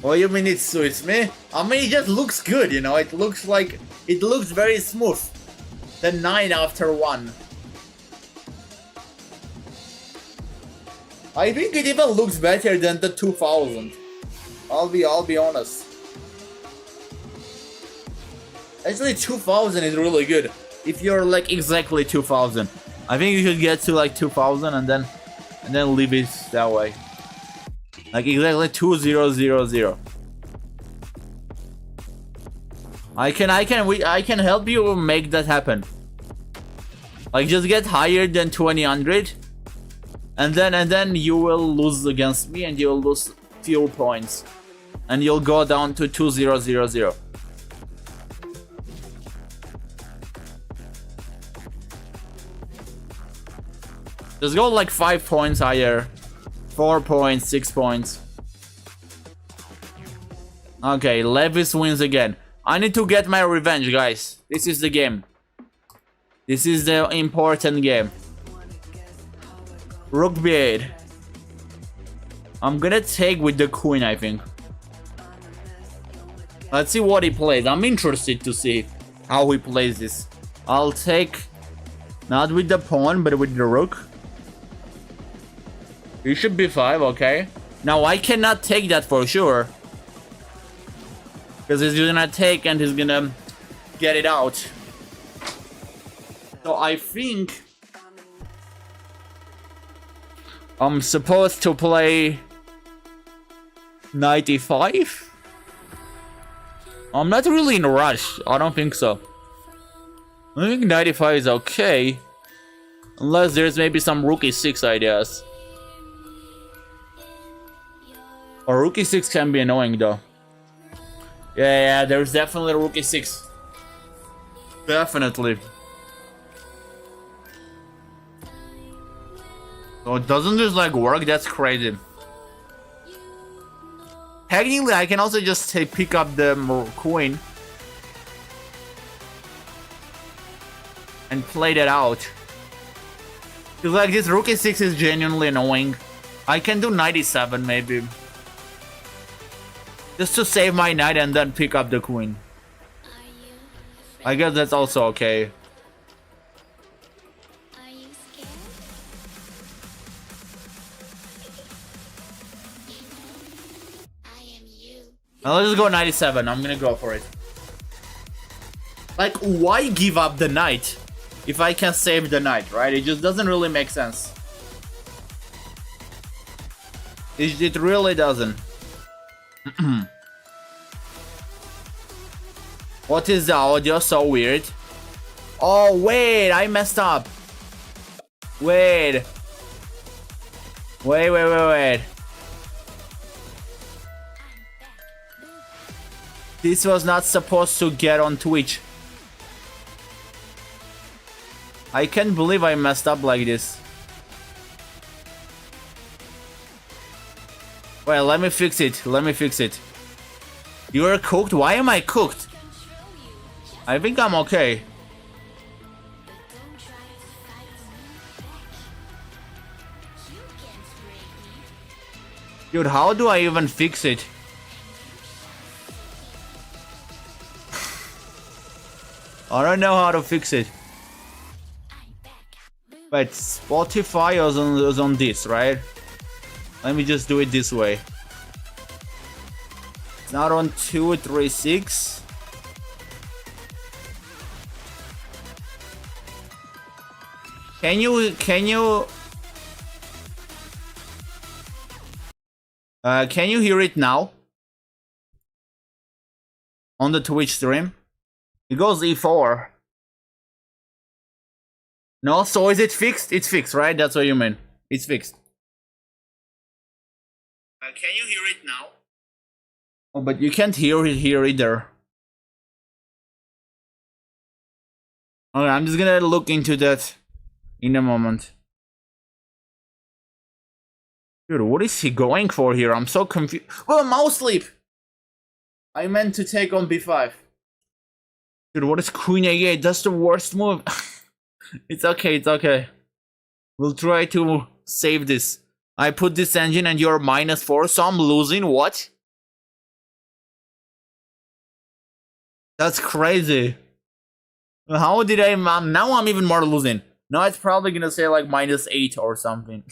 What do you mean it suits me? I mean, it just looks good, you know? It looks very smooth. The 9 after 1. I think it even looks better than the 2000. I'll be honest. Actually, 2000 is really good. If you're like exactly 2000. I think you should get to like 2000 and then leave it that way. Like exactly 2000. I can help you make that happen. Like just get higher than 2000 and then you will lose against me and you'll lose few points. And you'll go down to 2000. Just go like 5 points higher. 4 points, 6 points. Okay, Levis wins again. I need to get my revenge, guys. This is the game. This is the important game. Rook b8. I'm gonna take with the queen, I think. Let's see what he plays. I'm interested to see how he plays this. I'll take not with the pawn, but with the rook. Bishop b5, okay. Now I cannot take that for sure. Because he's gonna take and he's gonna get it out. So I think I'm supposed to play 95? I'm not really in a rush. I don't think so. I think 95 is okay. Unless there's maybe some rook e6 ideas. Or rook e6 can be annoying though. Yeah, there's definitely a rook e6. Definitely. So doesn't this like work? That's crazy. Technically, I can also just pick up the queen and play that out. Cause like this rook e6 is genuinely annoying. I can do 97 maybe. Just to save my knight and then pick up the queen. I guess that's also okay. Now let's just go 97. I'm gonna go for it. Like, why give up the knight if I can save the knight, right? It just doesn't really make sense. It really doesn't. What is the audio? So weird. Oh, wait, I messed up. Wait. This was not supposed to get on Twitch. I can't believe I messed up like this. Well, let me fix it. Let me fix it. You're cooked? Why am I cooked? I think I'm okay. Dude, how do I even fix it? I don't know how to fix it. Wait, Spotify is on this, right? Let me just do it this way. It's not on 236. Can you hear it now? On the Twitch stream? It goes E4. No, so is it fixed? It's fixed, right? That's what you mean. It's fixed. Can you hear it now? Oh, but you can't hear it here either. Okay, I'm just gonna look into that in a moment. Dude, what is he going for here? I'm so confused. Oh, mouse sleep! I meant to take on b5. Dude, what is queen a8? That's the worst move. It's okay, it's okay. We'll try to save this. I put this engine and you're -4, so I'm losing. What? That's crazy. How did I... now I'm even more losing. Now it's probably gonna say like -8 or something.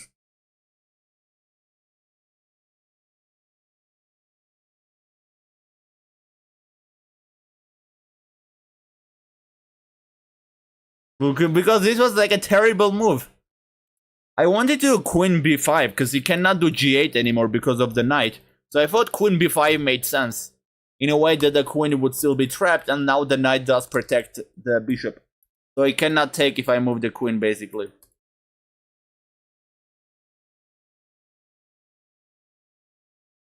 Because this was like a terrible move. I wanted to do queen b5 because you cannot do g8 anymore because of the knight. So I thought queen b5 made sense. In a way that the queen would still be trapped, and now the knight does protect the bishop. So he cannot take if I move the queen, basically.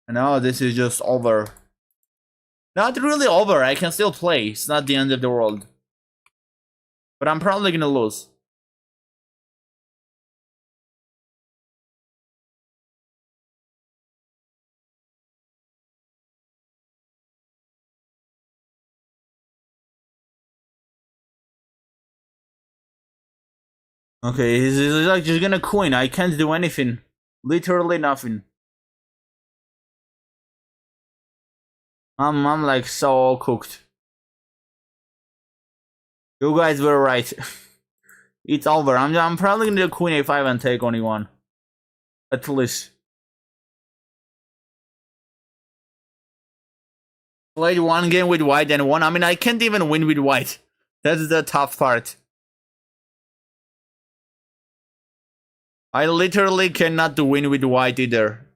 And now this is just over. Not really over, I can still play. It's not the end of the world. But I'm probably gonna lose. Okay, he's like just gonna queen. I can't do anything. Literally nothing. I'm like so cooked. You guys were right. It's over. I'm probably gonna do queen a5 and take only one. At least. Played one game with white and one. I mean, I can't even win with white. That's the tough part. I literally cannot win with white either.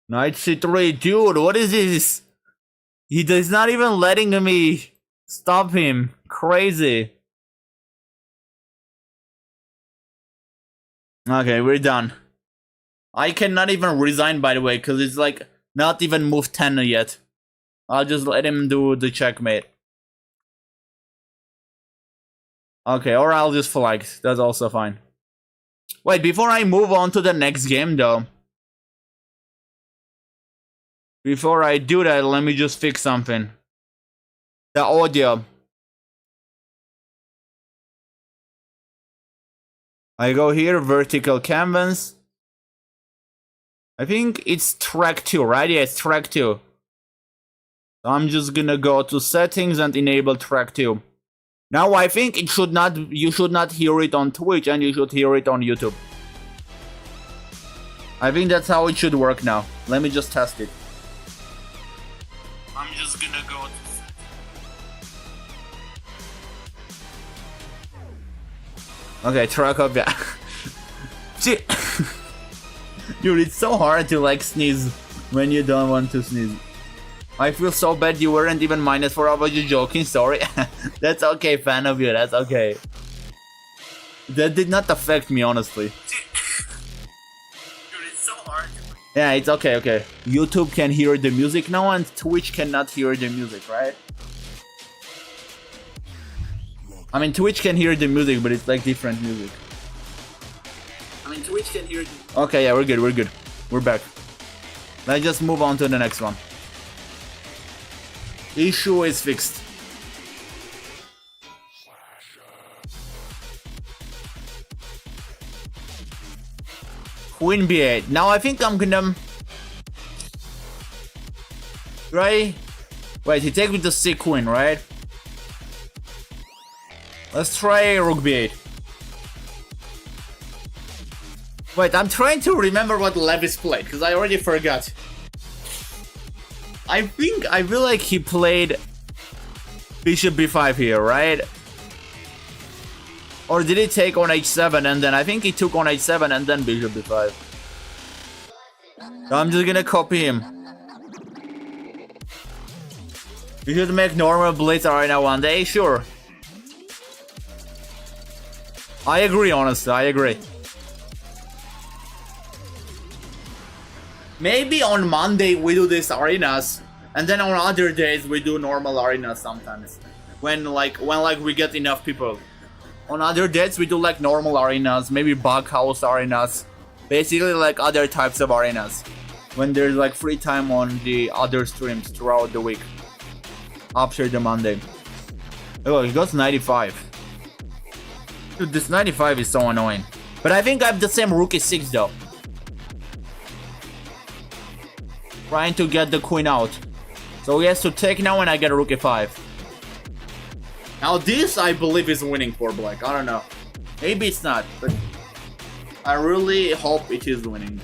Knight c3, dude, what is this? He is not even letting me stop him. Crazy. Okay, we're done. I cannot even resign, by the way, because it's like not even move 10 yet. I'll just let him do the checkmate. Okay, or I'll just flag. That's also fine. Wait, before I move on to the next game, though. Before I do that, let me just fix something. The audio. I go here, vertical canvas. I think it's track 2, right? Yeah, it's track 2. So I'm just gonna go to settings and enable track 2. Now I think it should not, you should not hear it on Twitch and you should hear it on YouTube. I think that's how it should work now. Let me just test it. I'm just gonna go to... Okay, Tracopia. See, dude, it's so hard to like sneeze when you don't want to sneeze. I feel so bad you weren't even -4. I was just joking, sorry. That's okay, fan of you, that's okay. That did not affect me, honestly. Dude, it's so hard. Yeah, it's okay, okay. YouTube can hear the music now and Twitch cannot hear the music, right? I mean, Twitch can hear the music, but it's like different music. Okay, yeah, we're good. We're back. Let's just move on to the next one. Issue is fixed. Queen B8. Now I think I'm gonna try. Wait, he take with the C queen, right? Let's try Rook B8. Wait, I'm trying to remember what Levis played, because I already forgot. I feel like he played Bishop B5 here, right? Or did he take on H7 and then I think he took on H7 and then Bishop B5. So I'm just gonna copy him. We should make normal Blitz Arena one day, sure. I agree, honestly, I agree. Maybe on Monday we do these arenas, and then on other days we do normal arenas sometimes. When we get enough people. On other days we do like normal arenas, maybe bug house arenas. Basically like other types of arenas. When there's like free time on the other streams throughout the week. After the Monday. Oh, he got 95. Dude, this 95 is so annoying. But I think I have the same Rook E6 though. Trying to get the queen out. So he has to take now and I get a Rook E5. Now this I believe is winning for black. I don't know. Maybe it's not, but I really hope it is winning.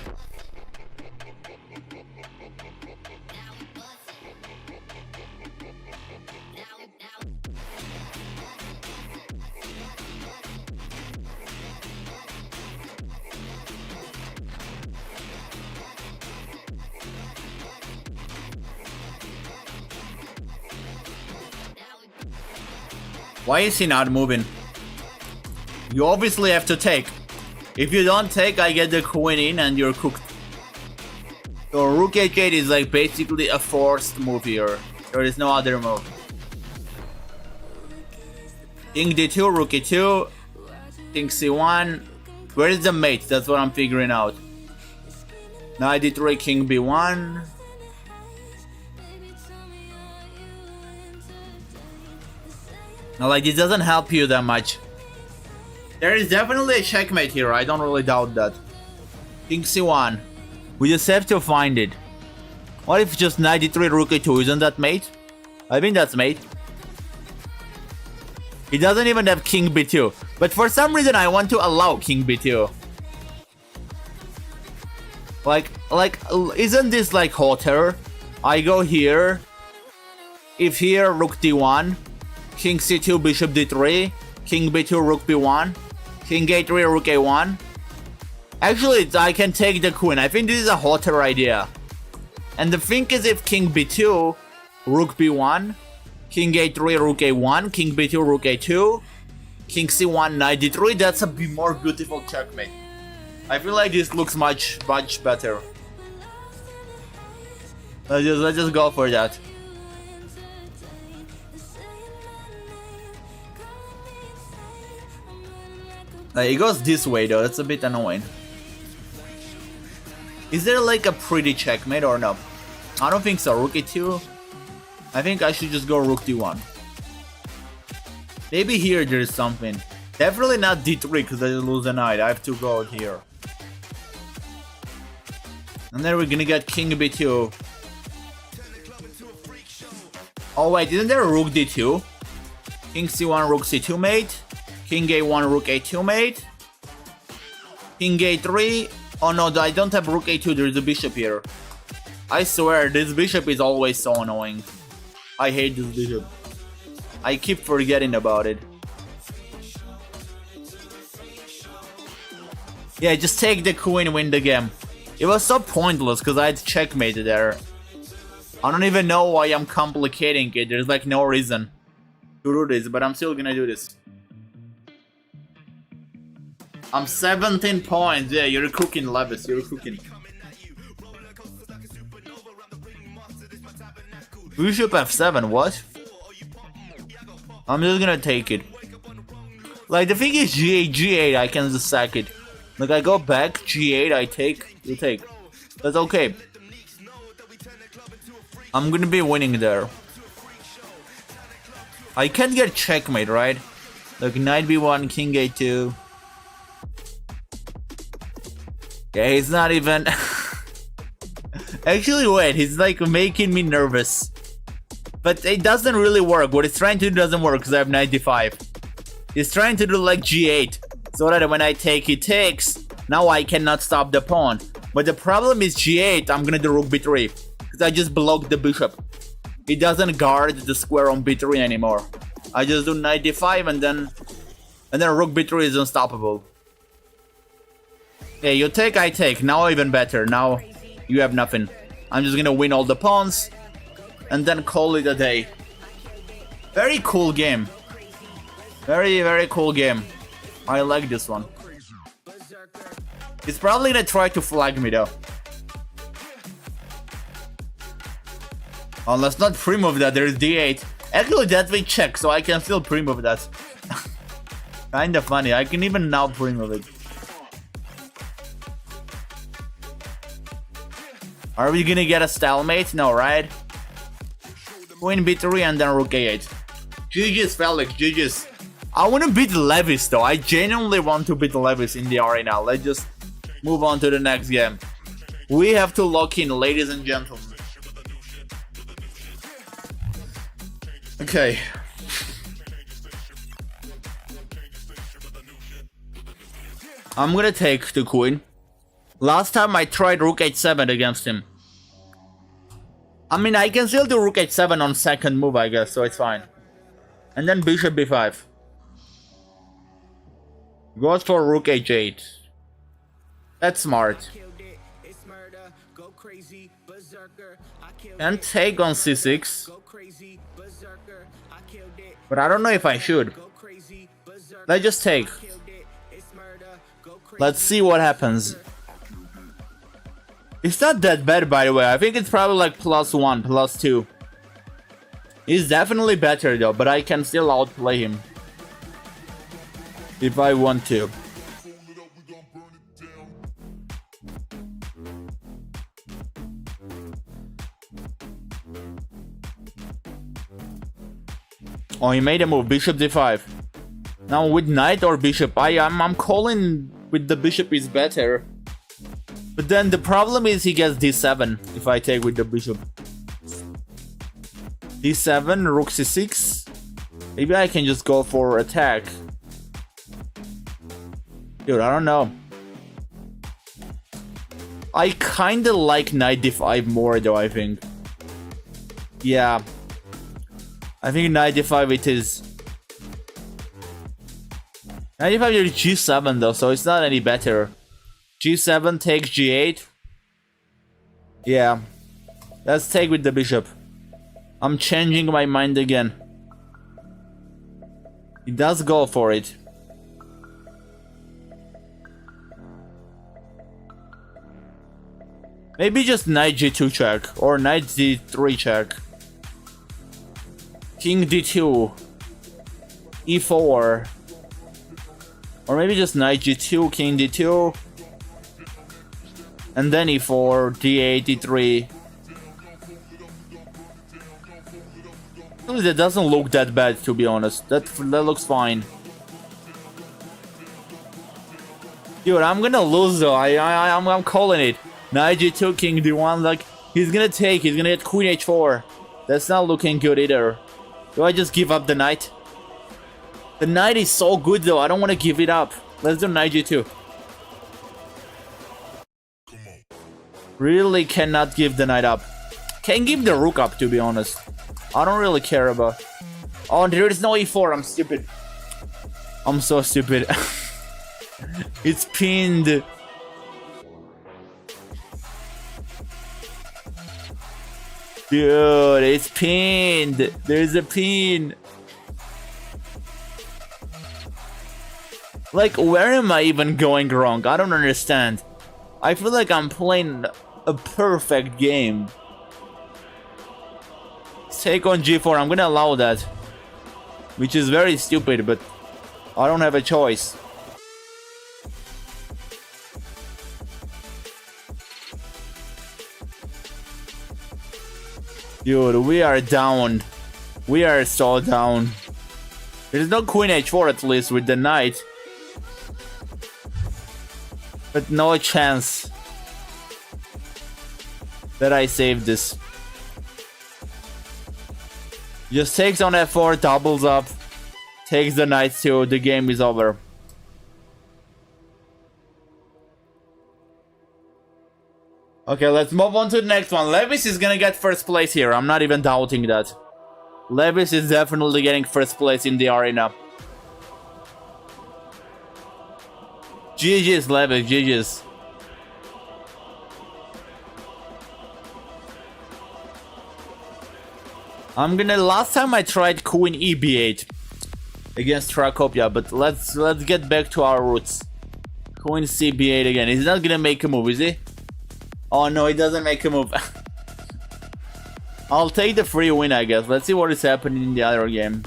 Why is he not moving? You obviously have to take. If you don't take, I get the queen in and you're cooked. So Rook H8 is like basically a forced move here. There is no other move. King D2, Rook E2, King C1. Where is the mate? That's what I'm figuring out. Knight D3, King B1. Now, like, this doesn't help you that much. There is definitely a checkmate here, I don't really doubt that. King C1. We just have to find it. What if just Knight D3, Rook E2? Isn't that mate? I think that's mate. He doesn't even have King B2. But for some reason I want to allow King B2. Like, isn't this like hotter? I go here. If here, Rook D1. King C2, Bishop D3, King B2, Rook B1, King A3, Rook A1. Actually, I can take the queen. I think this is a hotter idea. And the thing is, if King B2, Rook B1, King A3, Rook A1, King B2, Rook A2, King C1, Knight D3, that's a more beautiful checkmate. I feel like this looks much better. Let's just go for that. It goes this way though, that's a bit annoying. Is there like a pretty checkmate or no? I don't think so. Rook E2. I think I should just go Rook D1. Maybe here there's something. Definitely not D3 because I lose a knight. I have to go here. And then we're gonna get King B2. Oh wait, isn't there a Rook D2? King C1, Rook C2 mate. King A1, Rook A2 mate. King A3. Oh no, I don't have Rook A2, there's a bishop here. I swear, this bishop is always so annoying. I hate this bishop. I keep forgetting about it. Yeah, just take the queen, win the game. It was so pointless because I had checkmated there. I don't even know why I'm complicating it, there's like no reason to do this, but I'm still gonna do this. I'm 17 points. Yeah, you're cooking, Levis. You're cooking. Bishop F7. What? I'm just gonna take it. Like, the thing is G8, G8, I can just sack it. Like, I go back, G8, I take, you take. That's okay. I'm gonna be winning there. I can't get checkmate, right? Like, knight b1, king a2. Yeah, he's not even... Actually, wait, he's like making me nervous. But it doesn't really work. What he's trying to do doesn't work because I have knight d5. He's trying to do like g8. So that when I take, he takes. Now I cannot stop the pawn. But the problem is g8, I'm gonna do rook b3. Because I just blocked the bishop. He doesn't guard the square on b3 anymore. I just do knight d5 and then rook b3 is unstoppable. Yeah, you take, I take. Now even better. Now you have nothing. I'm just gonna win all the pawns and then call it a day. Very cool game. Very, very cool game. I like this one. He's probably gonna try to flag me though. Oh, let's not pre-move that. There's d8. Actually, that we check, so I can still pre-move that. Kinda funny. I can even now pre-move it. Are we gonna get a stalemate? No, right? Queen b3 and then rook a8. GG's, Felix, GG's. I want to beat Levis though. I genuinely want to beat Levis in the arena. Let's just move on to the next game. We have to lock in, ladies and gentlemen. Okay. I'm gonna take the queen. Last time I tried rook h7 against him. I mean, I can still do rook h7 on second move, I guess, so it's fine. And then bishop b5. Goes for rook h8. That's smart. And take on c6. But I don't know if I should. Let's just take. Let's see what happens. It's not that bad, by the way. I think it's probably like +1, +2. He's definitely better though, but I can still outplay him if I want to. Oh, he made a move. Bishop d5. Now with knight or bishop, I'm calling with the bishop is better. But then the problem is he gets d7 if I take with the bishop. d7, rook c6. Maybe I can just go for attack. Dude, I don't know. I kinda like knight d5 more though, I think. Yeah. I think knight d5 it is. Knight d5 is g7 though, so it's not any better. g7 takes g8. Yeah. Let's take with the bishop. I'm changing my mind again. He does go for it. Maybe just knight g2 check or knight d3 check. King d2. e4. Or maybe just knight g2, king d2. And then e4, d8, d3. That doesn't look that bad, to be honest. That looks fine. Dude, I'm gonna lose though. I'm calling it. Knight g2, king d1. Like, he's gonna take. He's gonna get queen h4. That's not looking good either. Do I just give up the knight? The knight is so good though. I don't want to give it up. Let's do knight g2. Really cannot give the knight up. Can give the rook up, to be honest. I don't really care about. Oh, there is no e4. I'm stupid. I'm so stupid. It's pinned. Dude, it's pinned. There's a pin. Like, where am I even going wrong? I don't understand. I feel like I'm playing a perfect game. Take on g4. I'm gonna allow that. Which is very stupid, but I don't have a choice. Dude, we are down. We are so down. There's no queen h4 at least with the knight. But no chance that I save this. Just takes on f4, doubles up, takes the knight too, the game is over. Okay, let's move on to the next one. Levis is gonna get first place here, I'm not even doubting that. Levis is definitely getting first place in the arena. GG's Levis, GG's. Last time I tried Queen EB8 against Tracopia, but let's get back to our roots. Queen CB8 again. He's not gonna make a move, is he? Oh no, he doesn't make a move. I'll take the free win, I guess. Let's see what is happening in the other game.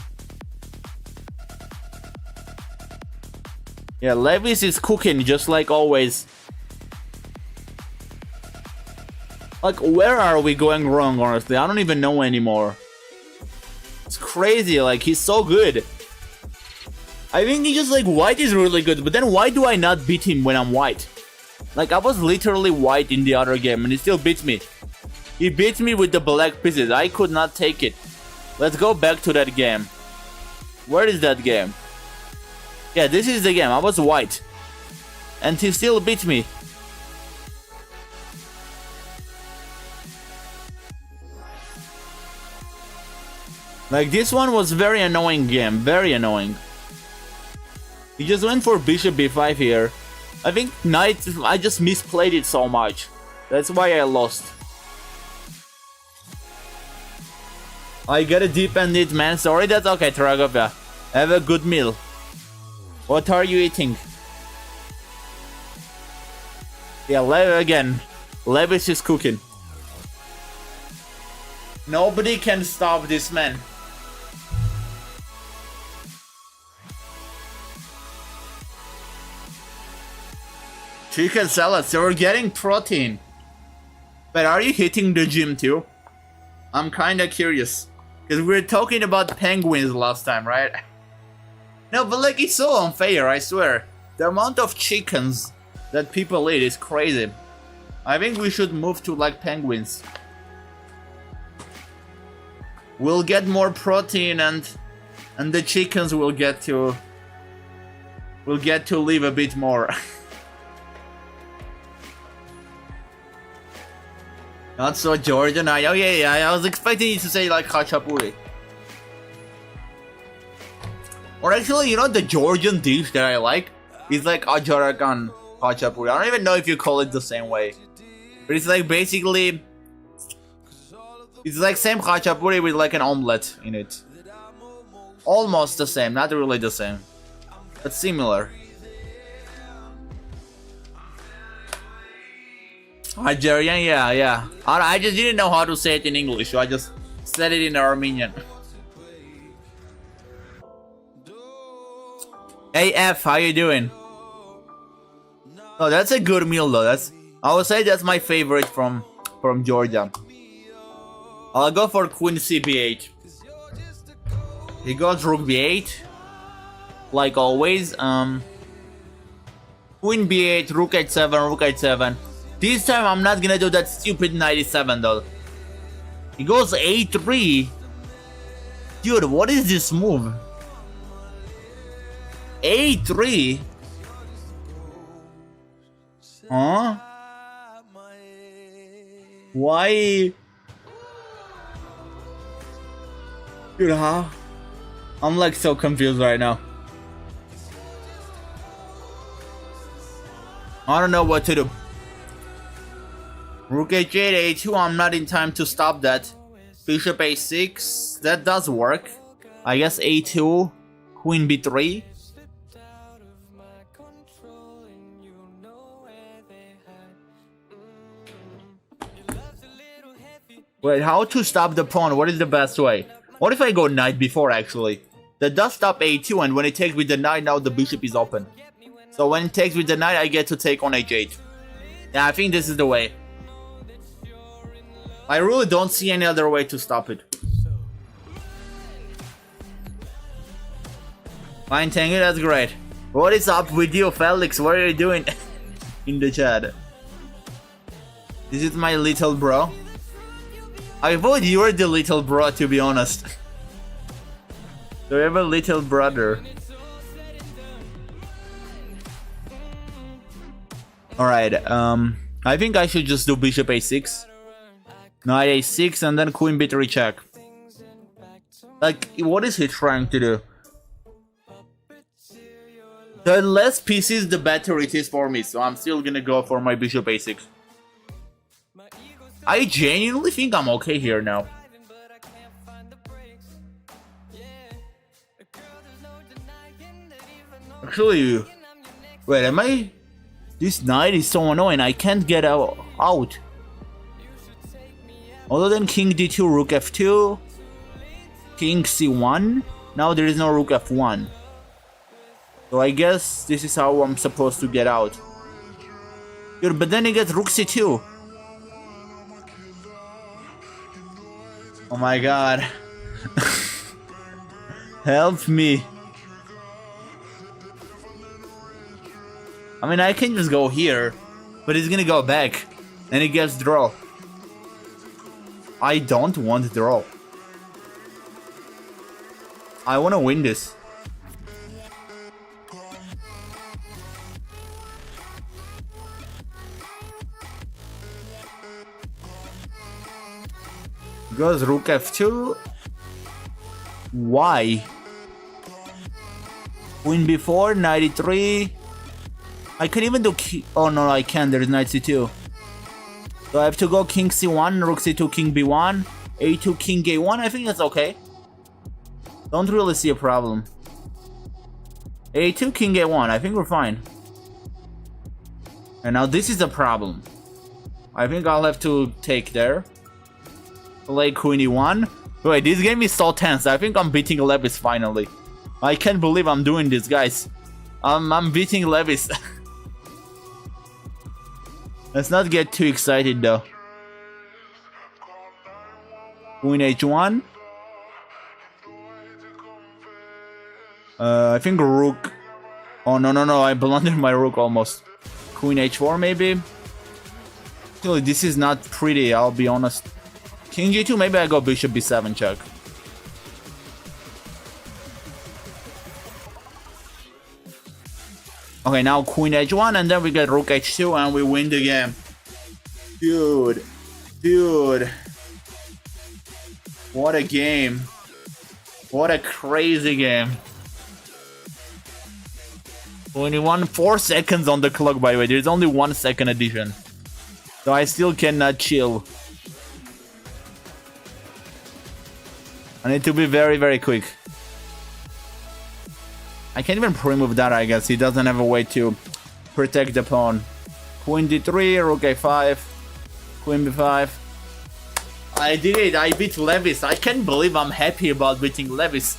Yeah, Levis is cooking just like always. Like, where are we going wrong, honestly? I don't even know anymore. It's crazy, like, he's so good. I think he just, like, white is really good, but then why do I not beat him when I'm white? Like, I was literally white in the other game, and he still beats me. He beats me with the black pieces. I could not take it. Let's go back to that game. Where is that game? Yeah, this is the game. I was white. And he still beat me. Like, this one was very annoying game, very annoying. He just went for bishop b5 here. I think knight, I just misplayed it so much. That's why I lost. I gotta deepen it, man. Sorry, that's okay, Tracopia. Have a good meal. What are you eating? Yeah, again. Levis is cooking. Nobody can stop this man. Chicken salad, so we're getting protein. But are you hitting the gym too? I'm kinda curious. Because we were talking about penguins last time, right? No, but like, it's so unfair, I swear. The amount of chickens that people eat is crazy. I think we should move to like penguins. We'll get more protein and the chickens will get to live a bit more. Not so Georgian. Oh yeah, I was expecting you to say like khachapuri. Or actually, you know, the Georgian dish that I like is like ajarakan khachapuri. I don't even know if you call it the same way. But it's like basically, it's like same khachapuri with like an omelette in it. Almost the same, not really the same, but similar. Algerian, yeah. I just didn't know how to say it in English, so I just said it in Armenian. Hey F, how you doing? Oh, that's a good meal though. I would say that's my favorite from Georgia. I'll go for Queen CB8. He goes Rook B8, like always. Queen B8, Rook H7, Rook H7. This time I'm not gonna do that stupid 97 though. He goes A3. Dude, what is this move? A3? Huh? Why? Dude, how? I'm like so confused right now. I don't know what to do. Rook H8, A2, I'm not in time to stop that. Bishop A6, that does work. I guess A2, Queen B3. Wait, how to stop the pawn? What is the best way? What if I go knight before actually? That does stop a2, and when it takes with the knight, now the bishop is open. So when it takes with the knight, I get to take on h8. Yeah, I think this is the way. I really don't see any other way to stop it. Fine, thank you, that's great. What is up with you, Felix? What are you doing in the chat? This is my little bro. I thought you were the little bro, to be honest. Do you have a little brother? Alright, I think I should just do bishop a6. Knight a6 and then queen b3 check. Like, what is he trying to do? The less pieces, the better it is for me, so I'm still gonna go for my bishop a6. I genuinely think I'm okay here now. Actually, wait, am I? This knight is so annoying, I can't get out. Other than king d2, rook f2, king c1, now there is no rook f1. So I guess this is how I'm supposed to get out. Dude, but then he gets rook c2. Oh my god. Help me. I mean, I can just go here, but he's gonna go back, and he gets draw. I don't want draw. I wanna win this. Goes rook f2. Why? Queen b4, knight e3. I can even do oh no, I can't. There is knight c2. So I have to go king c1, rook c2, king b1, a2, king a1. I think that's okay. Don't really see a problem. a2, king a1. I think we're fine. And now this is a problem. I think I'll have to take there. Play queen e1. Wait, this game is so tense. I think I'm beating Levis finally. I can't believe I'm doing this, guys. I'm beating Levis. Let's not get too excited though. Queen h1. I think rook. Oh no! I blundered my rook almost. Queen h4 maybe. Actually, this is not pretty. I'll be honest. King g2. Maybe I go bishop b7 check. Okay, now queen h1 and then we get rook h2 and we win the game. Dude. What a game. What a crazy game. 4 seconds on the clock, by the way. There's only 1 second addition. So I still cannot chill. I need to be very, very quick. I can't even pre-move that, I guess. He doesn't have a way to protect the pawn. Queen d3, rook a5, queen b5. I did it. I beat Levis. I can't believe I'm happy about beating Levis.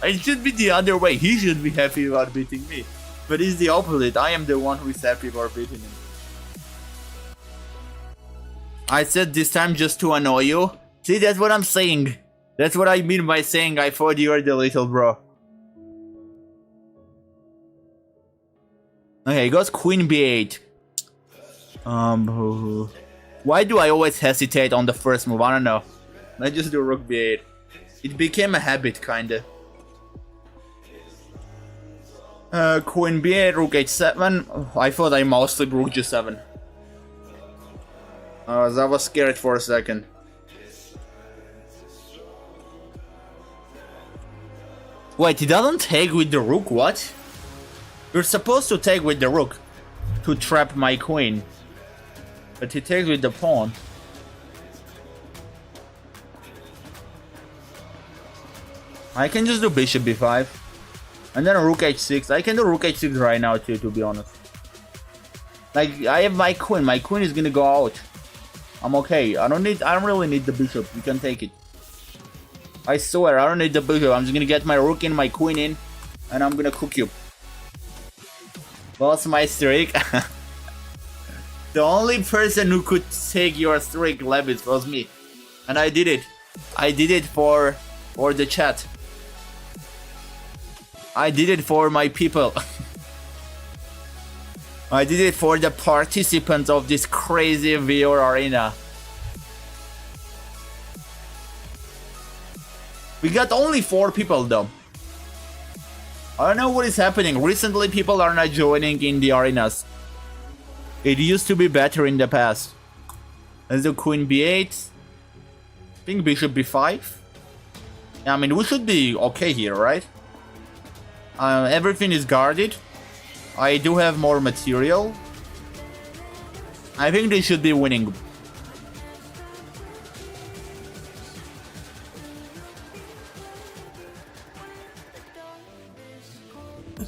It should be the other way. He should be happy about beating me. But it's the opposite. I am the one who is happy about beating him. I said this time just to annoy you. See, that's what I'm saying. That's what I mean by saying I thought you were the little bro. Okay, it goes queen b8. Why do I always hesitate on the first move? I don't know. Let's just do rook b8. It became a habit, kinda. Queen b8, rook h7. Oh, I thought I mouse slipped rook g7. I was scared for a second. Wait, he doesn't take with the rook, what? You're supposed to take with the rook to trap my queen. But he takes with the pawn. I can just do bishop b5. And then rook h6. I can do rook h6 right now too, to be honest. Like, I have my queen. My queen is gonna go out. I'm okay. I don't really need the bishop. You can take it. I swear, I don't need the bishop. I'm just gonna get my rook in, my queen in, and I'm gonna cook you. Lost my streak. The only person who could take your streak, Levis, was me. And I did it. I did it for the chat. I did it for my people. I did it for the participants of this crazy VR arena. We got only 4 people though. I don't know what is happening. Recently people are not joining in the arenas. It used to be better in the past. Let's do queen b8. I think bishop b5. I mean, we should be okay here, right? Everything is guarded. I do have more material. I think they should be winning.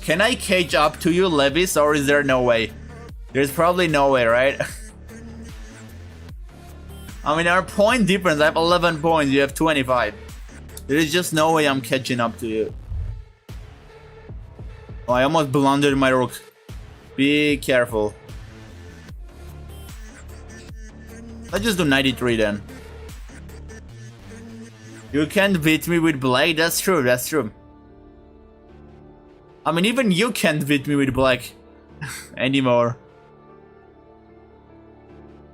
Can I catch up to you, Levis, or is there no way? There's probably no way, right? I mean, our point difference, I have 11 points, you have 25. There is just no way I'm catching up to you. Oh, I almost blundered my rook. Be careful. Let's just do 93 then. You can't beat me with black, that's true, that's true. I mean, even you can't beat me with black anymore.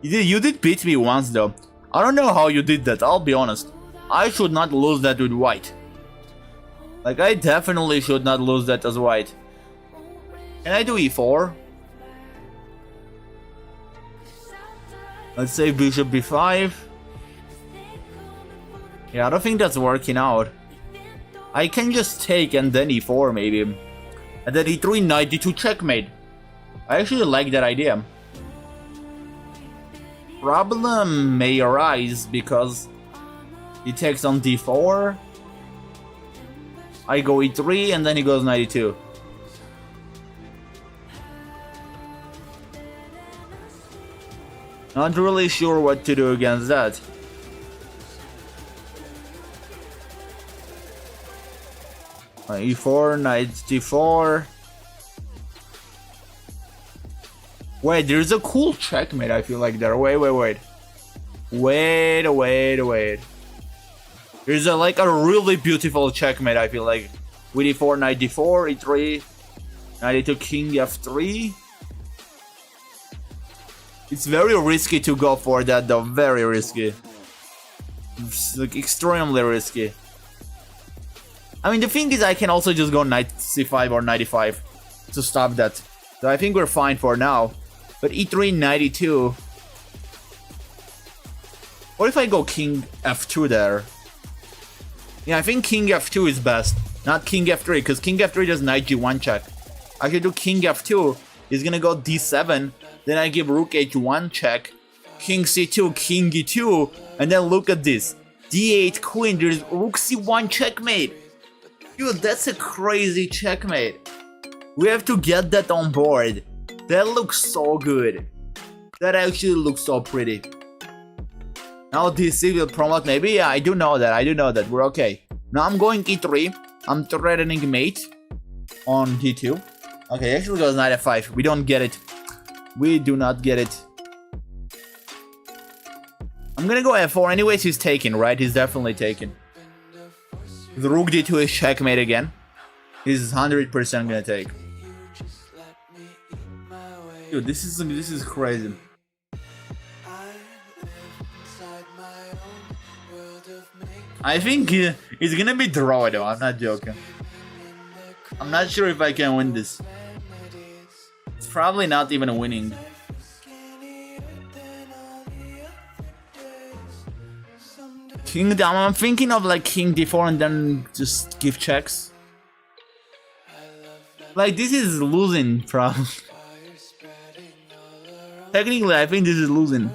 You did beat me once though. I don't know how you did that, I'll be honest. I should not lose that with white. Like, I definitely should not lose that as white. Can I do e4? Let's say bishop b5. Yeah, I don't think that's working out. I can just take and then e4 maybe. And then e3, knight d2 checkmate. I actually like that idea. Problem may arise because he takes on d4. I go e3 and then he goes knight e2. Not really sure what to do against that. E4, knight d4. Wait, there's a cool checkmate, I feel like there. Wait. There's like a really beautiful checkmate, I feel like. With e4, knight d4, e3, knight e2, king f3. It's very risky to go for that though, very risky. It's like extremely risky. I mean, the thing is I can also just go knight c5 or knight e5 to stop that. So I think we're fine for now. But e3, knight e2. What if I go king f2 there? Yeah, I think king f2 is best. Not king f3, because king f3 does knight g1 check. I could do king f2. He's gonna go d7. Then I give rook h1 check. King c2, king e2. And then look at this. d8 queen, there's rook c1 checkmate. Dude, that's a crazy checkmate. We have to get that on board. That looks so good. That actually looks so pretty. Now DC will promote maybe? Yeah, I do know that. We're okay. Now I'm going e3. I'm threatening mate on d2. Okay, actually goes knight f5. We don't get it. We do not get it. I'm gonna go f4. Anyways, he's taken, right? He's definitely taken. The rook d2 is checkmate again. He's 100% gonna take. Dude, this is crazy. I think it's gonna be draw though, I'm not joking. I'm not sure if I can win this. It's probably not even winning. King down, I'm thinking of like king d4 and then just give checks. Like, this is losing probably. Technically, I think this is losing.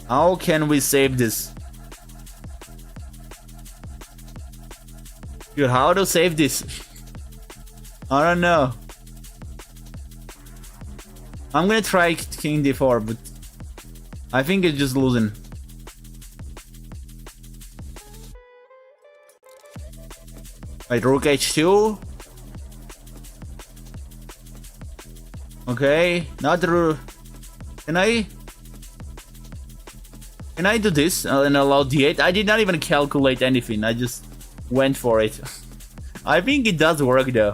How can we save this? Dude, how to save this? I don't know. I'm gonna try king d4, but I think it's just losing. Wait, rook h2. Okay, not rook. Can I do this and allow d8? I did not even calculate anything. I just went for it. I think it does work though.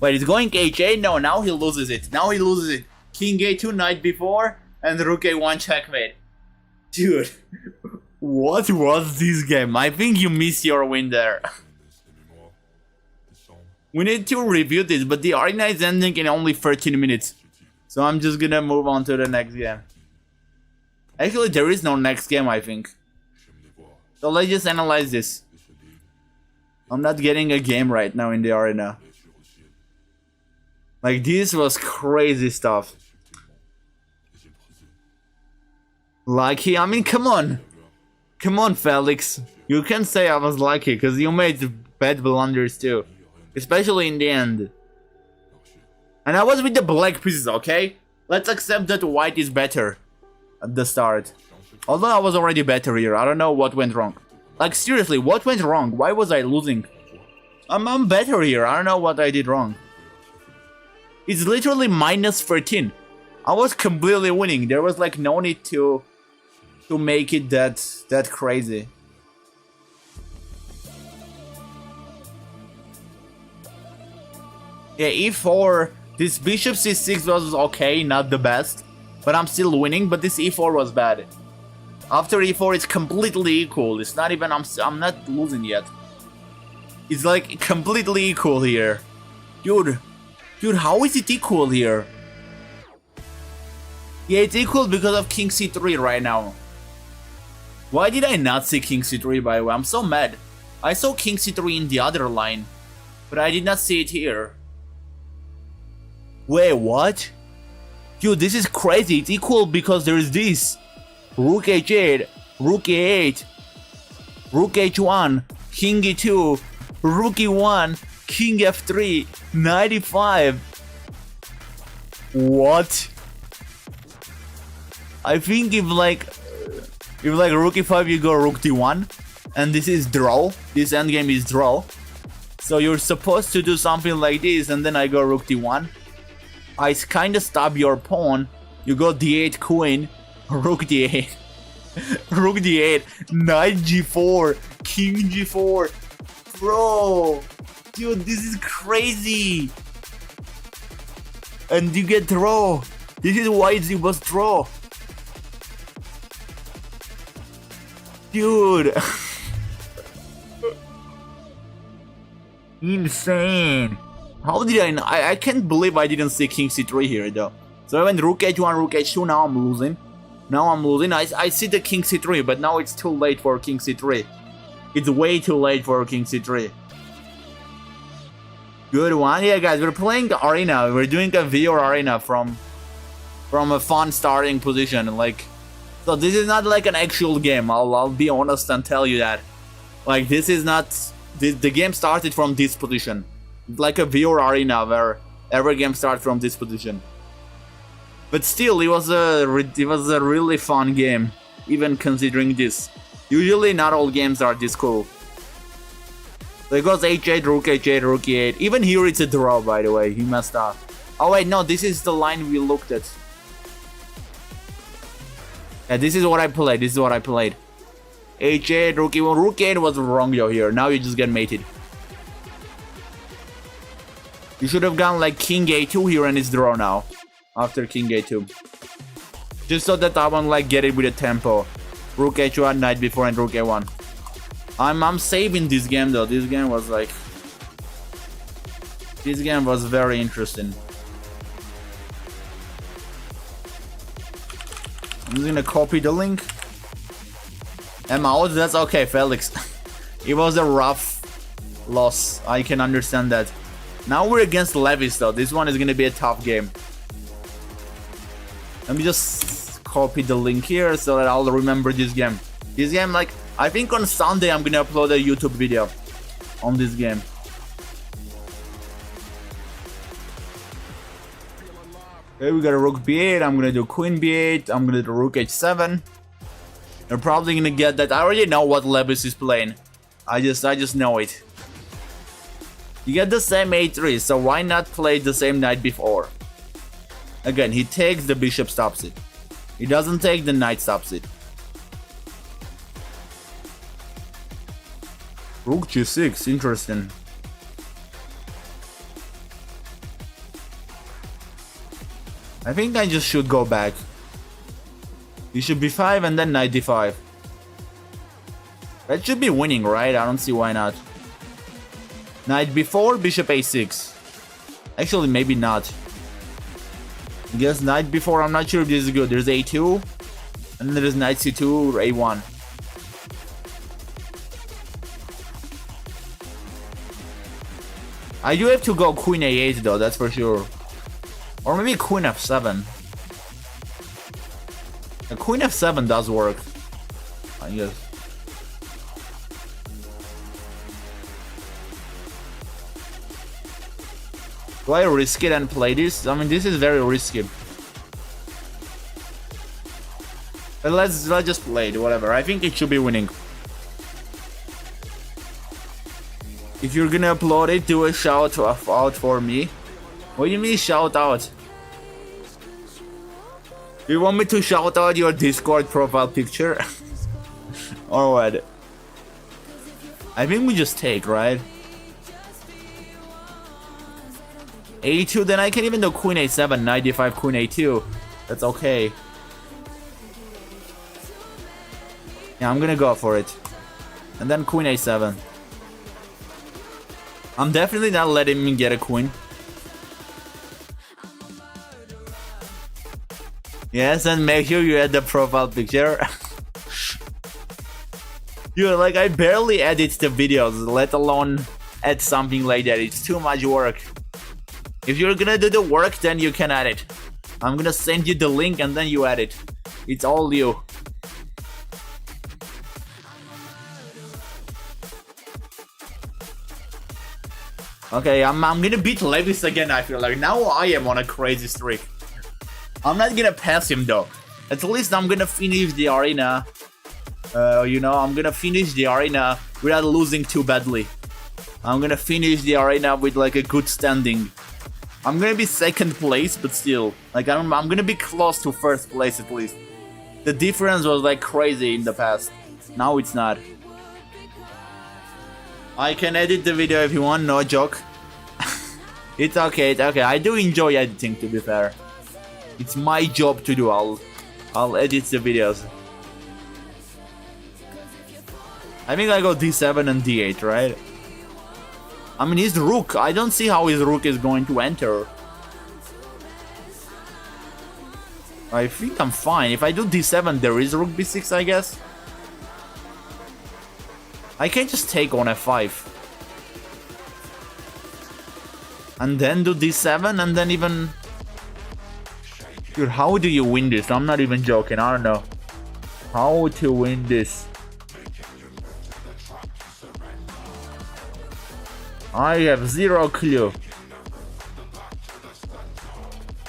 Wait, it's going h8? No, now he loses it. Now he loses it. King a2, knight b4, and rook a1 checkmate. Dude, what was this game? I think you missed your win there. We need to review this, but the arena is ending in only 13 minutes. So I'm just gonna move on to the next game. Actually, there is no next game, I think. So let's just analyze this. I'm not getting a game right now in the arena. Like, this was crazy stuff. Lucky? I mean, come on. Come on, Felix. You can say I was lucky, because you made bad blunders too. Especially in the end. And I was with the black pieces, okay? Let's accept that white is better at the start. Although I was already better here, I don't know what went wrong. Like, seriously, what went wrong? Why was I losing? I'm better here, I don't know what I did wrong. It's literally minus 13. I was completely winning. There was like no need to make it that crazy. Yeah, e4, this bishop c6 was okay, not the best. But I'm still winning, but this e4 was bad. After e4, it's completely equal. It's not even, I'm not losing yet. It's like completely equal here. Dude, how is it equal here? Yeah, it's equal because of king c3 right now. Why did I not see king c3, by the way? I'm so mad. I saw king c3 in the other line, but I did not see it here. Wait, what? Dude, this is crazy. It's equal because there's this. Rook h8, rook a8, rook h1, king e2, rook e1, king f3, knight e5. What? I think if like rook e5 you go rook d1, and this is draw. This endgame is draw. So you're supposed to do something like this, and then I go rook d1. I kinda stab your pawn. You go d8 queen, rook d8, rook d8, knight g4, king g4. Bro, dude, this is crazy. And you get draw. This is why it was draw. Dude. Insane. How did I can't believe I didn't see king c3 here though. So I went rook h1, rook h2, now I'm losing. I see the king c3, but now it's too late for king c3. It's way too late for king c3. Good one. Yeah, guys, we're playing the arena. We're doing a VR arena from a fun starting position. Like, so this is not like an actual game. I'll be honest and tell you that. Like, this is not. The game started from this position. Like a VR arena where every game starts from this position. But still, it was a really fun game, even considering this. Usually, not all games are this cool. So it goes h8, rook h8, rook e8. Even here, it's a draw, by the way. He messed up. Oh wait, no, this is the line we looked at. Yeah, this is what I played. h8, rook e1. Rook e8 was wrong though here. Now you just get mated. You should have gone like king a2 here and it's draw now. After king a2. Just so that I won't like get it with a tempo. Rook h1, knight b4 and rook a1. I'm saving this game though. This game was like... This game was very interesting. I'm just gonna copy the link. I'm out. That's okay, Felix. It was a rough loss. I can understand that. Now we're against Levis though. This one is gonna be a tough game. Let me just copy the link here so that I'll remember this game. This game, like, I think on Sunday I'm gonna upload a YouTube video on this game. Okay, we got a rook b8. I'm gonna do queen b8. I'm gonna do rook h7. You're probably gonna get that. I already know what Levis is playing. I just know it. You get the same a3, so why not play the same knight before? Again, he takes, the bishop stops it. He doesn't take, the knight stops it. Rook g6, interesting. I think I just should go back. Bishop b5 and then knight d5. That should be winning, right? I don't see why not. Knight b4, bishop a6. Actually, maybe not. I guess knight b4, I'm not sure if this is good. There's a2, and then there's knight c2 or a1. I do have to go queen a8 though, that's for sure. Or maybe queen f7. The queen f7 does work, I guess. Do I risk it and play this? I mean, this is very risky. But let's just play it, whatever. I think it should be winning. If you're gonna upload it, do a shout out for me. What do you mean shout out? Do you want me to shout out your Discord profile picture? Or what? I think we just take, right? a2, then I can even do queen a7, knight d5, queen a2. That's okay. Yeah, I'm gonna go for it. And then queen a7. I'm definitely not letting him get a queen. Yes, and make sure you add the profile picture. Dude, like, I barely edit the videos, let alone add something like that. It's too much work. If you're gonna do the work, then you can add it. I'm gonna send you the link and then you add it. It's all you. Okay, I'm gonna beat Levis again, I feel like. Now I am on a crazy streak. I'm not gonna pass him though. At least I'm gonna finish the arena. You know, I'm gonna finish the arena without losing too badly. I'm gonna finish the arena with like a good standing. I'm gonna be second place, but still, like I'm gonna be close to first place at least. The difference was like crazy in the past. Now it's not. I can edit the video if you want, no joke. It's okay, it's okay. I do enjoy editing, to be fair. It's my job to do. I'll edit the videos. I think I go d7 and d8, right? I mean, his rook. I don't see how his rook is going to enter. I think I'm fine. If I do d7, there is rook b6, I guess. I can just take on f5. And then do d7 and then even... Dude, how do you win this? I'm not even joking. I don't know. How to win this? I have zero clue.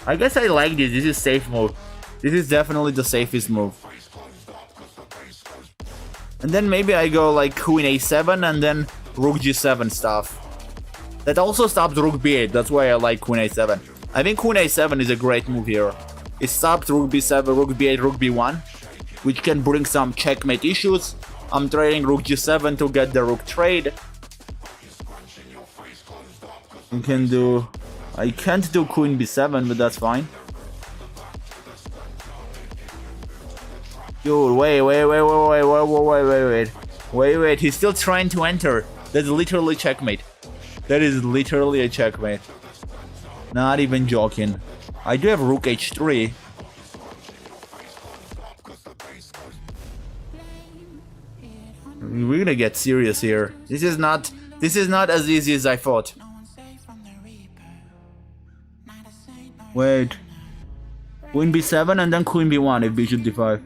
I guess I like this. This is safe move. This is definitely the safest move. And then maybe I go like queen a7 and then rook g7 stuff. That also stops rook b8. That's why I like queen a7. I think queen a7 is a great move here. It stops rook b7, rook b8, rook b1, which can bring some checkmate issues. I'm trading rook g7 to get the rook trade. You can do... I can't do queen b7, but that's fine. Dude, wait, he's still trying to enter. That's literally checkmate. That is literally a checkmate. Not even joking. I do have rook h3. We're gonna get serious here. This is not as easy as I thought. Wait. Queen b7 and then queen b1 if bishop d5.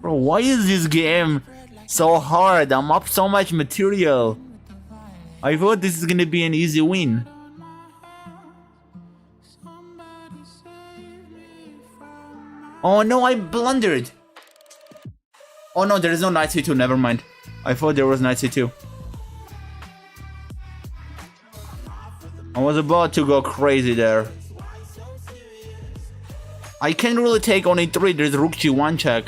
Bro, why is this game so hard? I'm up so much material. I thought this is gonna be an easy win. Oh no, I blundered. Oh no, there is no knight c2, never mind. I thought there was knight c2. I was about to go crazy there. I can't really take on e3, there's rook g1 check.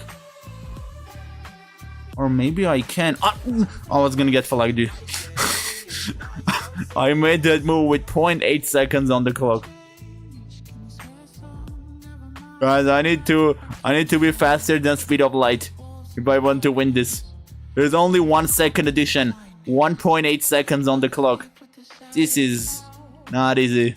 Or maybe I can. I was gonna get flagged, dude. I made that move with 0.8 seconds on the clock. Guys, I need to be faster than speed of light if I want to win this. There's only 1 second addition, 1.8 seconds on the clock. This is not easy.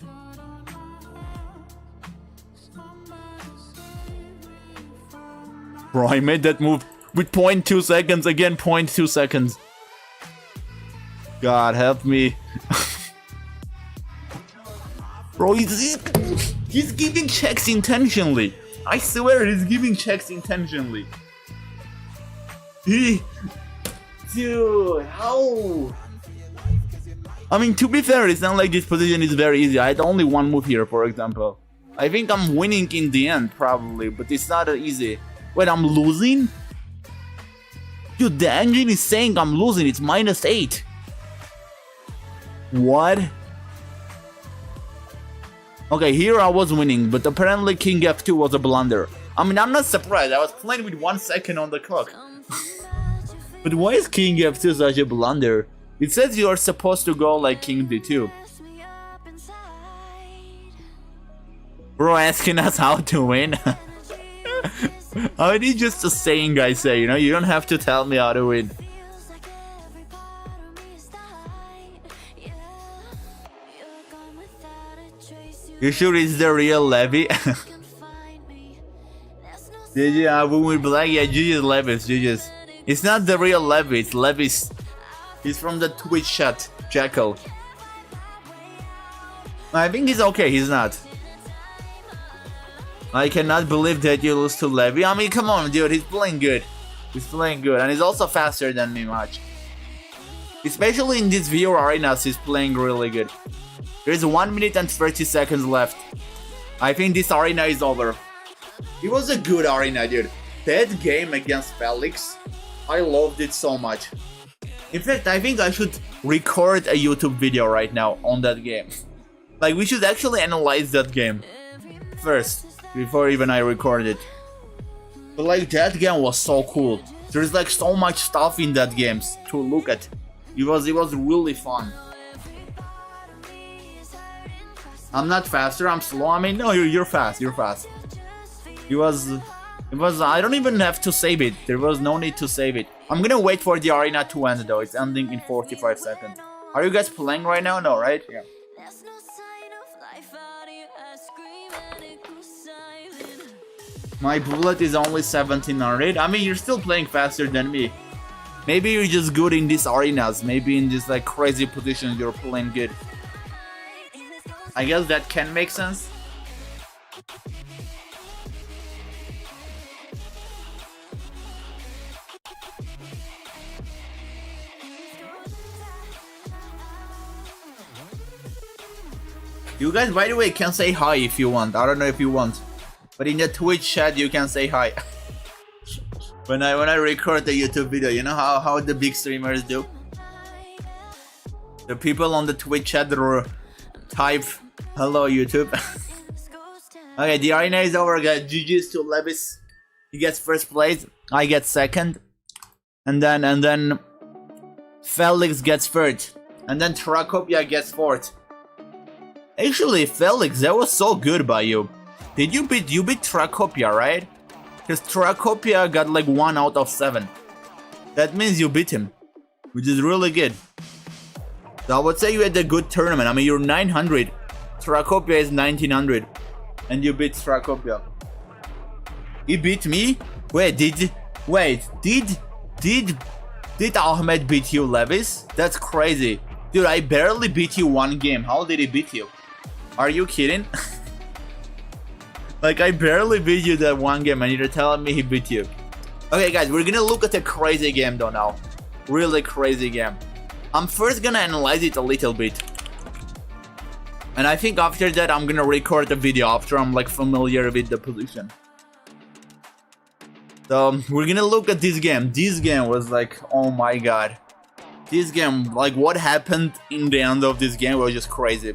Bro, I made that move with 0.2 seconds, again 0.2 seconds. God help me. Bro, he's giving checks intentionally. I swear he's giving checks intentionally. Dude, how? I mean, to be fair, it's not like this position is very easy. I had only one move here, for example. I think I'm winning in the end, probably, but it's not easy. Wait, I'm losing? Dude, the engine is saying I'm losing. It's -8. What? Okay, here I was winning, but apparently King F2 was a blunder. I mean, I'm not surprised. I was playing with 1 second on the clock. But why is King F2 such a blunder? It says you are supposed to go like King D2. Bro, asking us how to win? I mean, it's just a saying I say, you know? You don't have to tell me how to win. You sure it's the real Levi? GG, I win with black. Yeah, GG's Levis, GG's. It's not the real Levi, it's Levis. He's from the Twitch chat, Jackal. I think he's okay, he's not. I cannot believe that you lose to Levi. I mean, come on, dude, he's playing good. He's playing good, and he's also faster than me much. Especially in these VR arenas, he's playing really good. There's 1 minute and 30 seconds left. I think this arena is over. It was a good arena, dude. That game against Felix, I loved it so much. In fact, I think I should record a YouTube video right now on that game. Like, we should actually analyze that game first, before even I record it. But like, that game was so cool. There's like so much stuff in that game to look at. It was really fun. I'm not faster, I'm slow. I mean, no, you're fast, you're fast. It was, I don't even have to save it. There was no need to save it. I'm gonna wait for the arena to end though. It's ending in 45 seconds. Are you guys playing right now? No, right? Yeah. My bullet is only 1700. I mean, you're still playing faster than me. Maybe you're just good in these arenas. Maybe in these like crazy positions you're playing good. I guess that can make sense. You guys, by the way, can say hi if you want. I don't know if you want, but in the Twitch chat you can say hi. when I record the YouTube video, you know how the big streamers do. The people on the Twitch chat type hello YouTube. Okay, the arena is over, guys. GG's to Levis. He gets first place. I get second, and then Felix gets third, and then Tracopia gets fourth. Actually, Felix, that was so good by you. Did you beat Tracopia, right? Because Tracopia got like 1 out of 7. That means you beat him, which is really good. So I would say you had a good tournament. I mean, you're 900. Tracopia is 1900, and you beat Tracopia. He beat me? Wait, did Ahmed beat you, Levis? That's crazy. Dude, I barely beat you 1 game. How did he beat you? Are you kidding? Like, I barely beat you that 1 game and you're telling me he beat you. Okay, guys, we're gonna look at a crazy game though now. Really crazy game. I'm first gonna analyze it a little bit. And I think after that I'm gonna record a video after I'm like familiar with the position. So we're gonna look at this game. This game was like, oh my god. This game, like what happened in the end of this game was just crazy.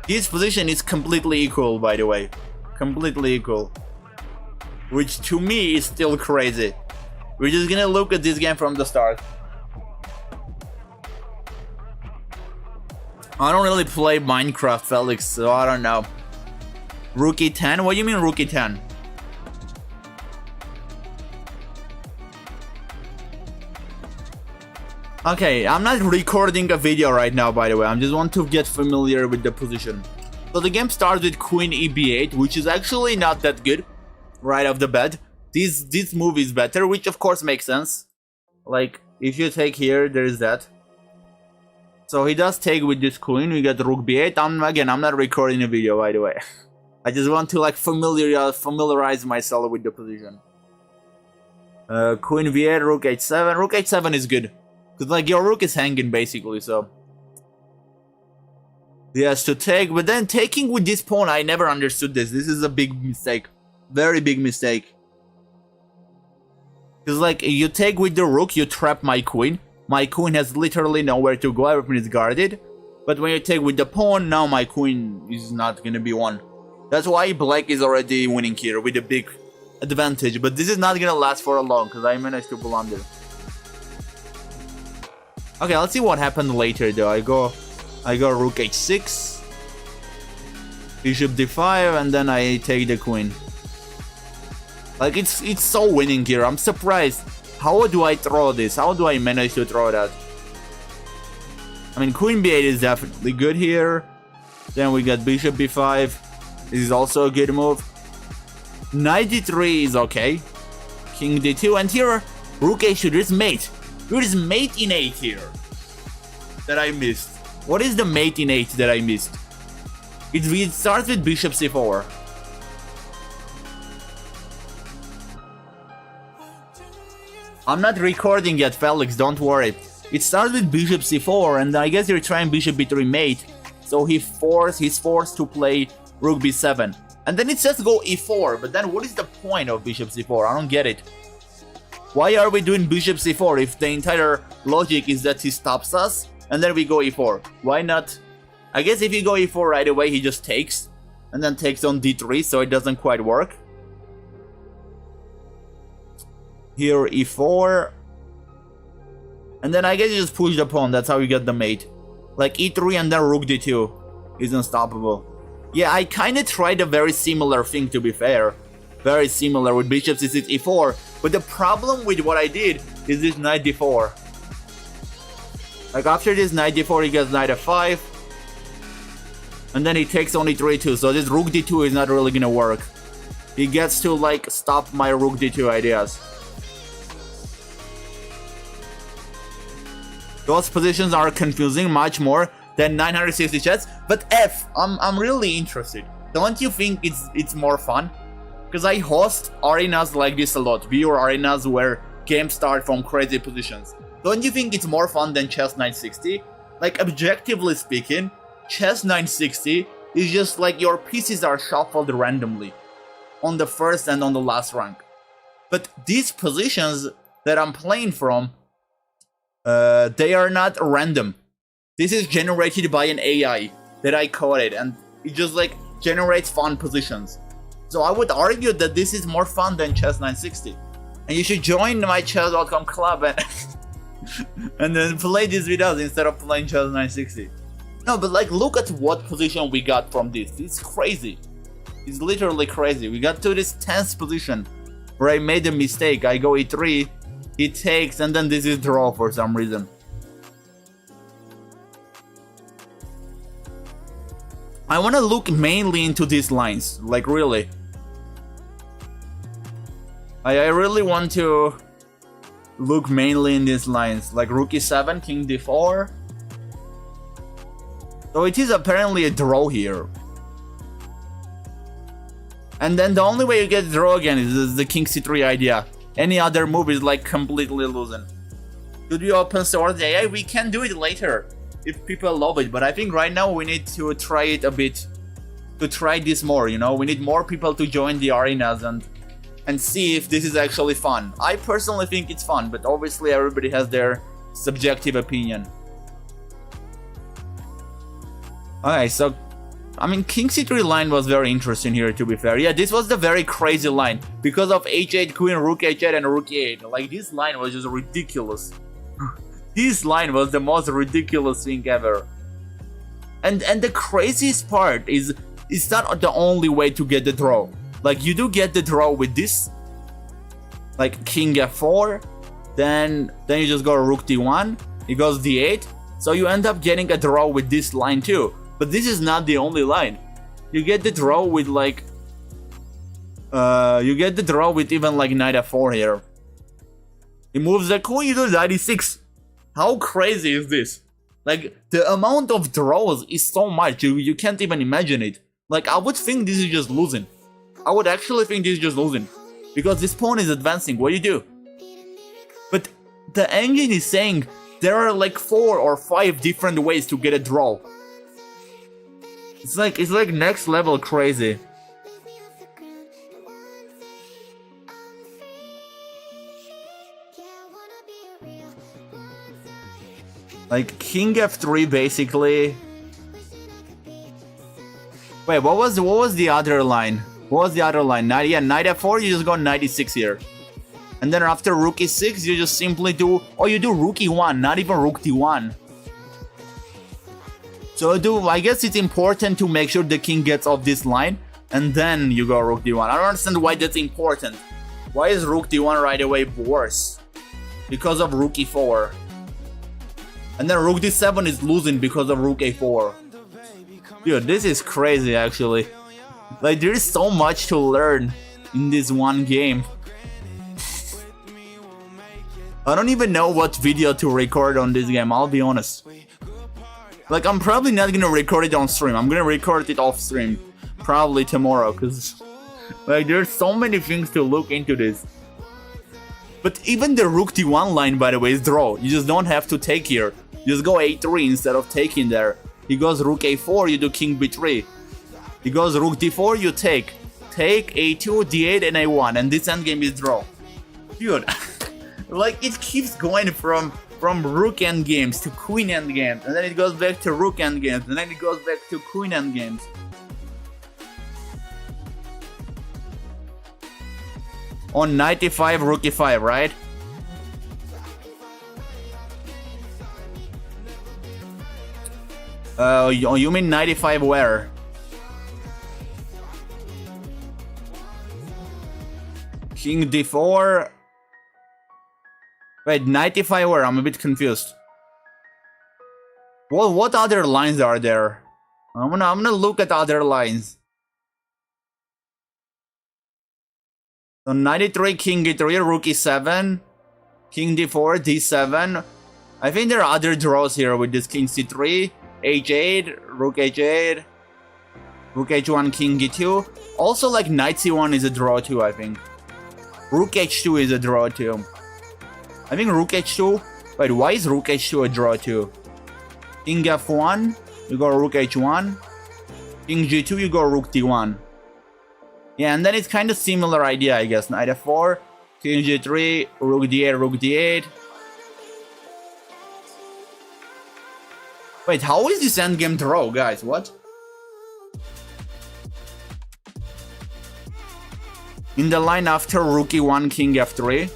This position is completely equal, by the way. Completely equal. Which to me is still crazy. We're just gonna look at this game from the start. I don't really play Minecraft, Felix, so I don't know. Rookie 10? What do you mean Rookie 10? Okay, I'm not recording a video right now, by the way. I just want to get familiar with the position. So the game starts with Queen EB8, which is actually not that good right off the bat. This move is better, which of course makes sense. Like, if you take here, there is that. So he does take with this queen. We get Rook B8. I'm not recording a video, by the way. I just want to like familiarize myself with the position. Queen V8, Rook H7. Rook H7 is good. Because like your rook is hanging basically, so he has to take, but then taking with this pawn, I never understood this. This is a big mistake. Very big mistake. Because like you take with the rook, you trap my queen. My queen has literally nowhere to go, everything is guarded. But when you take with the pawn, now my queen is not gonna be won. That's why black is already winning here with a big advantage. But this is not gonna last for a long, because I managed to blunder. Okay, let's see what happened later though. I go Rook H6, Bishop D5, and then I take the queen. Like it's so winning here. I'm surprised. How do I throw this? How do I manage to throw that? I mean, Queen B8 is definitely good here. Then we got Bishop B5. This is also a good move. Knight D3 is okay. King D2, and here Rook H2. There's mate. There is mate in 8 here that I missed. What is the mate in 8 that I missed? It starts with Bishop C4. I'm not recording yet, Felix, don't worry. It starts with Bishop C4, and I guess you're trying Bishop B3 mate. So he's forced to play Rook B7. And then it says go E4, but then what is the point of Bishop C4? I don't get it. Why are we doing Bishop C4 if the entire logic is that he stops us and then we go E4? Why not? I guess if you go E4 right away, he just takes and then takes on D3, so it doesn't quite work. Here E4, and then I guess you just push the pawn. That's how you get the mate. Like E3 and then Rook D2 is unstoppable. Yeah, I kind of tried a very similar thing, to be fair. Very similar with Bishop C6 E4. But the problem with what I did is this Knight D4. Like after this Knight D4, he gets Knight F5. And then he takes on E3 too. So this Rook D2 is not really gonna work. He gets to like stop my Rook D2 ideas. Those positions are confusing much more than 960 chess. But I'm really interested. Don't you think it's more fun? Because I host arenas like this a lot. Viewer arenas where games start from crazy positions. Don't you think it's more fun than chess 960? Like objectively speaking, chess 960 is just like your pieces are shuffled randomly on the first and on the last rank. But these positions that I'm playing from, they are not random. This is generated by an AI that I coded, and it just like generates fun positions. So I would argue that this is more fun than chess 960. And you should join my chess.com club and then play this with us instead of playing chess 960. No, but like look at what position we got from this. It's crazy. It's literally crazy. We got to this 10th position where I made a mistake. I go E3, he takes, and then this is draw for some reason. I want to look mainly into these lines, like really. I really want to look mainly in these lines, like Rook E7, King D4. So it is apparently a draw here. And then the only way you get draw again is the King C3 idea. Any other move is like completely losing. Should we open source the AI? We can do it later if people love it, but I think right now we need to try it a bit, to try this more, you know? We need more people to join the arenas and and see if this is actually fun. I personally think it's fun, but obviously everybody has their subjective opinion. Okay, so I mean, King C3 line was very interesting here, to be fair. Yeah, this was the very crazy line because of H8 Queen, Rook H8 and Rook E8. Like, this line was just ridiculous. This line was the most ridiculous thing ever. And the craziest part is it's not the only way to get the draw. Like, you do get the draw with this, like King F4, then you just go Rook D1, it goes D8, so you end up getting a draw with this line too. But this is not the only line. You get the draw with like, you get the draw with even like Knight F4 here. He moves the queen, you do Knight E6. How crazy is this? Like, the amount of draws is so much, you can't even imagine it. Like, I would think this is just losing. I would actually think this is just losing. Because this pawn is advancing, what do you do? But the engine is saying there are like 4 or 5 different ways to get a draw. It's like next level crazy. Like King F3 basically. Wait, what was the other line? What was the other line? Knight F4, you just go Knight E6 here. And then after Rook E6, you just simply do, oh, you do Rook E1, not even Rook D1. So I guess it's important to make sure the king gets off this line, and then you go Rook D1. I don't understand why that's important. Why is Rook D1 right away worse? Because of Rook E4. And then Rook D7 is losing because of Rook A4. Dude, this is crazy actually. Like, there is so much to learn in this one game. I don't even know what video to record on this game, I'll be honest. Like, I'm probably not gonna record it on stream. I'm gonna record it off stream. Probably tomorrow, because like, there's so many things to look into this. But even the Rook D1 line, by the way, is draw. You just don't have to take here. You just go A3 instead of taking there. He goes Rook A4, you do King B3. He goes Rook D4, you take. Take A2, D8, and A1. And this endgame is draw. Dude, like, it keeps going from Rook endgames to Queen endgames, and then it goes back to Rook endgames, and then it goes back to Queen endgames. On Knight E5, Rook E5, right? You mean Knight E5 where? King D4. Wait, Knight E5 where? I'm a bit confused. Well, what other lines are there? I'm gonna look at other lines. So Knight E3, King E3, Rook E7, King D4, D7. I think there are other draws here with this King C3, H8, Rook H8, Rook H1, King E2. Also, like, Knight C1 is a draw too, I think. Rook H2 is a draw too. I think Rook H2. Wait, why is Rook H2 a draw too? King F1, you go Rook H1. King G2, you go Rook D1. Yeah, and then it's kind of similar idea, I guess. Knight F4, King G3, Rook D8, Rook D8. Wait, how is this endgame draw, guys? What? In the line after Rook E1, King F3.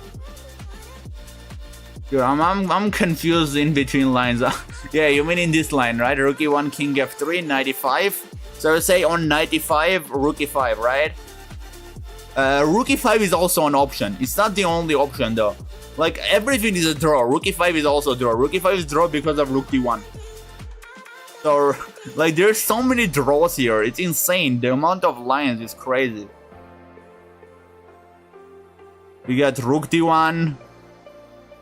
Dude, I'm confused in between lines. Yeah, you mean in this line, right? Rook E1, King F3, Knight E5. So say on Knight E5, Rook E5, right? Rook E5 is also an option. It's not the only option though. Like, everything is a draw. Rook E5 is also a draw. Rook E5 is draw because of Rook D1. So, like, there's so many draws here. It's insane. The amount of lines is crazy. We got Rook D1.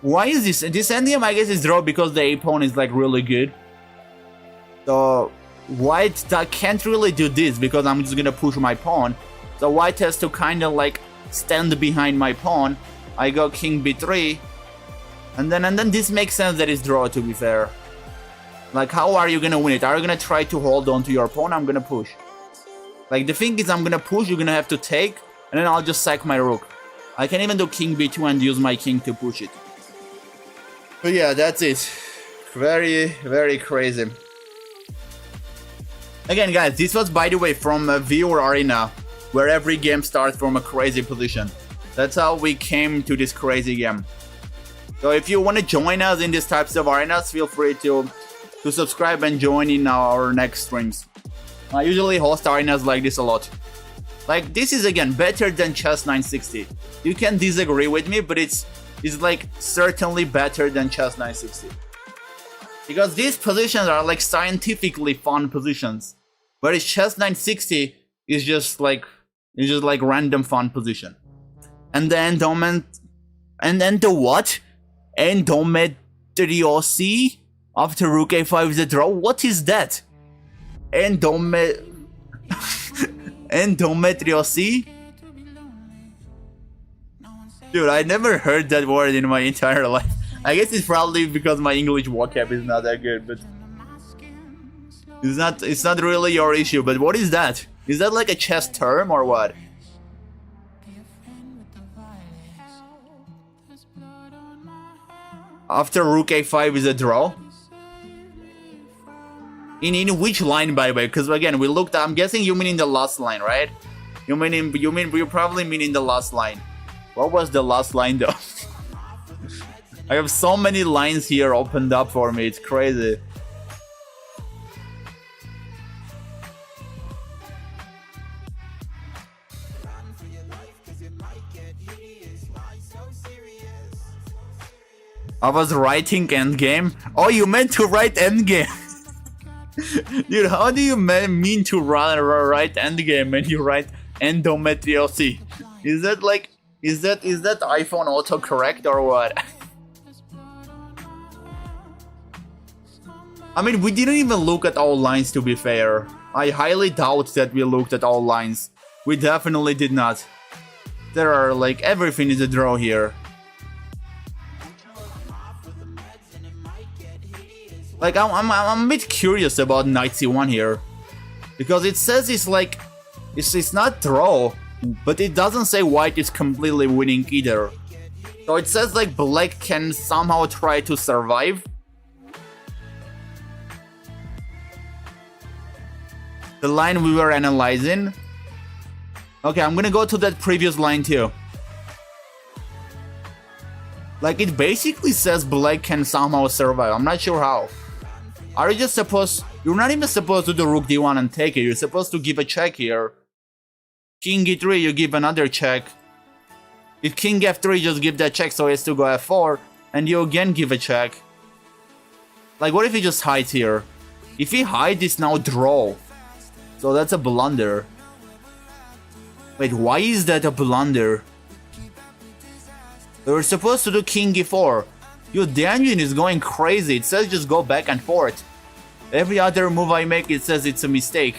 Why is this? This endgame, I guess, is draw because the A pawn is like really good. So white can't really do this because I'm just gonna push my pawn. So white has to kind of like stand behind my pawn. I go King B3, and then this makes sense that it's draw. To be fair, like, how are you gonna win it? Are you gonna try to hold on to your pawn? I'm gonna push. Like, the thing is, I'm gonna push. You're gonna have to take, and then I'll just sack my rook. I can even do king b2 and use my king to push it. But yeah, that's it. Very, very crazy. Again, guys, this was, by the way, from a viewer arena, where every game starts from a crazy position. That's how we came to this crazy game. So if you want to join us in these types of arenas, feel free to subscribe and join in our next streams. I usually host arenas like this a lot. Like, this is, again, better than Chess 960. You can disagree with me, but it's like certainly better than Chess 960. Because these positions are like scientifically fun positions. Whereas Chess 960 is just like random fun position. And the endowment, and then the what? Endometriosis after rook a5 is a draw. What is that? Endometriosis? Dude, I never heard that word in my entire life. I guess it's probably because my English vocab is not that good, but it's not really your issue. But what is that? Is that like a chess term or what? After rook a5 is a draw? In which line, by the way? Because again, we looked. I'm guessing you mean in the last line, right? You probably mean in the last line. What was the last line though? I have so many lines here opened up for me. It's crazy. I was writing endgame. Oh, you meant to write endgame. Dude, how do you mean to write endgame when you write endometriosis? Is that iPhone autocorrect or what? I mean, we didn't even look at all lines, to be fair. I highly doubt that we looked at all lines. We definitely did not. There are like everything is a draw here. Like, I'm a bit curious about knight c1 here, because it says it's not draw, but it doesn't say white is completely winning either. So it says like black can somehow try to survive. The line we were analyzing. Okay, I'm gonna go to that previous line too. Like, it basically says black can somehow survive. I'm not sure how. Are you just supposed... You're not even supposed to do rook d1 and take it. You're supposed to give a check here. King e3, you give another check. If king f3, just give that check so he has to go f4. And you again give a check. Like, what if he just hides here? If he hides, it's now draw. So that's a blunder. Wait, why is that a blunder? We were supposed to do king e4. Dude, the engine is going crazy. It says just go back and forth. Every other move I make, it says it's a mistake.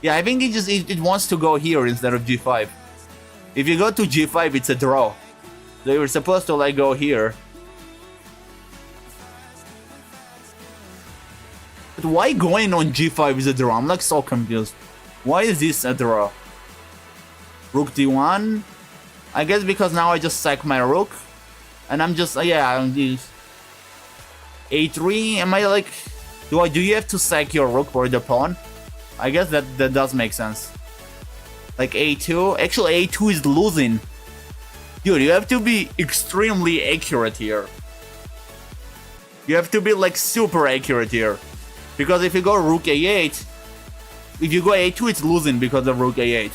Yeah, I think it wants to go here instead of g5. If you go to g5, it's a draw. So you were supposed to like go here. But why going on g5 is a draw? I'm like so confused. Why is this a draw? Rook d1? I guess because now I just sack my rook. And I'm just, yeah, a3, am I like... Do you have to sack your rook for the pawn? I guess that does make sense. Like a2, actually a2 is losing. Dude, you have to be extremely accurate here. You have to be like super accurate here. Because if you go rook a8, if you go a2, it's losing because of rook a8.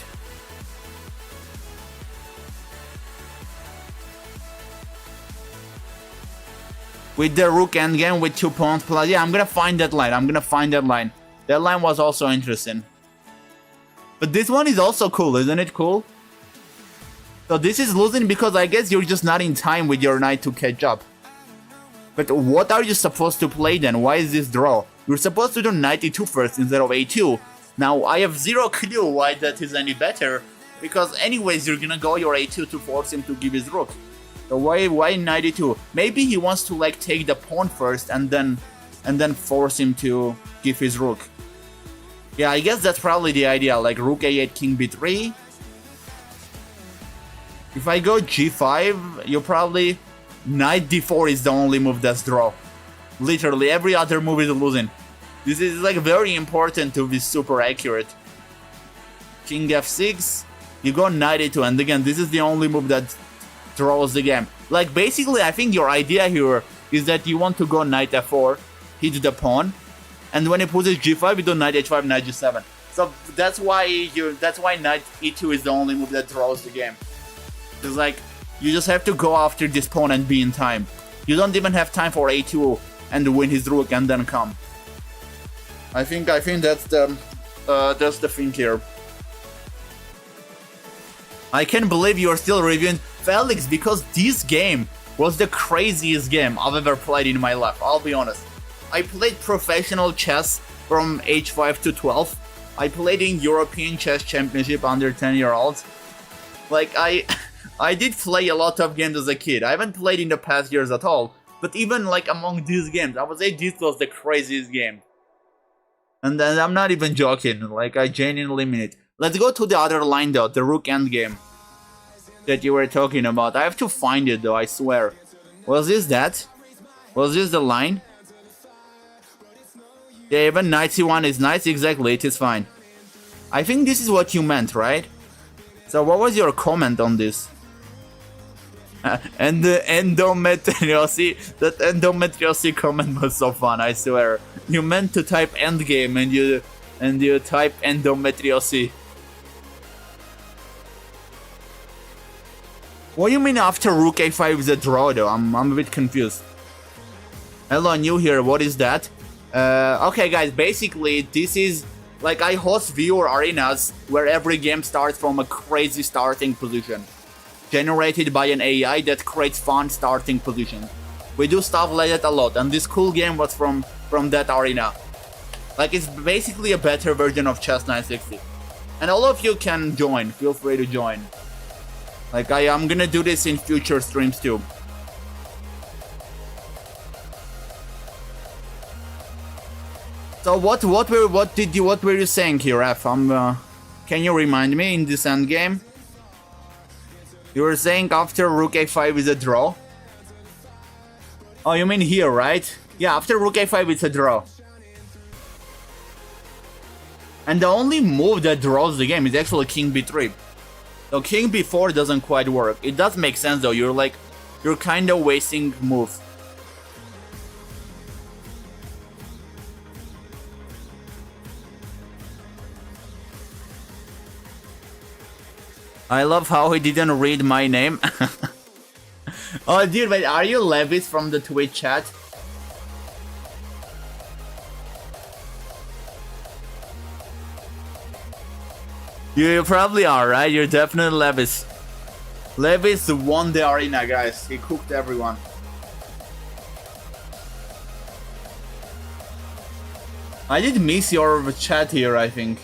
With the rook endgame with 2 pawns plus. Yeah, I'm gonna find that line. That line was also interesting. But this one is also cool, isn't it cool? So this is losing because I guess you're just not in time with your knight to catch up. But what are you supposed to play then? Why is this draw? You're supposed to do knight e2 first instead of a2. Now, I have zero clue why that is any better. Because anyways, you're gonna go your a2 to force him to give his rook. So why knight e2? Maybe he wants to like take the pawn first and then force him to give his rook. Yeah, I guess that's probably the idea. Like rook a8, king b3. If I go g5, you probably... Knight d4 is the only move that's draw. Literally, every other move is losing. This is like very important to be super accurate. King f6, you go knight a2, and again, this is the only move that draws the game. Like, basically, I think your idea here is that you want to go knight f4, hit the pawn, and when he pushes g5, you do knight h5, knight g7. So that's why knight e2 is the only move that draws the game. It's like, you just have to go after this pawn and be in time. You don't even have time for a2 and win his rook and then come. I think that's the thing here. I can't believe you're still reviewing Felix, because this game was the craziest game I've ever played in my life, I'll be honest. I played professional chess from age 5 to 12. I played in European Chess Championship under 10-year-olds. Like, I did play a lot of games as a kid. I haven't played in the past years at all. But even like among these games, I would say this was the craziest game. And then I'm not even joking, like I genuinely mean it. Let's go to the other line though, the rook endgame that you were talking about. I have to find it though, I swear. Was this that? Was this the line? Yeah, even knight c1 is nice, exactly, it is fine. I think this is what you meant, right? So what was your comment on this? And the endometriosis, that endometriosis comment was so fun, I swear. You meant to type endgame and you type endometriosis. What do you mean after rook a5 is a draw though? I'm a bit confused. Hello, new here, what is that? Okay guys, basically this is like I host viewer arenas where every game starts from a crazy starting position, generated by an AI that creates fun starting positions. We do stuff like that a lot, and this cool game was from that arena. Like, it's basically a better version of Chess 960. And all of you can join, feel free to join. Like, I'm gonna do this in future streams too. So what were you saying here, F? Can you remind me in this endgame? You were saying after rook a5 is a draw? Oh, you mean here, right? Yeah, after rook a5 it's a draw. And the only move that draws the game is actually king b3. So king b4 doesn't quite work. It does make sense though, you're kind of wasting move. I love how he didn't read my name. Oh dude, wait, are you Levis from the Twitch chat? You probably are, right? You're definitely Levis. Levis won the arena, guys. He cooked everyone. I did miss your chat here, I think.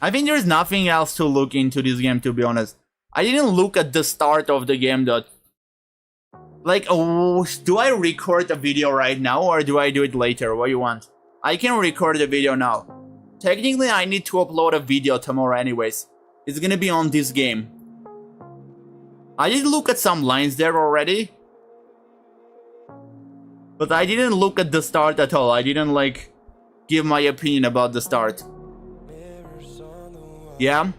I think there's nothing else to look into this game, to be honest. I didn't look at the start of the game though. Like, oh, do I record a video right now or do I do it later? What do you want? I can record the video now. Technically, I need to upload a video tomorrow anyways. It's gonna be on this game. I did look at some lines there already. But I didn't look at the start at all. I didn't, like, give my opinion about the start. Yeah?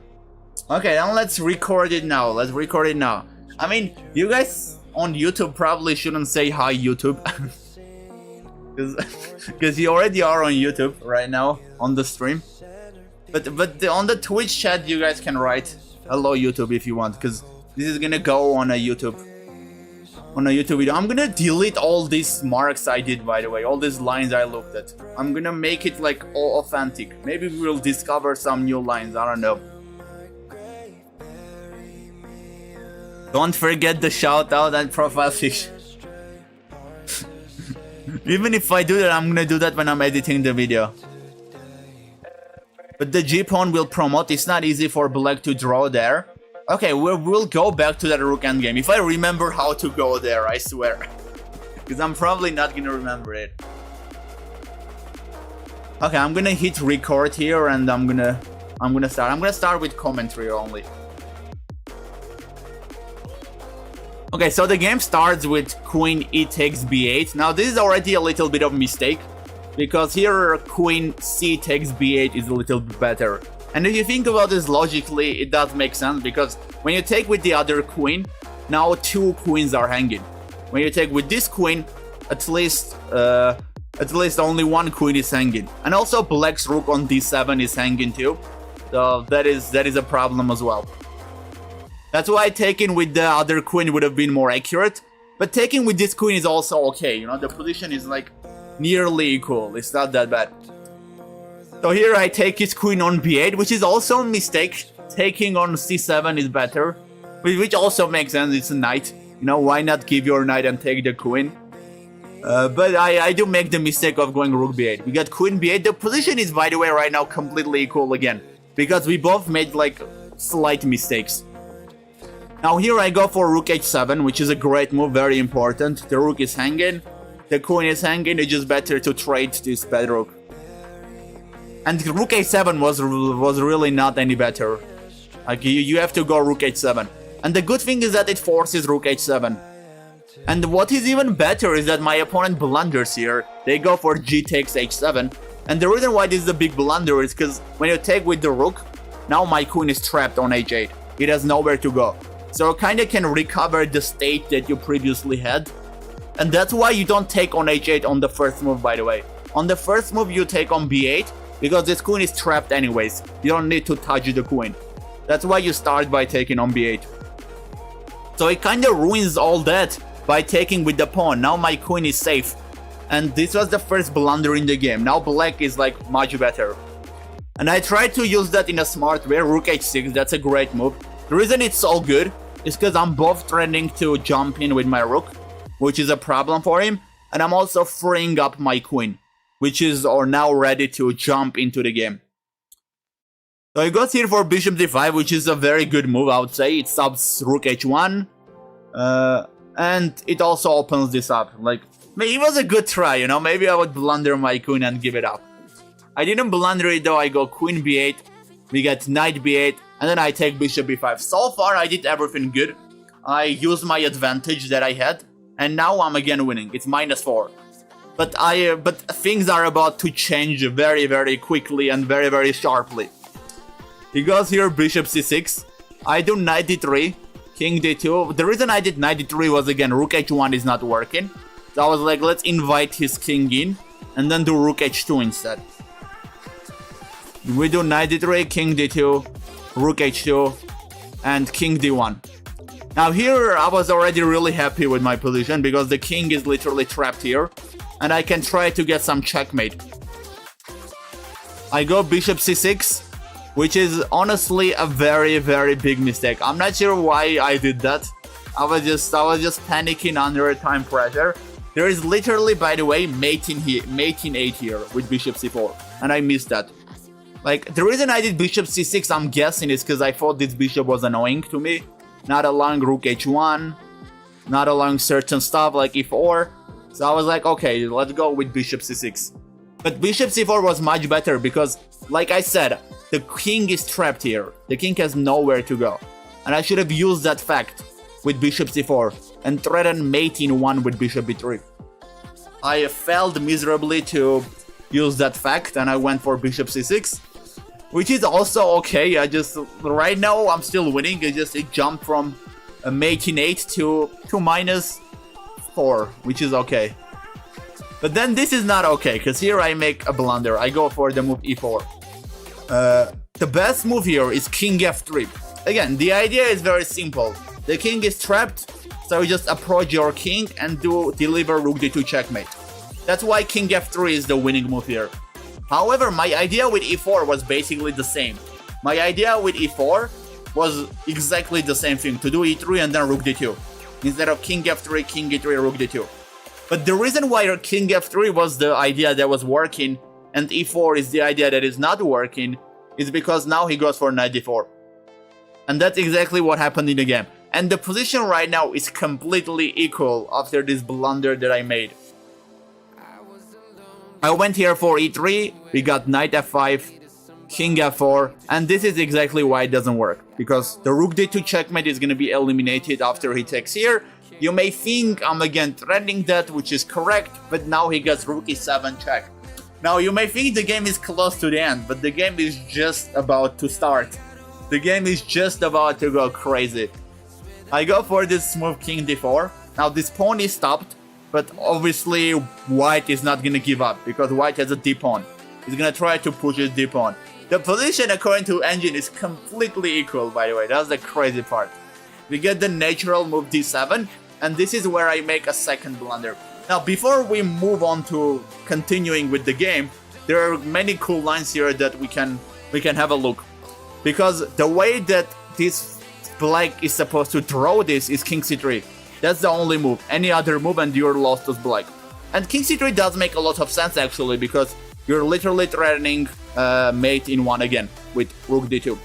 Okay, then let's record it now. Let's record it now. I mean, you guys on YouTube probably shouldn't say hi, YouTube. Because you already are on YouTube right now, on the stream. But on the Twitch chat, you guys can write hello, YouTube, if you want. Because this is gonna go on a YouTube video. I'm gonna delete all these marks I did, by the way. All these lines I looked at. I'm gonna make it like all authentic. Maybe we'll discover some new lines, I don't know. Don't forget the shout out and profile fish. Even if I do that, I'm gonna do that when I'm editing the video. But the G-pawn will promote. It's not easy for black to draw there. Okay, we'll go back to that rook endgame. If I remember how to go there, I swear. Because I'm probably not gonna remember it. Okay, I'm gonna hit record here and I'm gonna start. I'm gonna start with commentary only. Okay, so the game starts with queen e takes b8. Now this is already a little bit of mistake, because here queen c takes b8 is a little bit better. And if you think about this logically, it does make sense, because when you take with the other queen, now two queens are hanging. When you take with this queen, at least only one queen is hanging. And also black's rook on d7 is hanging too. So that is a problem as well. That's why taking with the other queen would have been more accurate. But taking with this queen is also okay. You know, the position is like nearly equal. It's not that bad. So here I take his queen on b8, which is also a mistake. Taking on c7 is better, which also makes sense. It's a knight. You know, why not give your knight and take the queen? But I do make the mistake of going rook b8. We got queen b8. The position is, by the way, right now completely equal again, because we both made like slight mistakes. Now here I go for rook h7, which is a great move, very important. The rook is hanging, the queen is hanging. It's just better to trade this bad rook. And rook h7 was really not any better. Like you have to go rook h7. And the good thing is that it forces rook h7. And what is even better is that my opponent blunders here. They go for g takes h7. And the reason why this is a big blunder is because when you take with the rook, now my queen is trapped on h8. It has nowhere to go. So you kinda can recover the state that you previously had. And that's why you don't take on h8 on the first move, by the way. On the first move you take on b8, because this queen is trapped anyways. You don't need to touch the queen. That's why you start by taking on b8. So it kinda ruins all that by taking with the pawn. Now my queen is safe. And this was the first blunder in the game. Now black is like much better. And I tried to use that in a smart way. Rook h6, that's a great move. The reason it's so good is because I'm both threatening to jump in with my rook, which is a problem for him. And I'm also freeing up my queen, which is now ready to jump into the game. So he goes here for bishop d5, which is a very good move, I would say. It subs rook h1. And it also opens this up. Like, it was a good try, you know. Maybe I would blunder my queen and give it up. I didn't blunder it though. I go queen b8. We get knight b8. And then I take bishop b5. So far, I did everything good. I used my advantage that I had. And now I'm again winning. It's -4. But things are about to change very, very quickly and very, very sharply. He goes here bishop c6. I do knight d3. King d2. The reason I did knight d3 was, again, rook h1 is not working. So I was like, let's invite his king in. And then do rook h2 instead. We do knight d3, king d2, rook h2, and king d1. Now here I was already really happy with my position, because the king is literally trapped here. And I can try to get some checkmate. I go bishop c6, which is honestly a very, very big mistake. I'm not sure why I did that. I was just panicking under time pressure. There is literally, by the way, mate in 8 here with bishop c4, and I missed that. Like, the reason I did bishop c6, I'm guessing, is because I thought this bishop was annoying to me. Not allowing rook h1, not allowing certain stuff like e4. So I was like, okay, let's go with bishop c6. But bishop c4 was much better because, like I said, the king is trapped here. The king has nowhere to go. And I should have used that fact with bishop c4 and threatened mate in 1 with bishop b3. I failed miserably to use that fact and I went for bishop c6. Which is also okay. Right now I'm still winning. It jumped from a mate in 8 to -4, which is okay. But then this is not okay, because here I make a blunder. I go for the move e4. The best move here is king f3. Again, the idea is very simple. The king is trapped, so you just approach your king and deliver rook d2 checkmate. That's why king f3 is the winning move here. However, my idea with e4 was basically the same. My idea with e4 was exactly the same thing, to do e3 and then rook d2. Instead of king f3, king e3, rook d2. But the reason why king f3 was the idea that was working and e4 is the idea that is not working is because now he goes for knight d4. And that's exactly what happened in the game. And the position right now is completely equal after this blunder that I made. I went here for e3, we got knight f5, king f4, and this is exactly why it doesn't work. Because the rook d2 checkmate is going to be eliminated after he takes here, You may think I'm again threatening that, which is correct, but now he gets rook e7 check. Now you may think the game is close to the end, but the game is just about to start. The game is just about to go crazy. I go for this move king d4. Now this pawn is stopped, but obviously white is not gonna give up because white has a d pawn. He's gonna try to push his d pawn. The position according to engine is completely equal, by the way. That's the crazy part. We get the natural move d7, and this is where I make a second blunder. Now before we move on to continuing with the game, there are many cool lines here that we can have a look. Because the way that this black is supposed to draw this is king c3. That's the only move. Any other move and you're lost as black. And king c3 does make a lot of sense actually, because you're literally threatening mate in one again with rook d2.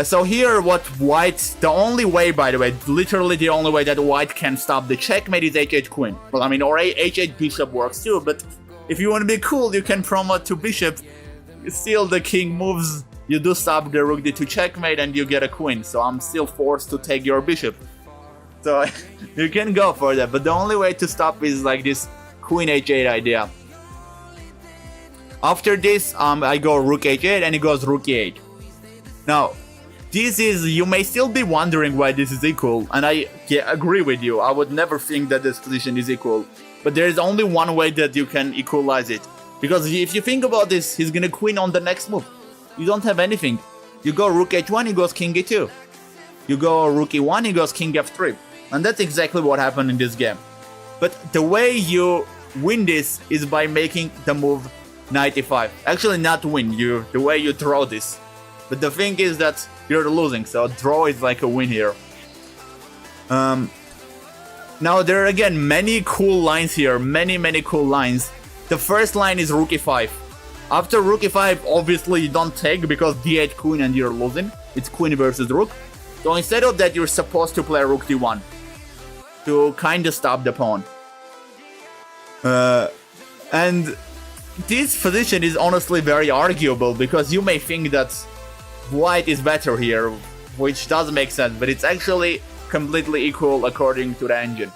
So here what white, the only way, by the way, literally the only way that white can stop the checkmate is h8 queen. Well, I mean, or h8 bishop works too, but if you want to be cool, you can promote to bishop, still the king moves, you do stop the rook d2 checkmate and you get a queen, so I'm still forced to take your bishop. So you can go for that, but the only way to stop is like this queen h8 idea. After this, I go rook h8 and he goes rook e8. Now, this is, you may still be wondering why this is equal, and I agree with you. I would never think that this position is equal. But there is only one way that you can equalize it. Because if you think about this, he's gonna queen on the next move. You don't have anything. You go rook h1, he goes king e2. You go rook e1, he goes king f3. And that's exactly what happened in this game. But the way you win this is by making the move knight e5. Actually not win, the way you draw this. But the thing is that you're losing, so draw is like a win here. Now there are again many cool lines here, many cool lines. The first line is rook e5. After rook e5, obviously you don't take because d8 queen and you're losing. It's queen versus rook. So instead of that, you're supposed to play rook d1 to kind of stop the pawn. And this position is honestly very arguable because you may think that white is better here, which does make sense, but it's actually completely equal according to the engine.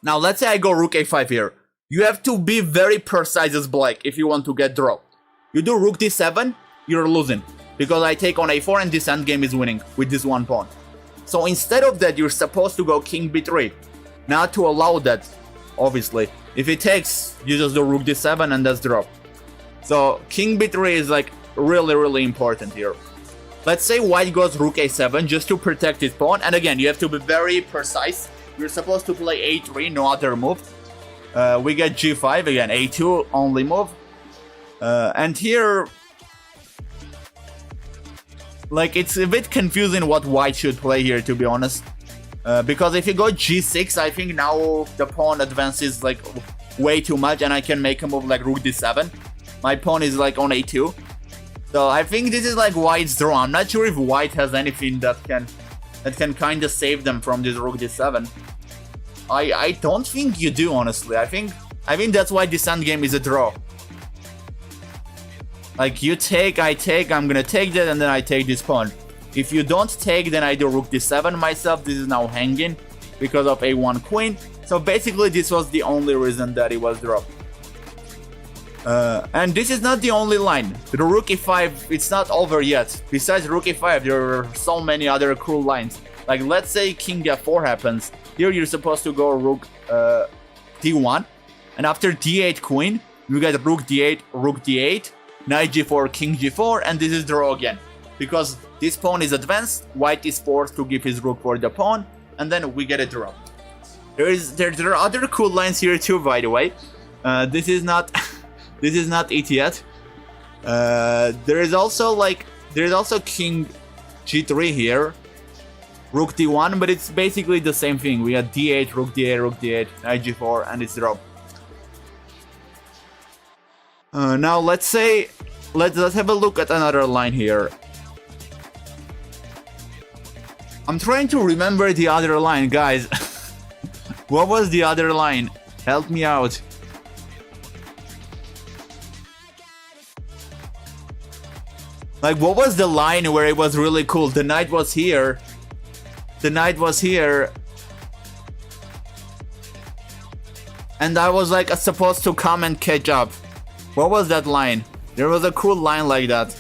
Now let's say I go rook a5 here. You have to be very precise as black if you want to get draw. You do rook d7, you're losing, because I take on a4 and this endgame is winning with this one pawn. So instead of that, you're supposed to go king b3. Now to allow that, obviously, if it takes, you just do rook d7 and that's draw. So king b3 is like really important here. Let's say white goes rook a7 just to protect his pawn, and again you have to be very precise. You're supposed to play a3, no other move. We get g5 again, a2 only move, and here like it's a bit confusing what white should play here, to be honest, because if you go g6, I think now the pawn advances like way too much and I can make a move like rook d7. My pawn is like on a2. So I think this is like white's draw. I'm not sure if white has anything that can kind of save them from this rook d7. I don't think you do, honestly. I think that's why this endgame is a draw. Like you take, I take, I'm gonna take that and then I take this pawn. If you don't take, then I do rook d7 myself. This is now hanging because of a1 queen. So basically this was the only reason that it was dropped. And this is not the only line. The rook e5, it's not over yet. Besides rook e5, there are so many other cool lines. Like let's say king f4 happens. Here you're supposed to go rook d1. And after d8 queen, you get rook d8, knight g4, king g4, and this is draw again. Because this pawn is advanced, white is forced to give his rook for the pawn, and then we get a draw. There are other cool lines here too, by the way. This is not this is not it yet. There is also king g3 here, rook d1, but it's basically the same thing. We have d8, rook d8, knight g4, and it's draw. Now let's have a look at another line here. I'm trying to remember the other line, guys. What was the other line? Help me out. Like, what was the line where it was really cool? The knight was here. the knight was here. And I was like supposed to come and catch up. What was that line? There was a cool line like that.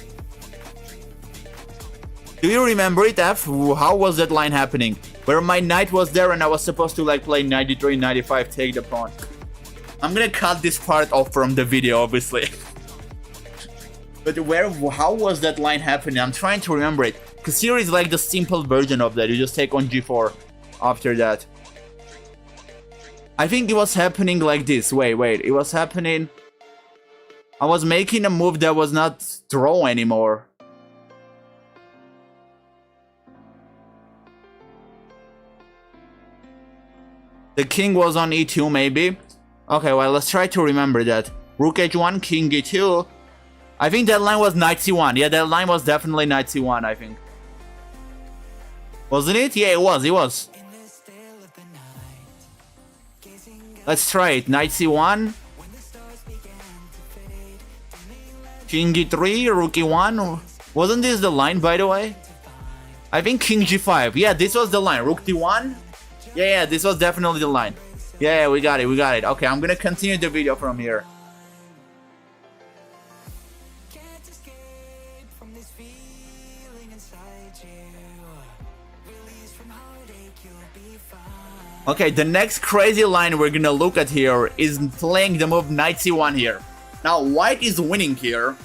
Do you remember it, F? How was that line happening? Where my knight was there and I was supposed to like play 93, 95, take the pawn. I'm gonna cut this part off from the video, obviously. But how was that line happening? I'm trying to remember it. Because here is like the simple version of that. You just take on g4 after that. I think it was happening like this. Wait. It was happening... I was making a move that was not draw anymore. The king was on e2 maybe. Okay, well, let's try to remember that. Rook h1, king e2. I think that line was knight c1. Yeah, that line was definitely knight c1, I think. Wasn't it? Yeah, it was. Let's try it. Knight c1. King e3, rook e1. Wasn't this the line, by the way? I think king g5. Yeah, this was the line. Rook d1. Yeah, this was definitely the line. Yeah, we got it. Okay, I'm gonna continue the video from here. Okay, the next crazy line we're gonna look at here is playing the move knight c1 here. Now, white is winning here,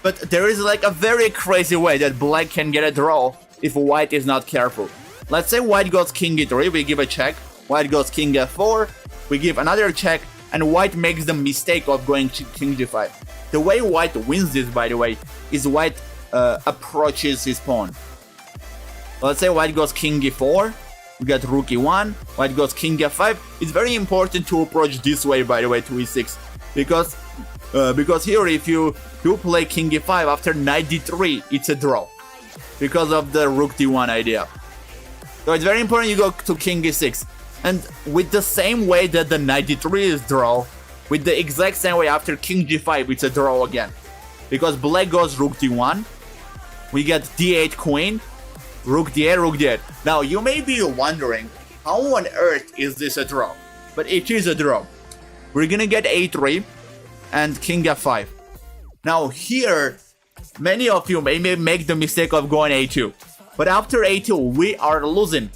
but there is like a very crazy way that black can get a draw if white is not careful. Let's say white goes king e3, we give a check. White goes king f4, we give another check, and white makes the mistake of going king g5. The way white wins this, by the way, is white approaches his pawn. Let's say white goes king e4, we get rook e1, white goes king f5. It's very important to approach this way, by the way, to e6, because here if you play king e5 after knight d3, it's a draw because of the rook d1 idea. So it's very important you go to king e6, and with the same way that the knight d3 is draw, with the exact same way after king g5 it's a draw again, because black goes rook d1, we get d8 queen, rook d8, rook d8. Now you may be wondering, how on earth is this a draw? But it is a draw. We're gonna get a3 and king f5. Now here, many of you may make the mistake of going a2. But after a2, we are losing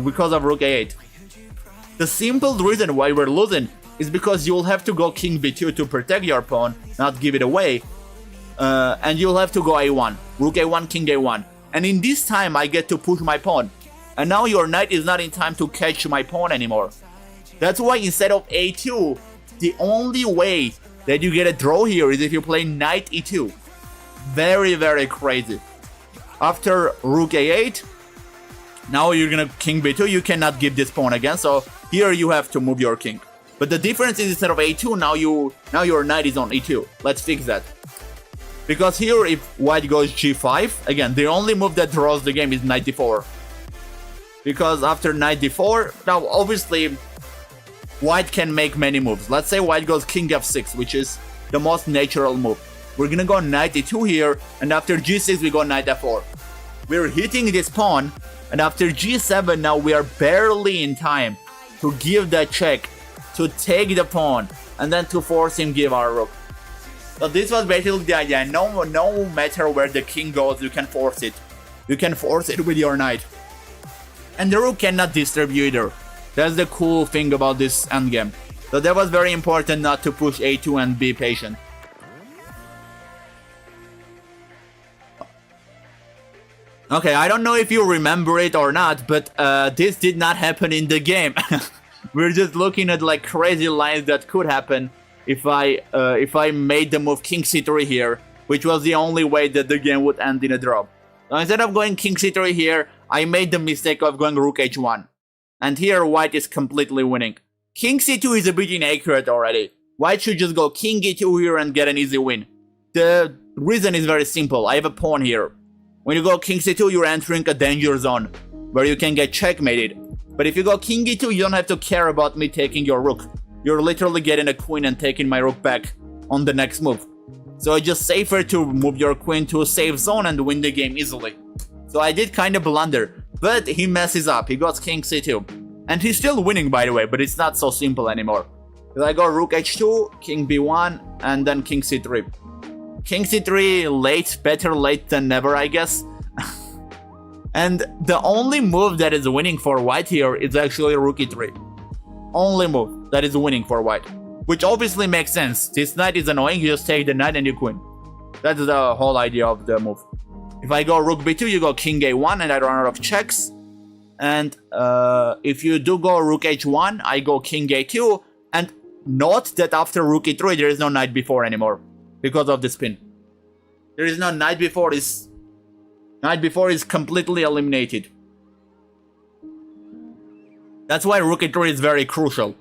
because of rook a8. The simple reason why we're losing is because you'll have to go king b2 to protect your pawn, not give it away. And you'll have to go a1, rook a1, king a1. And in this time, I get to push my pawn. And now your knight is not in time to catch my pawn anymore. That's why instead of a2, the only way that you get a draw here is if you play knight e2. Very, very crazy. After rook a8, now you're gonna king b2, you cannot give this pawn again, so here you have to move your king. But the difference is instead of a2, now your knight is on e2. Let's fix that. Because here if white goes g5, again, the only move that draws the game is knight d4. Because after knight d4, now obviously white can make many moves. Let's say white goes king f6, which is the most natural move. We're gonna go knight e2 here, and after g6 we go knight f4. We're hitting this pawn, and after g7 now we are barely in time to give that check, to take the pawn, and then to force him give our rook. So this was basically the idea. No matter where the king goes, you can force it. You can force it with your knight. And the rook cannot disturb you either. That's the cool thing about this endgame. So that was very important not to push a2 and be patient. Okay, I don't know if you remember it or not, but this did not happen in the game. We're just looking at like crazy lines that could happen if I made the move king c3 here, which was the only way that the game would end in a draw. So instead of going king c3 here, I made the mistake of going rook h1. And here white is completely winning. King c2 is a bit inaccurate already. White should just go king e2 here and get an easy win. The reason is very simple. I have a pawn here. When you go king c2, you're entering a danger zone where you can get checkmated. But if you go king e2, you don't have to care about me taking your rook. You're literally getting a queen and taking my rook back on the next move. So it's just safer to move your queen to a safe zone and win the game easily. So I did kind of blunder. But he messes up. He goes king c2. And he's still winning, by the way, but it's not so simple anymore. Because I go rook h2, king b1, and then king c3. King c3 late, better late than never, I guess. And the only move that is winning for white here is actually rook e3. Only move that is winning for white. Which obviously makes sense. This knight is annoying, you just take the knight and you queen. That's the whole idea of the move. If I go rook b2, you go king a1 and I run out of checks. And if you do go rook h1, I go king a2. And note that after rook e3, there is no knight b4 anymore. Because of the spin. There is no knight b4. Knight b4 is completely eliminated. That's why rook e3 is very crucial.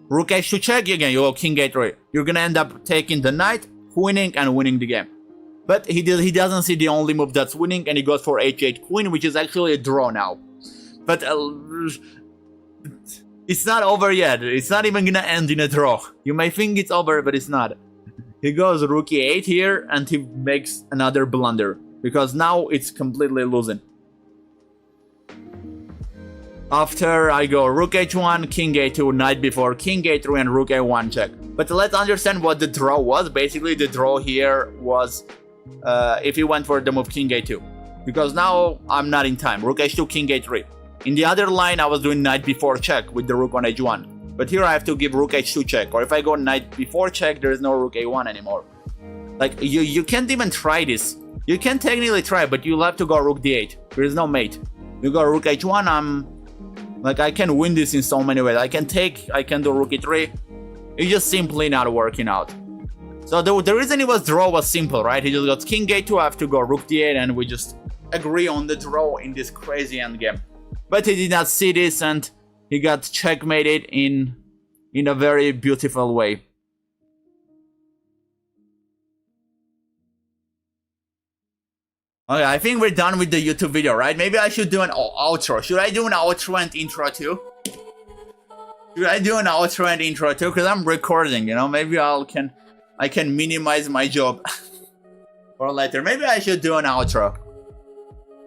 Rook h2 check, again, you go king a3. You're gonna end up taking the knight, queening, and winning the game. But he doesn't see the only move that's winning, and he goes for h8 queen, which is actually a draw now. But it's not over yet. It's not even gonna end in a draw. You may think it's over, but it's not. He goes rook e8 here, and he makes another blunder. Because now it's completely losing. After I go rook h1, king a2, knight b4, king a3, and rook a1 check. But let's understand what the draw was. Basically, the draw here was if he went for the move king a2. Because now I'm not in time. Rook h2, king a3. In the other line, I was doing knight b4 check with the rook on h1. But here I have to give rook h2 check. Or if I go knight b4 check, there is no rook a1 anymore. Like, you can't even try this. You can technically try, but you'll have to go rook d8. There is no mate. You go rook h1, I can win this in so many ways. I can do rook e3. It's just simply not working out. So the reason it was draw was simple, right? He just got king a2, I have to go rook d8, and we just agree on the draw in this crazy endgame. But he did not see this, and he got checkmated in a very beautiful way. Okay, I think we're done with the YouTube video, right? Maybe I should do an outro. Should I do an outro and intro too? Should I do an outro and intro too? Because I'm recording, you know? Maybe I can minimize my job for later. Maybe I should do an outro.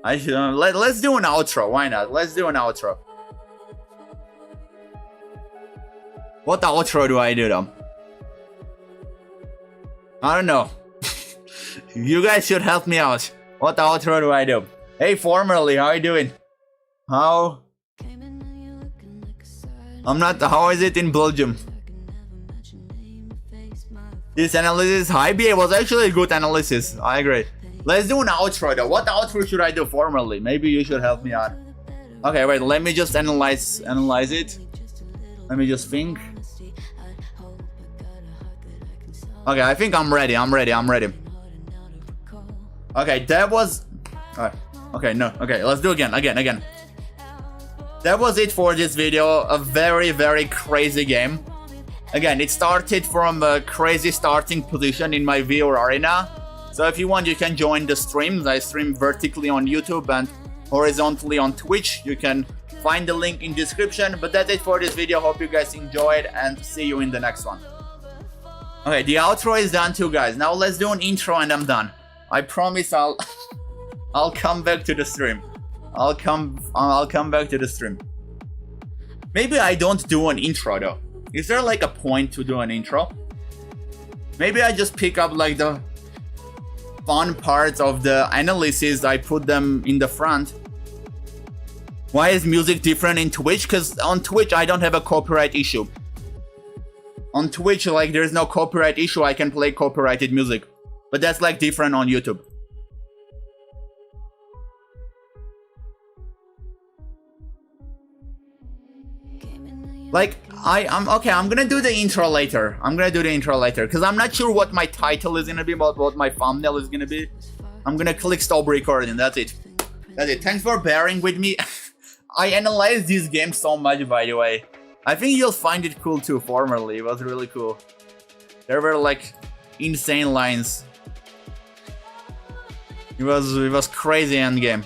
Let's do an outro. Why not? Let's do an outro. What outro do I do though? I don't know. You guys should help me out. What outro do I do? Hey, formerly, how are you doing? How? I'm not. How is it in Belgium? This analysis, hi BA, was actually a good analysis. I agree. Let's do an outro though. What outro should I do formerly? Maybe you should help me out. Okay, wait. Let me just analyze it. Let me just think. Okay, I think I'm ready. Okay, that was... okay, no. Okay, let's do again. That was it for this video. A very, very crazy game. Again, it started from a crazy starting position in my viewer arena. So if you want, you can join the streams. I stream vertically on YouTube and horizontally on Twitch. You can find the link in description. But that's it for this video. Hope you guys enjoyed and see you in the next one. Okay, the outro is done too, guys. Now let's do an intro and I'm done. I promise I'll come back to the stream. I'll come back to the stream. Maybe I don't do an intro though. Is there like a point to do an intro? Maybe I just pick up like the fun parts of the analysis. I put them in the front. Why is music different in Twitch? Because on Twitch I don't have a copyright issue. On Twitch, like, there's no copyright issue. I can play copyrighted music. But that's like different on YouTube. Like, I'm gonna do the intro later. Because I'm not sure what my title is gonna be, about what my thumbnail is gonna be. I'm gonna click stop recording. That's it. Thanks for bearing with me. I analyzed this game so much, by the way. I think you'll find it cool too. Formerly, it was really cool. There were like insane lines. It was crazy endgame.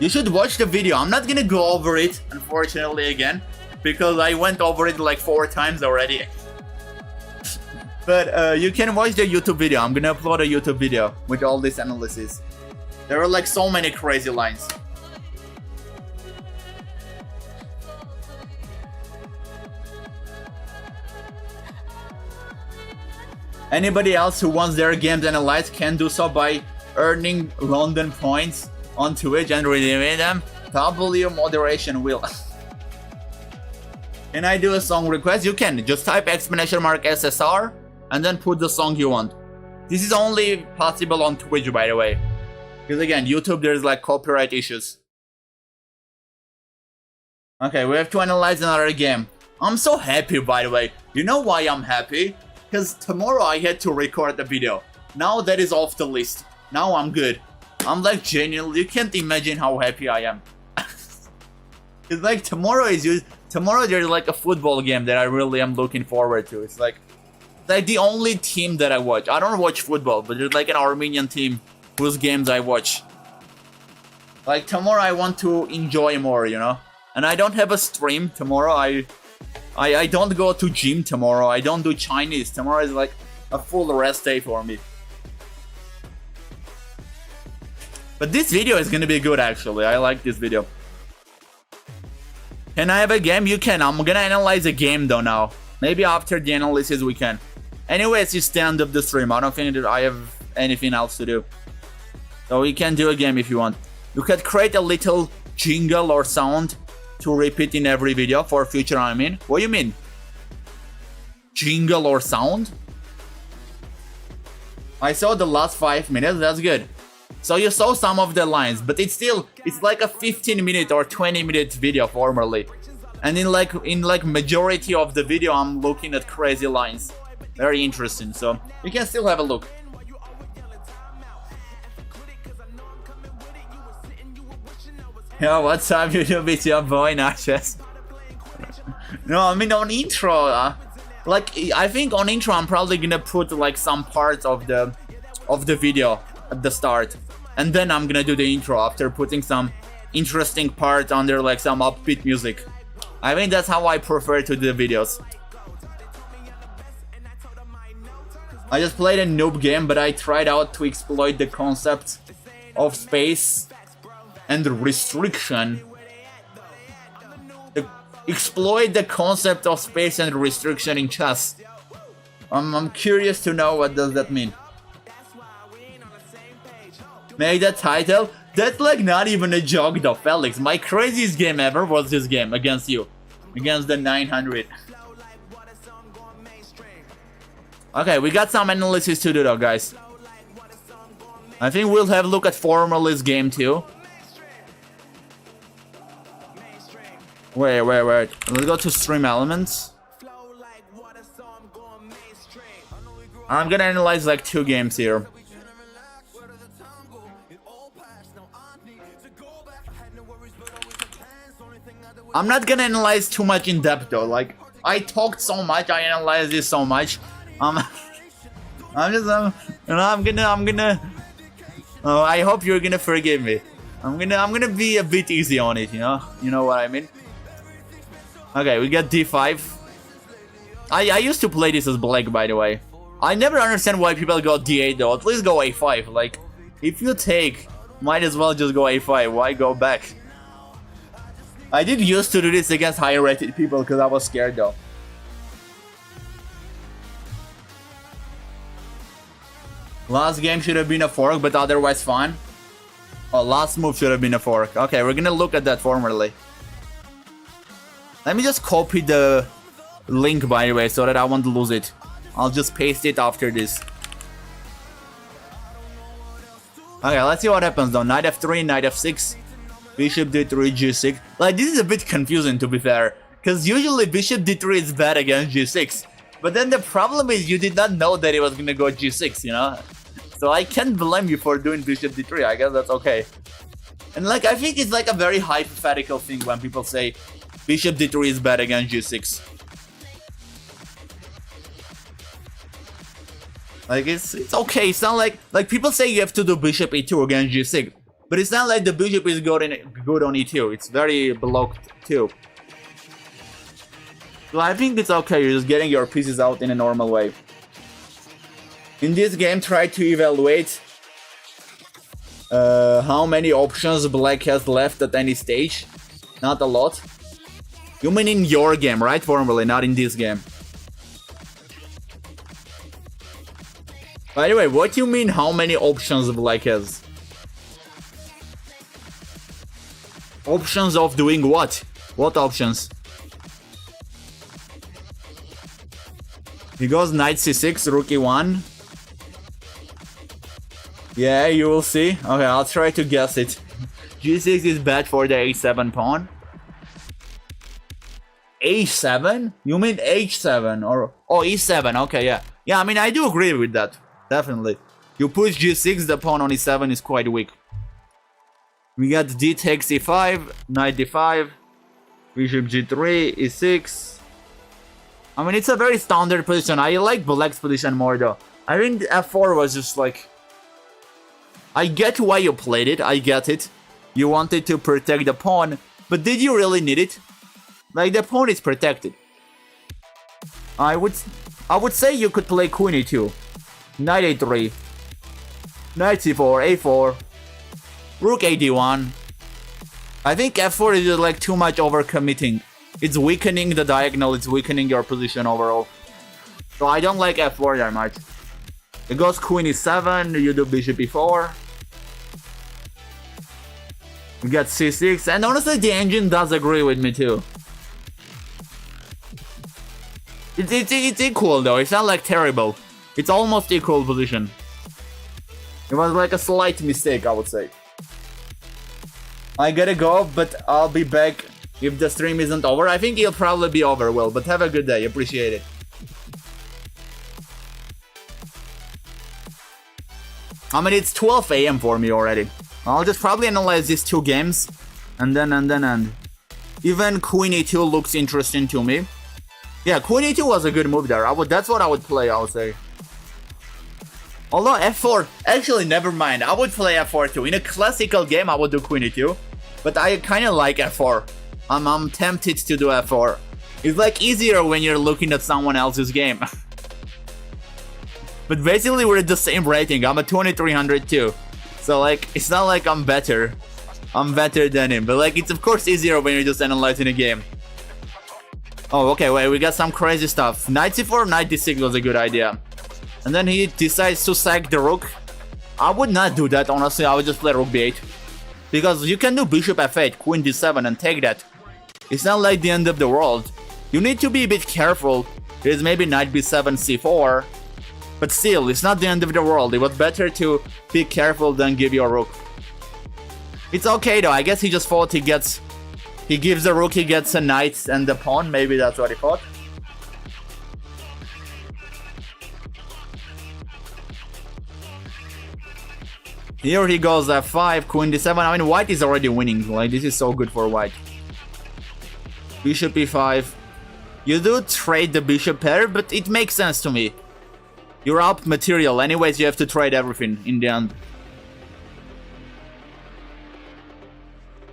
You should watch the video. I'm not gonna go over it, unfortunately, again, because I went over it like 4 times already. But you can watch the YouTube video. I'm gonna upload a YouTube video with all this analysis. There were like so many crazy lines. Anybody else who wants their games analyzed can do so by earning London points on Twitch and redeeming them. W moderation will. Can I do a song request? You can. Just type !SSR and then put the song you want. This is only possible on Twitch, by the way. Because again, YouTube, there's like copyright issues. Okay, we have to analyze another game. I'm so happy, by the way. You know why I'm happy? Because tomorrow I had to record a video. Now that is off the list. Now I'm good. I'm like genuinely, you can't imagine how happy I am. It's like tomorrow there's like a football game that I really am looking forward to. It's like the only team that I watch. I don't watch football, but there's like an Armenian team whose games I watch. Like tomorrow I want to enjoy more, you know? And I don't have a stream tomorrow. I don't go to gym tomorrow. I don't do Chinese. Tomorrow is like a full rest day for me. But this video is gonna be good actually. I like this video. Can I have a game? You can. I'm gonna analyze a game though now. Maybe after the analysis we can. Anyways, you stand up the stream. I don't think that I have anything else to do. So we can do a game if you want. You could create a little jingle or sound to repeat in every video for future, I mean. What do you mean? Jingle or sound? I saw the last 5 minutes, that's good. So you saw some of the lines, but it's like a 15-minute or 20-minute video formerly. And in like majority of the video I'm looking at crazy lines. Very interesting, so you can still have a look. Yo, what's up YouTube, it's your boy Natchez. No, I mean on intro, like I think on intro I'm probably gonna put like some parts of the video at the start. And then I'm gonna do the intro after putting some interesting part under like some upbeat music. I mean that's how I prefer to do the videos. I just played a noob game, but I tried out to exploit the concept of space and restriction. Exploit the concept of space and restriction in chess. I'm curious to know what does that mean. Make the title? That's like not even a joke though, Felix. My craziest game ever was this game against you. Against the 900. Okay, we got some analysis to do though, guys. I think we'll have a look at Formalist game too. Wait. Let's go to stream elements. I'm gonna analyze like 2 games here. I'm not gonna analyze too much in depth though. Like I talked so much, I analyzed this so much. I'm gonna. Oh, I hope you're gonna forgive me. I'm gonna be a bit easy on it, you know. You know what I mean? Okay, we got D5. I used to play this as black, by the way. I never understand why people go D8 though. At least go A5. Like, if you take, might as well just go A5. Why go back? I did used to do this against higher rated people because I was scared though. Last game should have been a fork, but otherwise fine. Oh, last move should have been a fork. Okay, we're gonna look at that formerly. Let me just copy the link, by the way, so that I won't lose it. I'll just paste it after this. Okay, let's see what happens though. Knight F3, Knight F6, Bishop D3, G6. Like, this is a bit confusing to be fair. Because usually Bishop D3 is bad against G6. But then the problem is you did not know that it was gonna go G6, you know? So I can't blame you for doing Bishop D3, I guess that's okay. And like, I think it's like a very hypothetical thing when people say Bishop D3 is bad against G6. Like, it's okay, it's not like people say you have to do Bishop E2 against G6. But it's not like the Bishop is good on E2, it's very blocked too. So I think it's okay, you're just getting your pieces out in a normal way. In this game, try to evaluate how many options black has left at any stage. Not a lot. You mean in your game, right? Formally, not in this game. By the way, what do you mean how many options black has? Options of doing what? What options? He goes knight c6, rook e1. Yeah, you will see. Okay, I'll try to guess it. g6 is bad for the a7 pawn. a7? You mean h7 or... Oh, e7, okay, yeah. Yeah, I mean, I do agree with that. Definitely. You push g6, the pawn on e7 is quite weak. We got d takes e5, knight d5, bishop g3, e6. I mean, it's a very standard position. I like black's position more though. I think f4 was just like... I get why you played it, I get it. You wanted to protect the pawn, but did you really need it? Like, the pawn is protected. I would say you could play queen e2, knight a3, knight c4, a4, rook a d1. I think f4 is just like too much overcommitting. It's weakening the diagonal, it's weakening your position overall. So I don't like f4 that much. It goes queen e7, you do bishop e4. We got c6, and honestly the engine does agree with me too. It's equal though, it's not like terrible. It's almost equal position. It was like a slight mistake, I would say. I gotta go, but I'll be back if the stream isn't over. I think it'll probably be over, well, but have a good day, appreciate it. I mean, it's 12 AM for me already. I'll just probably analyze these two games, and then even queen e2 looks interesting to me. Yeah, queen e2 was a good move there. That's what I would play, I would say. Although f4, actually never mind, I would play f4 too. In a classical game, I would do queen e2, but I kind of like f4. I'm tempted to do f4. It's like easier when you're looking at someone else's game. But basically we're at the same rating. I'm at 2300 too. So like, it's not like I'm better. I'm better than him. But like, it's of course easier when you're just analyzing a game. Oh, okay, wait, we got some crazy stuff. Knight c4, knight d6 was a good idea. And then he decides to sack the rook. I would not do that, honestly. I would just play rook b8. Because you can do bishop f8, queen d7 and take that. It's not like the end of the world. You need to be a bit careful. There's maybe knight b7, c4. But still, it's not the end of the world. It was better to be careful than give your rook. It's okay though, I guess he just thought he gives the rook, he gets a knight and the pawn. Maybe that's what he thought. Here he goes f5, queen d7. I mean, white is already winning. Like, this is so good for white. Bishop e5. You do trade the bishop pair, but it makes sense to me. You're up material. Anyways, you have to trade everything in the end.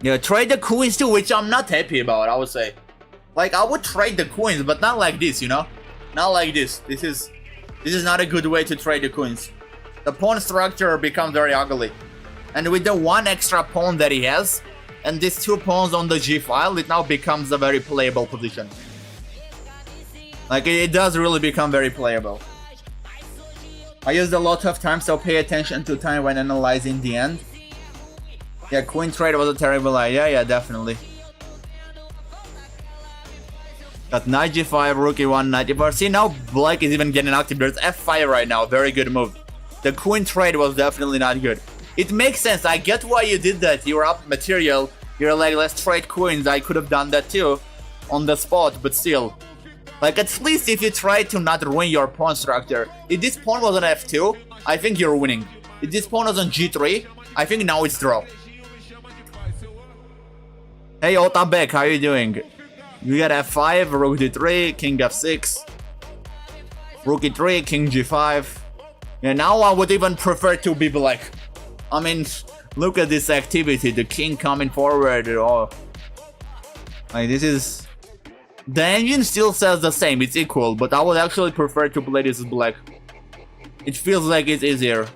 Yeah, trade the queens too, which I'm not happy about, I would say. Like, I would trade the queens, but not like this, you know? Not like this. This is not a good way to trade the queens. The pawn structure becomes very ugly. And with the one extra pawn that he has, and these two pawns on the g file, it now becomes a very playable position. Like, it does really become very playable. I used a lot of time, so pay attention to time when analyzing the end. Yeah, queen trade was a terrible idea, yeah, definitely. Got knight g5, rook e1, knight e4. See, now black is even getting active. There's f5 right now, very good move. The queen trade was definitely not good. It makes sense, I get why you did that. You're up material, you're like, let's trade queens. I could have done that too, on the spot, but still. Like, at least if you try to not ruin your pawn structure. If this pawn was on f2, I think you're winning. If this pawn was on g3, I think now it's draw. Hey Otabek, how you doing? We got f5, rook d3, king f6, rook e3, king g5. Yeah, now I would even prefer to be black. I mean, look at this activity, the king coming forward. Oh, like, this is... The engine still says the same, it's equal, but I would actually prefer to play this as black. It feels like it's easier.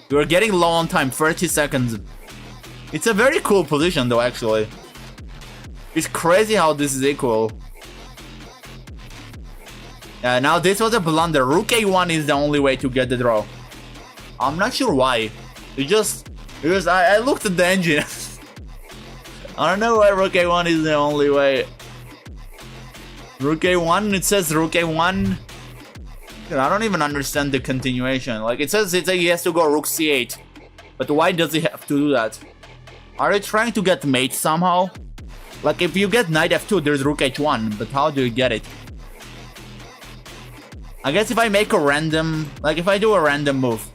You're getting low on time, 30 seconds. It's a very cool position though, actually. It's crazy how this is equal. Yeah, now this was a blunder. Rook a1 is the only way to get the draw. I'm not sure why. Because I looked at the engine. I don't know why Rook a1 is the only way. Rook a1, it says Rook a1. I don't even understand the continuation. Like it says he has to go Rook c8. But why does he have to do that? Are you trying to get mate somehow? Like if you get knight f2, there's Rook h1, but how do you get it? I guess if I make a random, like if I do a random move.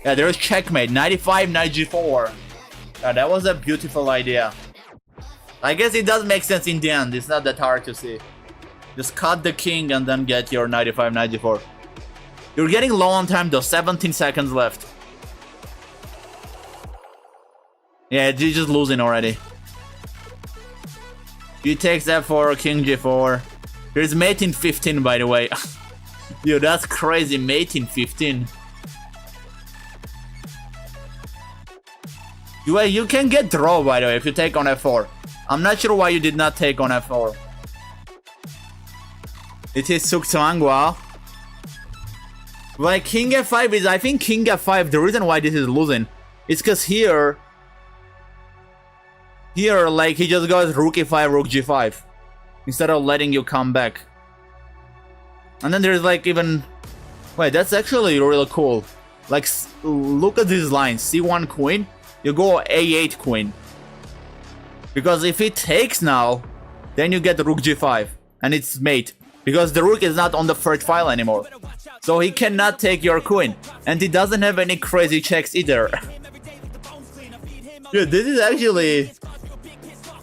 Yeah, there's checkmate, 95, knight g4. Yeah, that was a beautiful idea. I guess it does make sense in the end, it's not that hard to see. Just cut the king and then get your 95, knight g4. You're getting low on time though, 17 seconds left. Yeah, you're just losing already. He takes f4, king g4. There's mate in 15 by the way. Dude, that's crazy, mate in 15. You can get draw by the way if you take on f4. I'm not sure why you did not take on f4. It is Suktsangwa. Like king f5 is, I think king f5, the reason why this is losing is because here like he just goes rook e5, rook g5 instead of letting you come back. And then there's like even, wait, that's actually really cool. Like look at these lines, c1 queen, you go a8 queen. Because if it takes now, then you get rook g5 and it's mate. Because the rook is not on the first file anymore. So he cannot take your queen. And he doesn't have any crazy checks either. Dude, this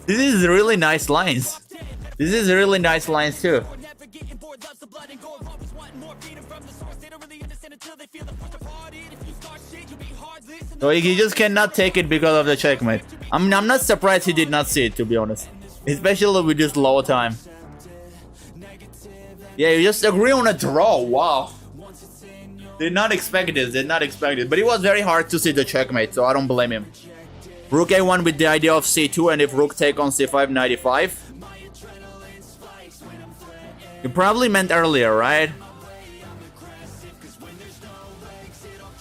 is really nice lines. This is really nice lines too. So he just cannot take it because of the checkmate. I'm not surprised he did not see it, to be honest. Especially with this low time. Yeah, you just agree on a draw. Wow. Did not expect this. Did not expect it. But it was very hard to see the checkmate, so I don't blame him. Rook a1 with the idea of c2, and if rook take on c5, knight e5. You probably meant earlier, right?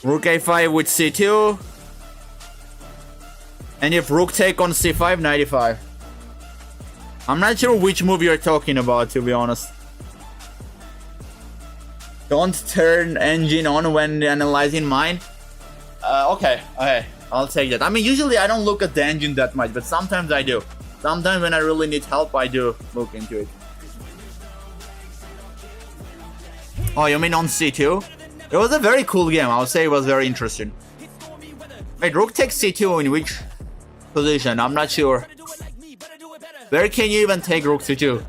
Rook a5 with c2. And if rook take on c5, knight e5. I'm not sure which move you're talking about, to be honest. Don't turn engine on when analyzing mine. Okay, I'll take that. I mean, usually I don't look at the engine that much, but sometimes I do. Sometimes when I really need help, I do look into it. Oh, you mean on c2? It was a very cool game. I would say it was very interesting. Wait, rook takes c2 in which position? I'm not sure. Where can you even take rook c2?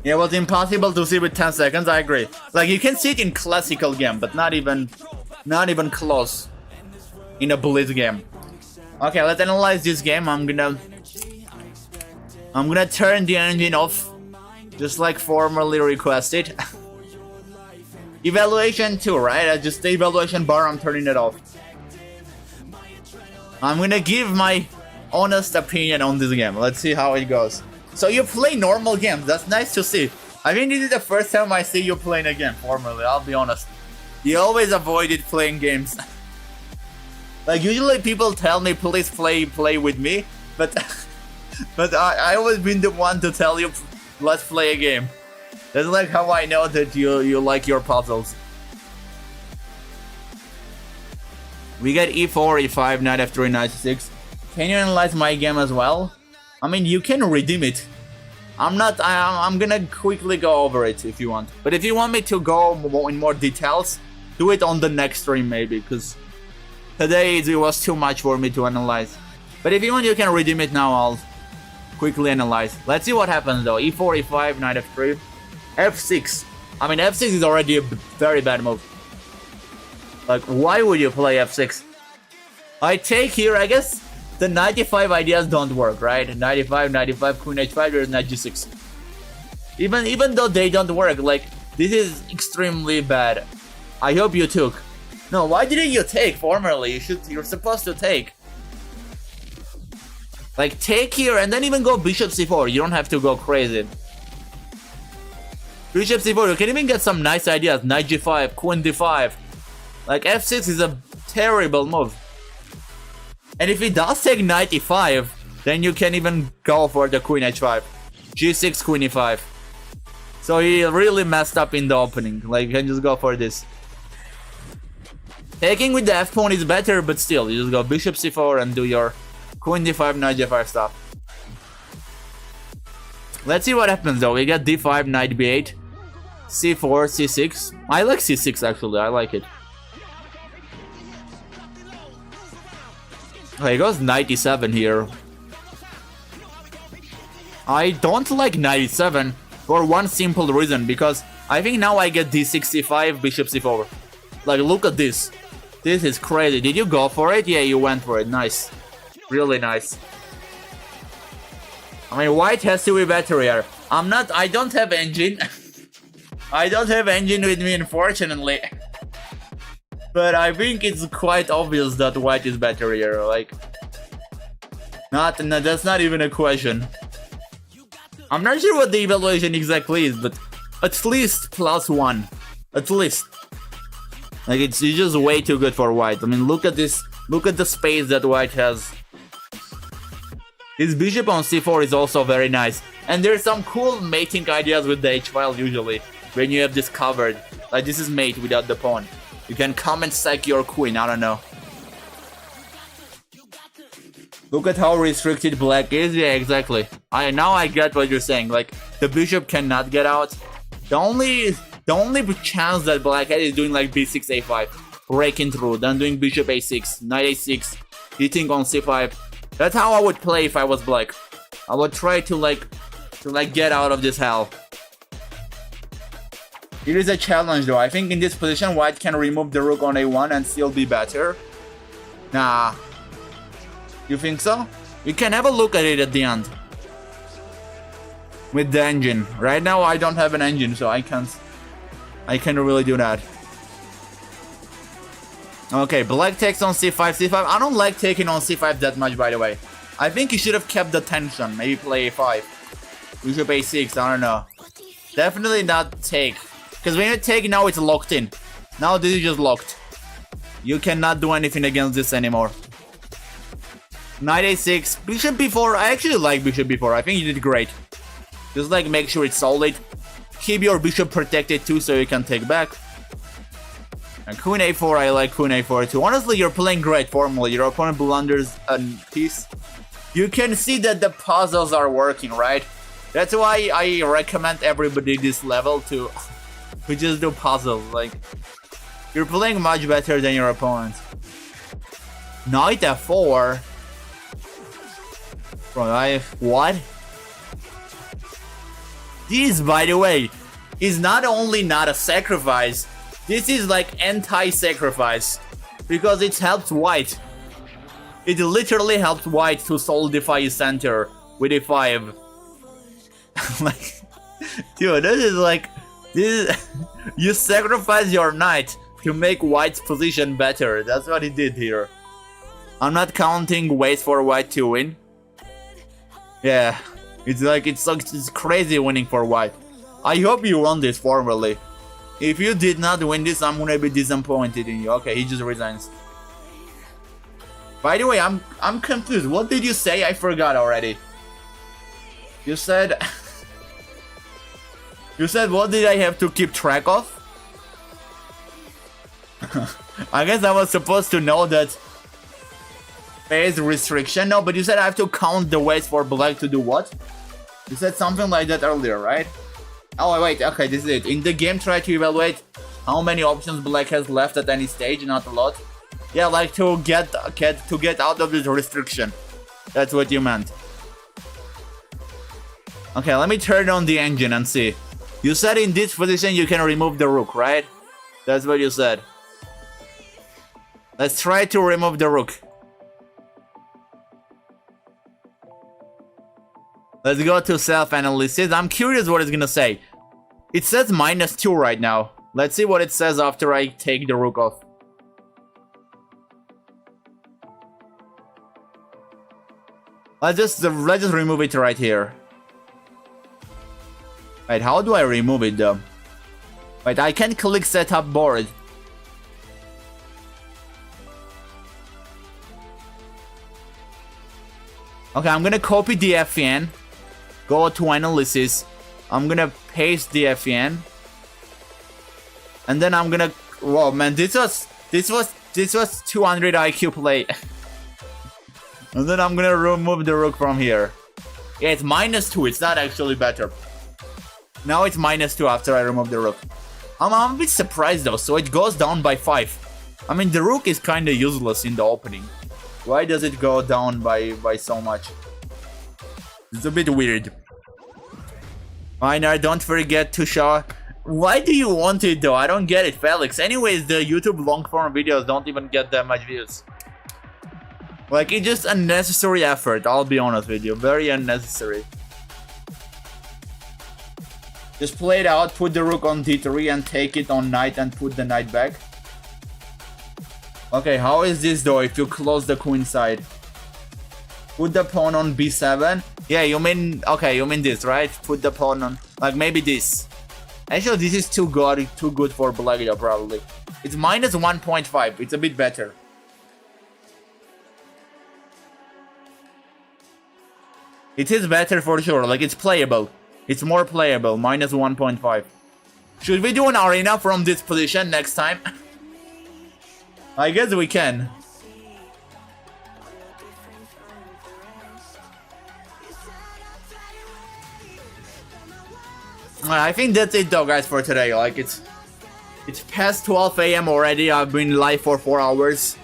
Yeah, it was impossible to see with 10 seconds, I agree. Like, you can see it in classical game, but not even close in a blitz game. Okay, let's analyze this game. I'm gonna turn the engine off, just like formerly requested. Evaluation 2, right? Just the evaluation bar, I'm turning it off. I'm gonna give my honest opinion on this game. Let's see how it goes. So you play normal games, that's nice to see. I mean, this is the first time I see you playing a game formally, I'll be honest. You always avoided playing games. Like, usually people tell me, please play with me, but I always been the one to tell you, let's play a game. That's like how I know that you like your puzzles. We get e4, e5, knight f3, knight c6. Can you analyze my game as well? I mean, you can redeem it. I'm gonna quickly go over it if you want. But if you want me to go in more details, do it on the next stream maybe, because today it was too much for me to analyze. But if you want, you can redeem it now. I'll quickly analyze. Let's see what happens though. e4, e5, knight f3, f6. I mean, f6 is already a very bad move. Like, why would you play f6? I take here, I guess the 95 ideas don't work, right? 95, queen h5, there's knight g6. Even though they don't work, like, this is extremely bad. I hope you took. No, why didn't you take formerly? You're supposed to take. Like, take here and then even go bishop c4. You don't have to go crazy. Bishop c4, you can even get some nice ideas. Knight g5, queen d5. Like, f6 is a terrible move. And if he does take knight e5, then you can even go for the queen h5. g6, queen e5. So he really messed up in the opening. Like, you can just go for this. Taking with the f pawn is better, but still, you just go bishop c4 and do your queen d5, knight g5 stuff. Let's see what happens though. We get d5, knight b8, c4, c6. I like c6 actually, I like it. Okay, he goes knight e7 here. I don't like knight e7 for one simple reason, because I think now I get d6, c5, bishop c4. Like, look at this. This is crazy. Did you go for it? Yeah, you went for it. Nice. Really nice. I mean, white has to be better here. I don't have engine. I don't have engine with me, unfortunately. But I think it's quite obvious that white is better here. Like, no, that's not even a question. I'm not sure what the evaluation exactly is, but at least +1. At least. Like, it's just way too good for white. I mean, look at this. Look at the space that white has. His bishop on c4 is also very nice. And there's some cool mating ideas with the h-file usually, when you have this covered. Like, this is mate without the pawn. You can come and sack your queen, I don't know. Look at how restricted black is. Yeah, exactly. Now I get what you're saying. Like, the bishop cannot get out. The only chance that black had is doing like b6, a5, breaking through, then doing bishop a6, knight a6, hitting on c5. That's how I would play if I was black. I would try to get out of this hell. It is a challenge though. I think in this position white can remove the rook on a1 and still be better. Nah. You think so? You can have a look at it at the end. With the engine. Right now I don't have an engine, so I can't really do that. Okay, black takes on c5, c5. I don't like taking on c5 that much, by the way. I think he should have kept the tension. Maybe play a5. Bishop a6, I don't know. Definitely not take. Because when you take now, it's locked in. Now this is just locked. You cannot do anything against this anymore. Knight a6, bishop b4. I actually like bishop b4. I think you did great. Just like make sure it's solid. Keep your bishop protected too, so you can take back. And queen a4, I like queen a4 too. Honestly, you're playing great formally. Your opponent blunders a piece. You can see that the puzzles are working, right? That's why I recommend everybody this level to just do puzzles. Like, you're playing much better than your opponent. Knight f4. Bro, what? This, by the way, is not only not a sacrifice, this is like anti-sacrifice, because it helps white. It literally helps white to solidify his center with a5. Like, dude, you sacrifice your knight to make white's position better. That's what he did here. I'm not counting ways for white to win. Yeah, it's crazy winning for white. I hope you won this formally. If you did not win this, I'm gonna be disappointed in you. Okay, he just resigns. By the way, I'm confused. What did you say? I forgot already. You said you said what did I have to keep track of? I guess I was supposed to know that phase restriction. No, but you said I have to count the ways for black to do what? You said something like that earlier, right? Oh wait, okay, this is it. In the game, try to evaluate how many options black has left at any stage, not a lot. Yeah, like to get out of this restriction. That's what you meant. Okay, let me turn on the engine and see. You said in this position you can remove the rook, right? That's what you said. Let's try to remove the rook. Let's go to self-analysis. I'm curious what it's gonna say. It says -2 right now. Let's see what it says after I take the rook off. Let's just remove it right here. Wait, how do I remove it though? Wait, I can click setup board. Okay, I'm gonna copy the FN. Go to analysis. I'm gonna paste the FN. And then I'm gonna... Whoa, man, this was 200 IQ play. And then I'm gonna remove the rook from here. Yeah, it's -2. It's not actually better. Now it's -2 after I remove the rook. I'm a bit surprised though, so it goes down by 5. I mean, the rook is kinda useless in the opening. Why does it go down by so much? It's a bit weird. Minor, don't forget to show... Why do you want it though? I don't get it, Felix. Anyways, the YouTube long form videos don't even get that much views. Like, it's just unnecessary effort, I'll be honest with you. Very unnecessary. Just play it out, put the rook on d3 and take it on knight and put the knight back. Okay, how is this though if you close the queen side? Put the pawn on b7. Yeah, you mean... Okay, you mean this, right? Put the pawn on... Like, maybe this. Actually, this is too good for black though, probably. It's -1.5. It's a bit better. It is better for sure. Like, it's playable. It's more playable. -1.5. Should we do an arena from this position next time? I guess we can. I think that's it though, guys, for today. Like, it's past 12 AM already. I've been live for 4 hours.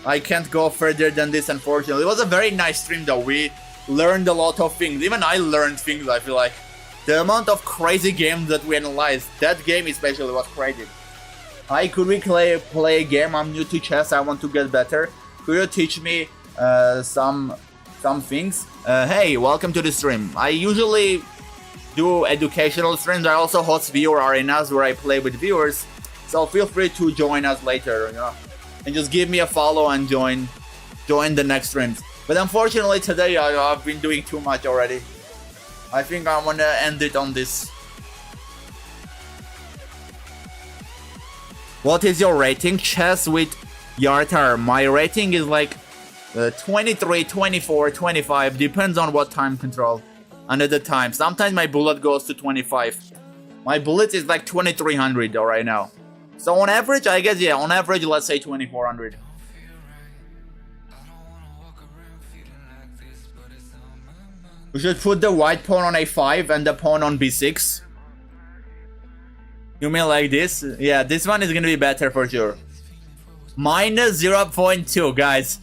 I can't go further than this, unfortunately. It was a very nice stream though. We learned a lot of things. Even I learned things, I feel like. The amount of crazy games that we analyzed. That game especially was crazy. Hi, could we play a game? I'm new to chess. I want to get better. Could you teach me some things? Hey, welcome to the stream. I usually do educational streams. I also host viewer arenas where I play with viewers. So feel free to join us later, you know, and just give me a follow and join the next streams. But unfortunately today I've been doing too much already. I think I'm gonna end it on this. What is your rating? Chess with Yartar. My rating is like 23, 24, 25. Depends on what time control. And at the time. Sometimes my bullet goes to 25. My bullet is like 2300 right now. So on average, I guess, yeah, on average, let's say 2400. We should put the white pawn on a5 and the pawn on b6. You mean like this? Yeah, this one is gonna be better for sure. -0.2, guys.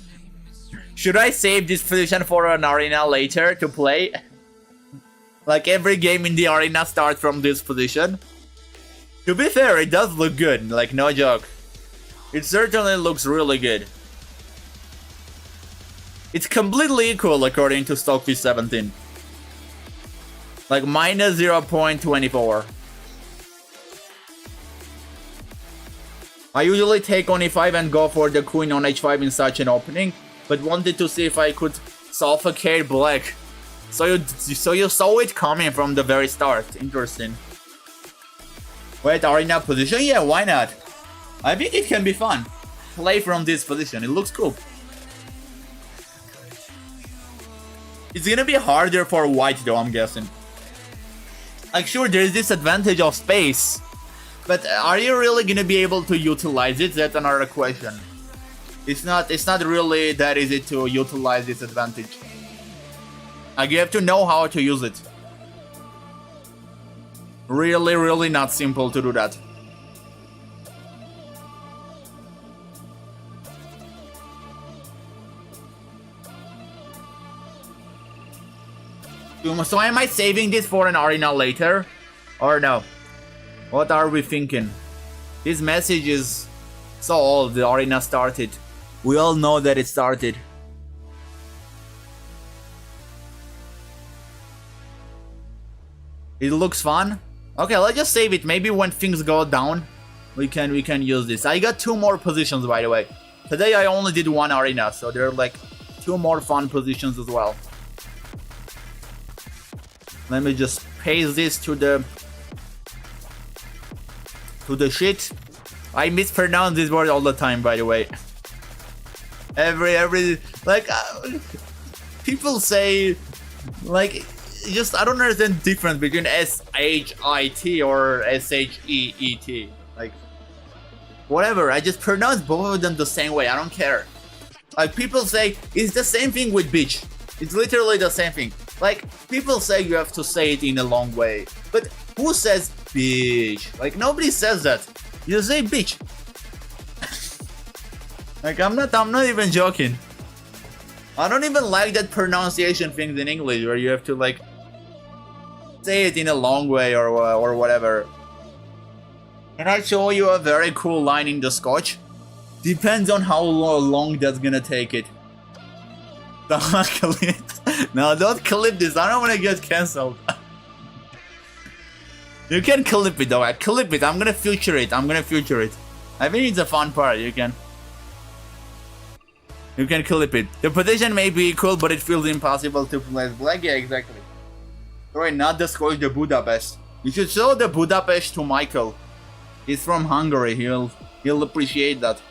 Should I save this position for an arena later to play? Like, every game in the arena starts from this position. To be fair, it does look good, like, no joke. It certainly looks really good. It's completely equal according to Stockfish 17. Like, -0.24. I usually take on e5 and go for the queen on h5 in such an opening, but wanted to see if I could suffocate black. So you saw it coming from the very start. Interesting. Wait, arena position? Yeah, why not? I think it can be fun. Play from this position. It looks cool. It's gonna be harder for white though, I'm guessing. Like, sure, there is this advantage of space, but are you really gonna be able to utilize it? That's another question. It's not really that easy to utilize this advantage. Like, you have to know how to use it. Really not simple to do that. So am I saving this for an arena later? Or no? What are we thinking? This message is so old. The arena started. We all know that it started. It looks fun. Okay, let's just save it. Maybe when things go down, we can use this. I got 2 more positions, by the way. Today I only did 1 arena, so there are like 2 more fun positions as well. Let me just paste this to the sheet. I mispronounce this word all the time, by the way. Every like people say like just I don't understand the difference between S-H-I-T or S-H-E-E-T. Like whatever, I just pronounce both of them the same way. I don't care. Like people say it's the same thing with bitch. It's literally the same thing. Like people say you have to say it in a long way, but who says bitch? Like nobody says that. You say bitch. Like I'm not even joking. I don't even like that pronunciation things in English where you have to like say it in a long way or whatever. Can I show you a very cool line in the Scotch? Depends on how long that's gonna take it. Don't clip. No, don't clip this. I don't want to get cancelled. You can clip it though. I clip it. I'm gonna feature it. I think it's a fun part. You can clip it. The position may be cool, but it feels impossible to place black. Yeah, exactly. Sorry, not the Scotch, the Budapest. You should show the Budapest to Michael. He's from Hungary. He'll appreciate that.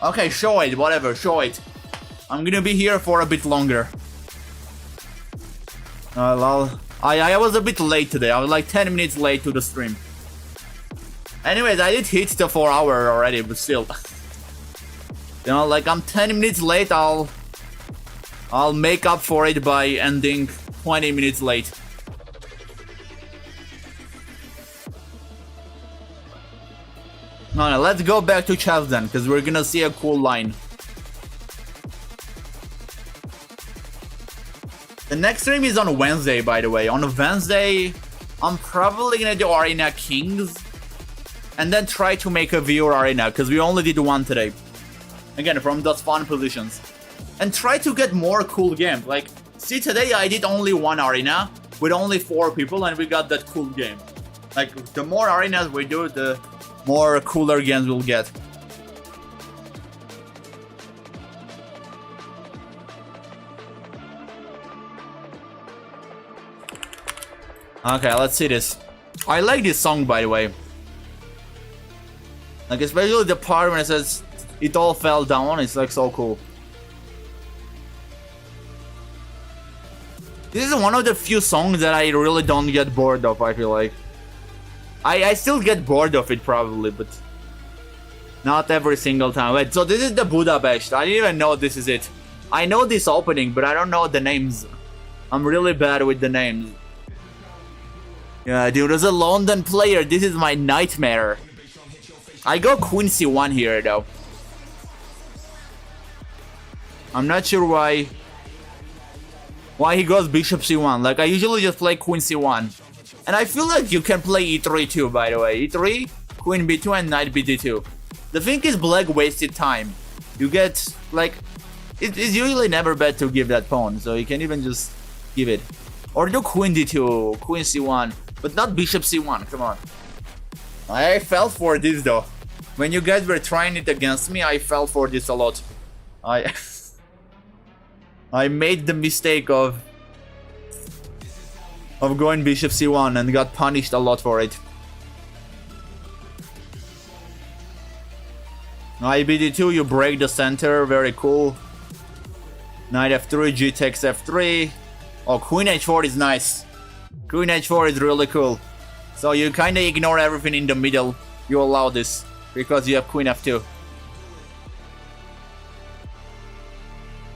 Okay, show it. Whatever, show it. I'm gonna be here for a bit longer. I was a bit late today. I was like 10 minutes late to the stream. Anyways, I did hit the 4 hour already, but still. You know, like I'm 10 minutes late. I'll make up for it by ending 20 minutes late. No, let's go back to chess then, because we're gonna see a cool line. The next stream is on Wednesday, by the way. On Wednesday, I'm probably gonna do Arena Kings. And then try to make a viewer arena, because we only did one today. Again, from those fun positions. And try to get more cool games. Like, see, today I did only one arena with only 4 people and we got that cool game. Like, the more arenas we do, the more cooler games we'll get. Okay, let's see this. I like this song, by the way. Like, especially the part when it says it all fell down, it's like so cool. This is one of the few songs that I really don't get bored of, I feel like. I still get bored of it probably, but not every single time. Wait, so this is the Budapest. I didn't even know this is it. I know this opening, but I don't know the names. I'm really bad with the names. Yeah, dude, as a London player, this is my nightmare. I go Queen C1 here, though. I'm not sure why he goes Bishop C1. Like, I usually just play Queen C1. And I feel like you can play E3 too, by the way. E3, Queen B2, and Knight BD2. The thing is, black wasted time. You get, like... It's usually never bad to give that pawn, so you can even just give it. Or do Queen D2, Queen C1, but not Bishop C1, come on. I fell for this though. When you guys were trying it against me, I fell for this a lot. I made the mistake of going Bishop C1 and got punished a lot for it. Knight BD2, you break the center, very cool. Knight F3, G takes F3. Oh, Queen H4 is nice. Queen H4 is really cool. So you kinda ignore everything in the middle. You allow this, because you have Queen F2.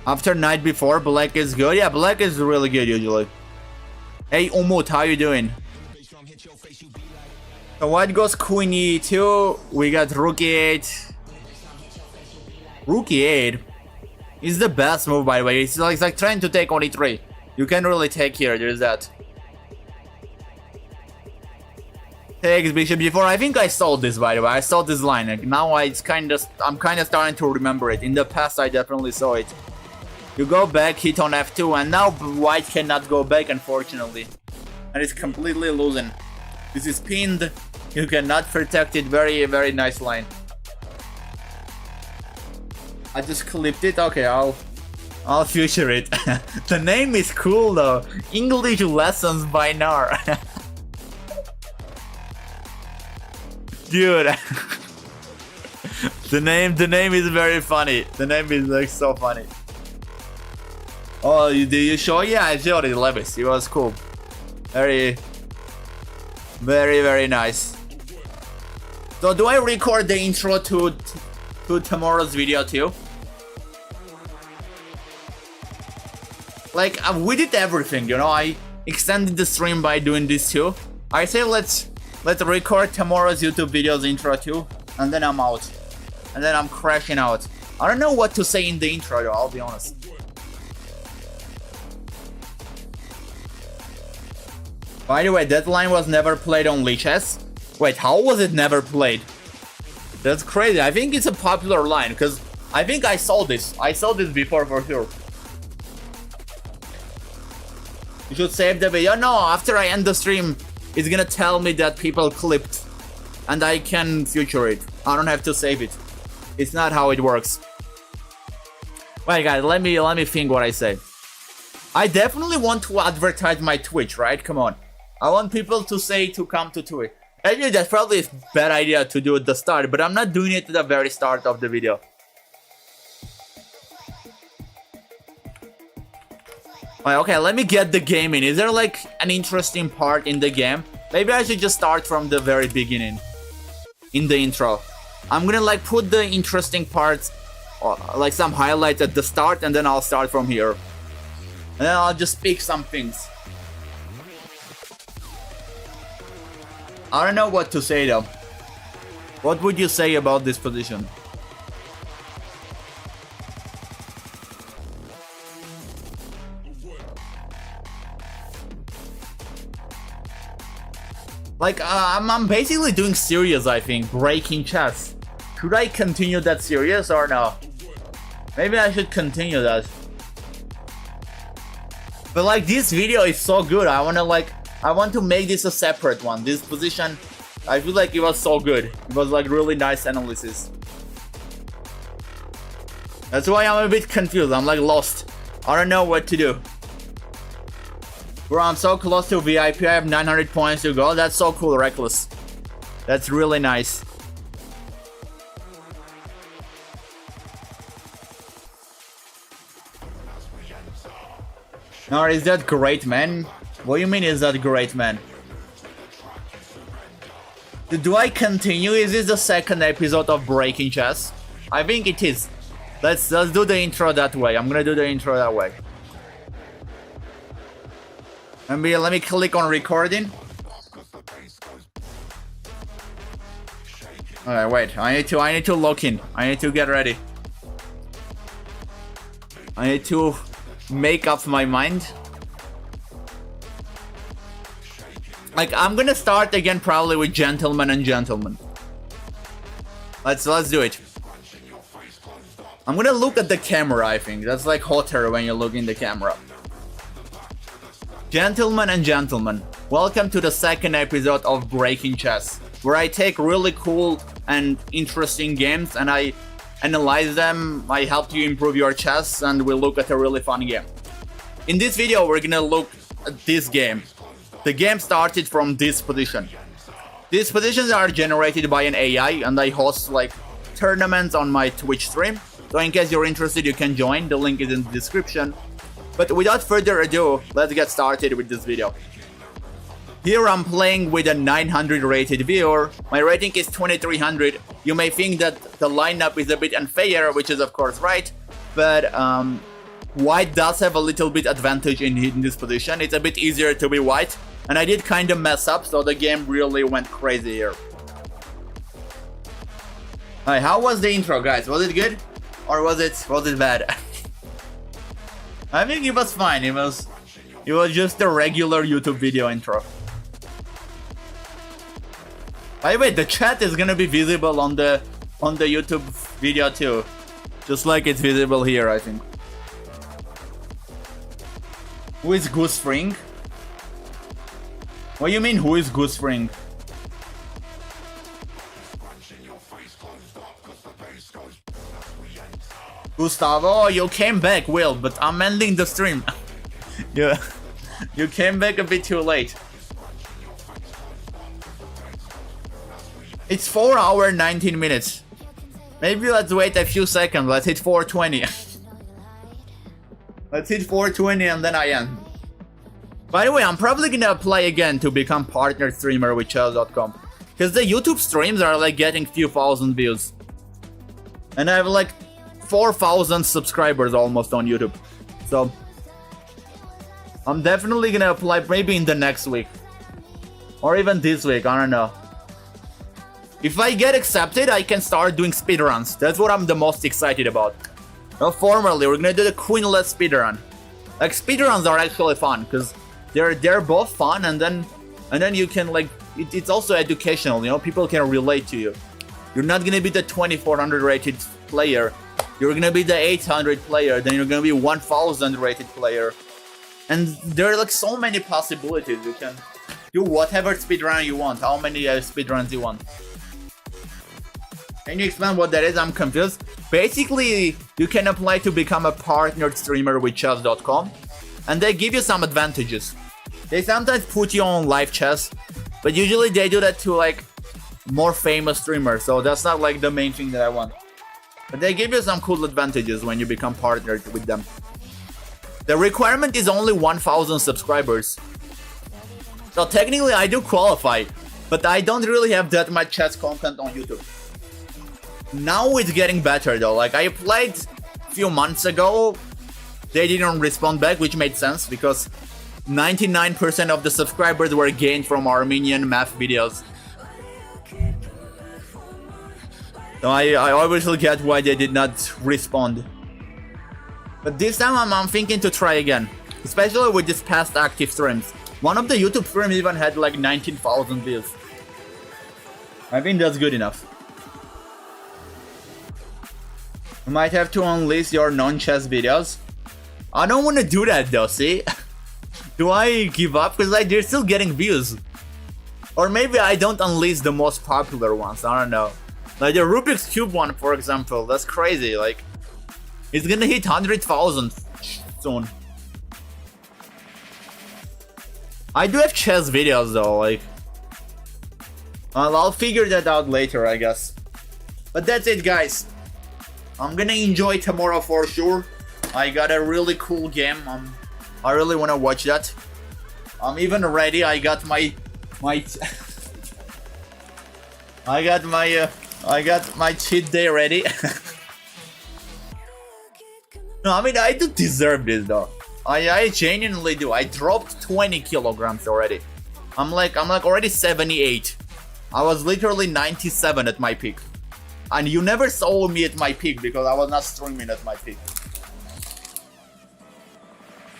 After Knight B4, black is good. Yeah, black is really good usually. Hey Umut, how you doing? So white goes Queen E2. We got Rook E8. Rook E8 is the best move, by the way. It's like trying to take on E3. You can't really take here, there's that. Takes Bishop G4. I think I saw this, by the way. I saw this line. Like, now I'm kind of starting to remember it. In the past, I definitely saw it. You go back, hit on F2, and now white cannot go back, unfortunately. And it's completely losing. This is pinned. You cannot protect it. Very, very nice line. I just clipped it. Okay, I'll future it. The name is cool though. English lessons by Nar. Dude. The name is very funny. The name is like so funny. Oh, did you show? Yeah, I showed it, Levis. It was cool. Very nice. So do I record the intro to tomorrow's video too? Like we did everything, you know. I extended the stream by doing this too. I say let's record tomorrow's YouTube video's intro too, and then I'm out. And then I'm crashing out. I don't know what to say in the intro though, I'll be honest. By the way, that line was never played on Leches. Wait, how was it never played? That's crazy. I think it's a popular line, because I think I saw this. I saw this before for sure. You should save the video. No, after I end the stream, it's gonna tell me that people clipped. And I can future it. I don't have to save it. It's not how it works. Wait guys, let me think what I say. I definitely want to advertise my Twitch, right? Come on. I want people to say to come to Twitch. Actually, that's probably a bad idea to do at the start, but I'm not doing it at the very start of the video. Wait, okay, let me get the game in. Is there like an interesting part in the game? Maybe I should just start from the very beginning. In the intro. I'm gonna like put the interesting parts, like some highlights at the start, and then I'll start from here. And then I'll just pick some things. I don't know what to say though. What would you say about this position? Like, I'm basically doing series, I think, breaking chess. Should I continue that series or no? Maybe I should continue that. But like, this video is so good, I want to make this a separate one. This position, I feel like it was so good. It was like really nice analysis. That's why I'm a bit confused, I'm like lost. I don't know what to do. Bro, I'm so close to VIP, I have 900 points to go. That's so cool, Reckless. That's really nice. No, is that great, man? What do you mean is that great, man? Do I continue? Is this the second episode of Breaking Chess? I think it is. Let's do the intro that way. I'm gonna do the intro that way. Let me click on recording. Alright, wait. I need to lock in. I need to get ready. I need to make up my mind. Like, I'm gonna start again probably with gentlemen and gentlemen. Let's do it. I'm gonna look at the camera, I think. That's like hotter when you look in the camera. Gentlemen and gentlemen, welcome to the second episode of Breaking Chess, where I take really cool and interesting games and I analyze them, I help you improve your chess, and we look at a really fun game. In this video, we're gonna look at this game. The game started from this position. These positions are generated by an AI, and I host like tournaments on my Twitch stream. So in case you're interested, you can join, the link is in the description. But without further ado, let's get started with this video. Here I'm playing with a 900 rated viewer. My rating is 2300. You may think that the lineup is a bit unfair, which is of course right, but white does have a little bit advantage in this position. It's a bit easier to be white, and I did kind of mess up, so the game really went crazy here. Alright, how was the intro, guys? Was it good? Or was it bad? I think it was fine. It was just a regular YouTube video intro. By the way, the chat is gonna be visible on the YouTube video too, just like it's visible here, I think. Who is Goose Spring? What do you mean, who is Goose Spring? Gustavo, you came back, Will, but I'm ending the stream. You came back a bit too late. It's 4 hours 19 minutes. Maybe let's wait a few seconds. Let's hit 420. Let's hit 420 and then I end. By the way, I'm probably gonna apply again to become partner streamer with chess.com. Because the YouTube streams are like getting few thousand views. And I have like 4,000 subscribers almost on YouTube. So I'm definitely gonna apply maybe in the next week. Or even this week, I don't know. If I get accepted, I can start doing speedruns. That's what I'm the most excited about. Formally, we're gonna do the queenless speedrun. Like speedruns are actually fun because they're both fun and then you can like it's also educational. You know, people can relate to you. You're not gonna be the 2400 rated player. You're gonna be the 800 player. Then you're gonna be 1000 rated player. And there are like so many possibilities. You can do whatever speedrun you want. How many speedruns you want? Can you explain what that is? I'm confused. Basically, you can apply to become a partnered streamer with chess.com and they give you some advantages. They sometimes put you on live chess, but usually they do that to like more famous streamers, so that's not like the main thing that I want. But they give you some cool advantages when you become partnered with them. The requirement is only 1000 subscribers. So technically I do qualify, but I don't really have that much chess content on YouTube. Now it's getting better though. Like I played a few months ago, they didn't respond back, which made sense because 99% of the subscribers were gained from Armenian math videos. So I obviously get why they did not respond. But this time I'm thinking to try again, especially with these past active streams. One of the YouTube streams even had like 19,000 views. I think that's good enough. You might have to unleash your non-chess videos. I don't want to do that though, see? Do I give up? Because like they're still getting views. Or maybe I don't unleash the most popular ones, I don't know. Like the Rubik's Cube one, for example, that's crazy. Like, it's gonna hit 100,000 soon. I do have chess videos though, like... I'll figure that out later, I guess. But that's it, guys. I'm gonna enjoy tomorrow for sure. I got a really cool game. I really wanna watch that. I'm even ready. I got my I got my cheat day ready. No, I mean I do deserve this though. I genuinely do. I dropped 20 kilograms already. I'm like already 78. I was literally 97 at my peak. And you never saw me at my peak because I was not streaming at my peak.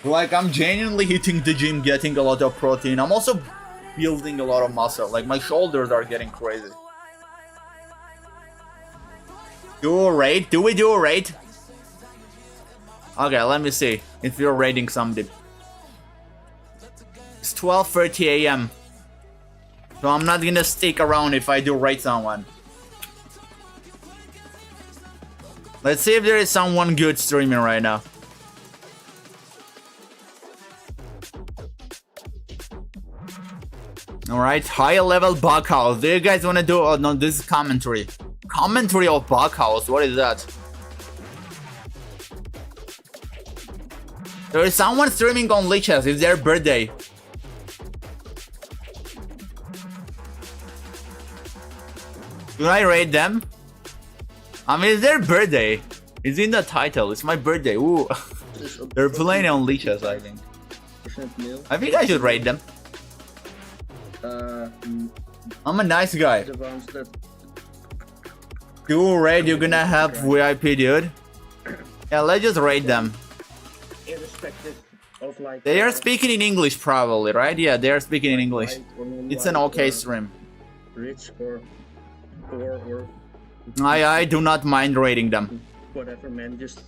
Like I'm genuinely hitting the gym, getting a lot of protein. I'm also building a lot of muscle. Like my shoulders are getting crazy. Do a raid? Do we do a raid? Okay, let me see if you're raiding somebody. It's 12:30 AM. So I'm not gonna stick around if I do raid someone. Let's see if there is someone good streaming right now. Alright, higher level Bughouse. Do you guys wanna do... Oh no, this is commentary. Commentary of Bughouse, what is that? There is someone streaming on Lichess, it's their birthday. Should I raid them? I mean, it's their birthday. It's in the title, it's my birthday, ooh. They're playing on Lichess, I think. I think I should raid them. I'm a nice guy. Do raid, you're gonna have VIP, dude. Yeah, let's just raid them. They are speaking in English probably, right? Yeah, they are speaking in English. It's an okay stream.
Rich or poor or
I do not mind raiding them.
whatever, man. Just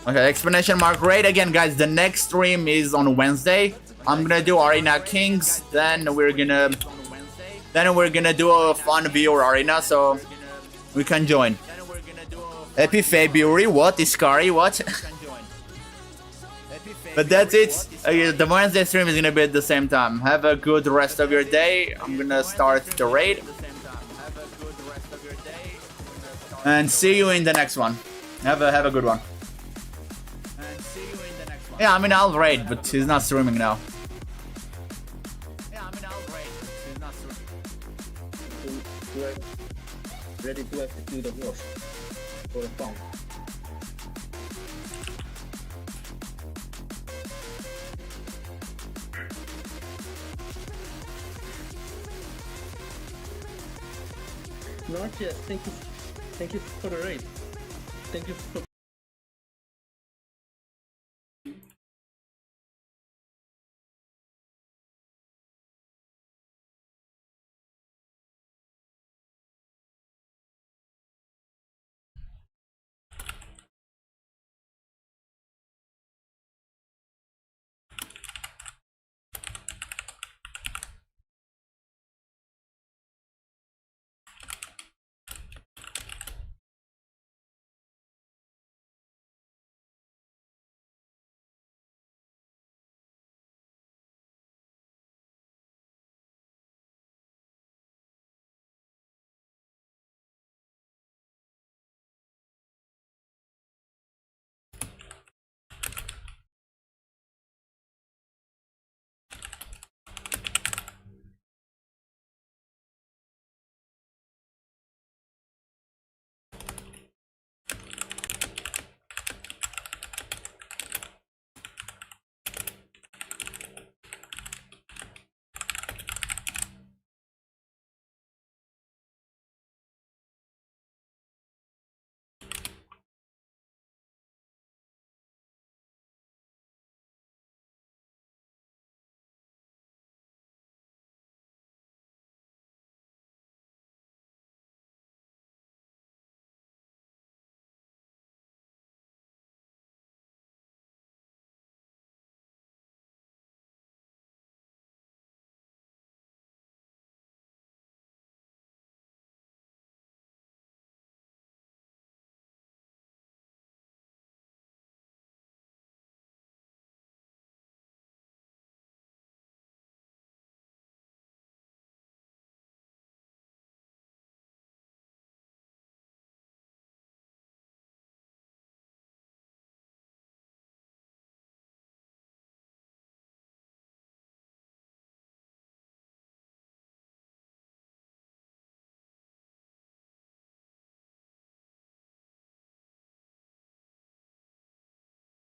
Okay, explanation mark raid again, guys. The next stream is on Wednesday. I'm gonna do Arena Kings, then we're gonna then we're gonna do a fun viewer arena, so we can join. Happy February, what? Iskari, what? But that's it. The Wednesday stream is gonna be at the same time. Have a good rest of your day. I'm gonna start the raid. And see you in the next one. Have a good one. Yeah, I mean I'll raid, but he's not streaming now.
Ready to execute the horse for a pound. Not yet. Thank you for the raid. Thank you for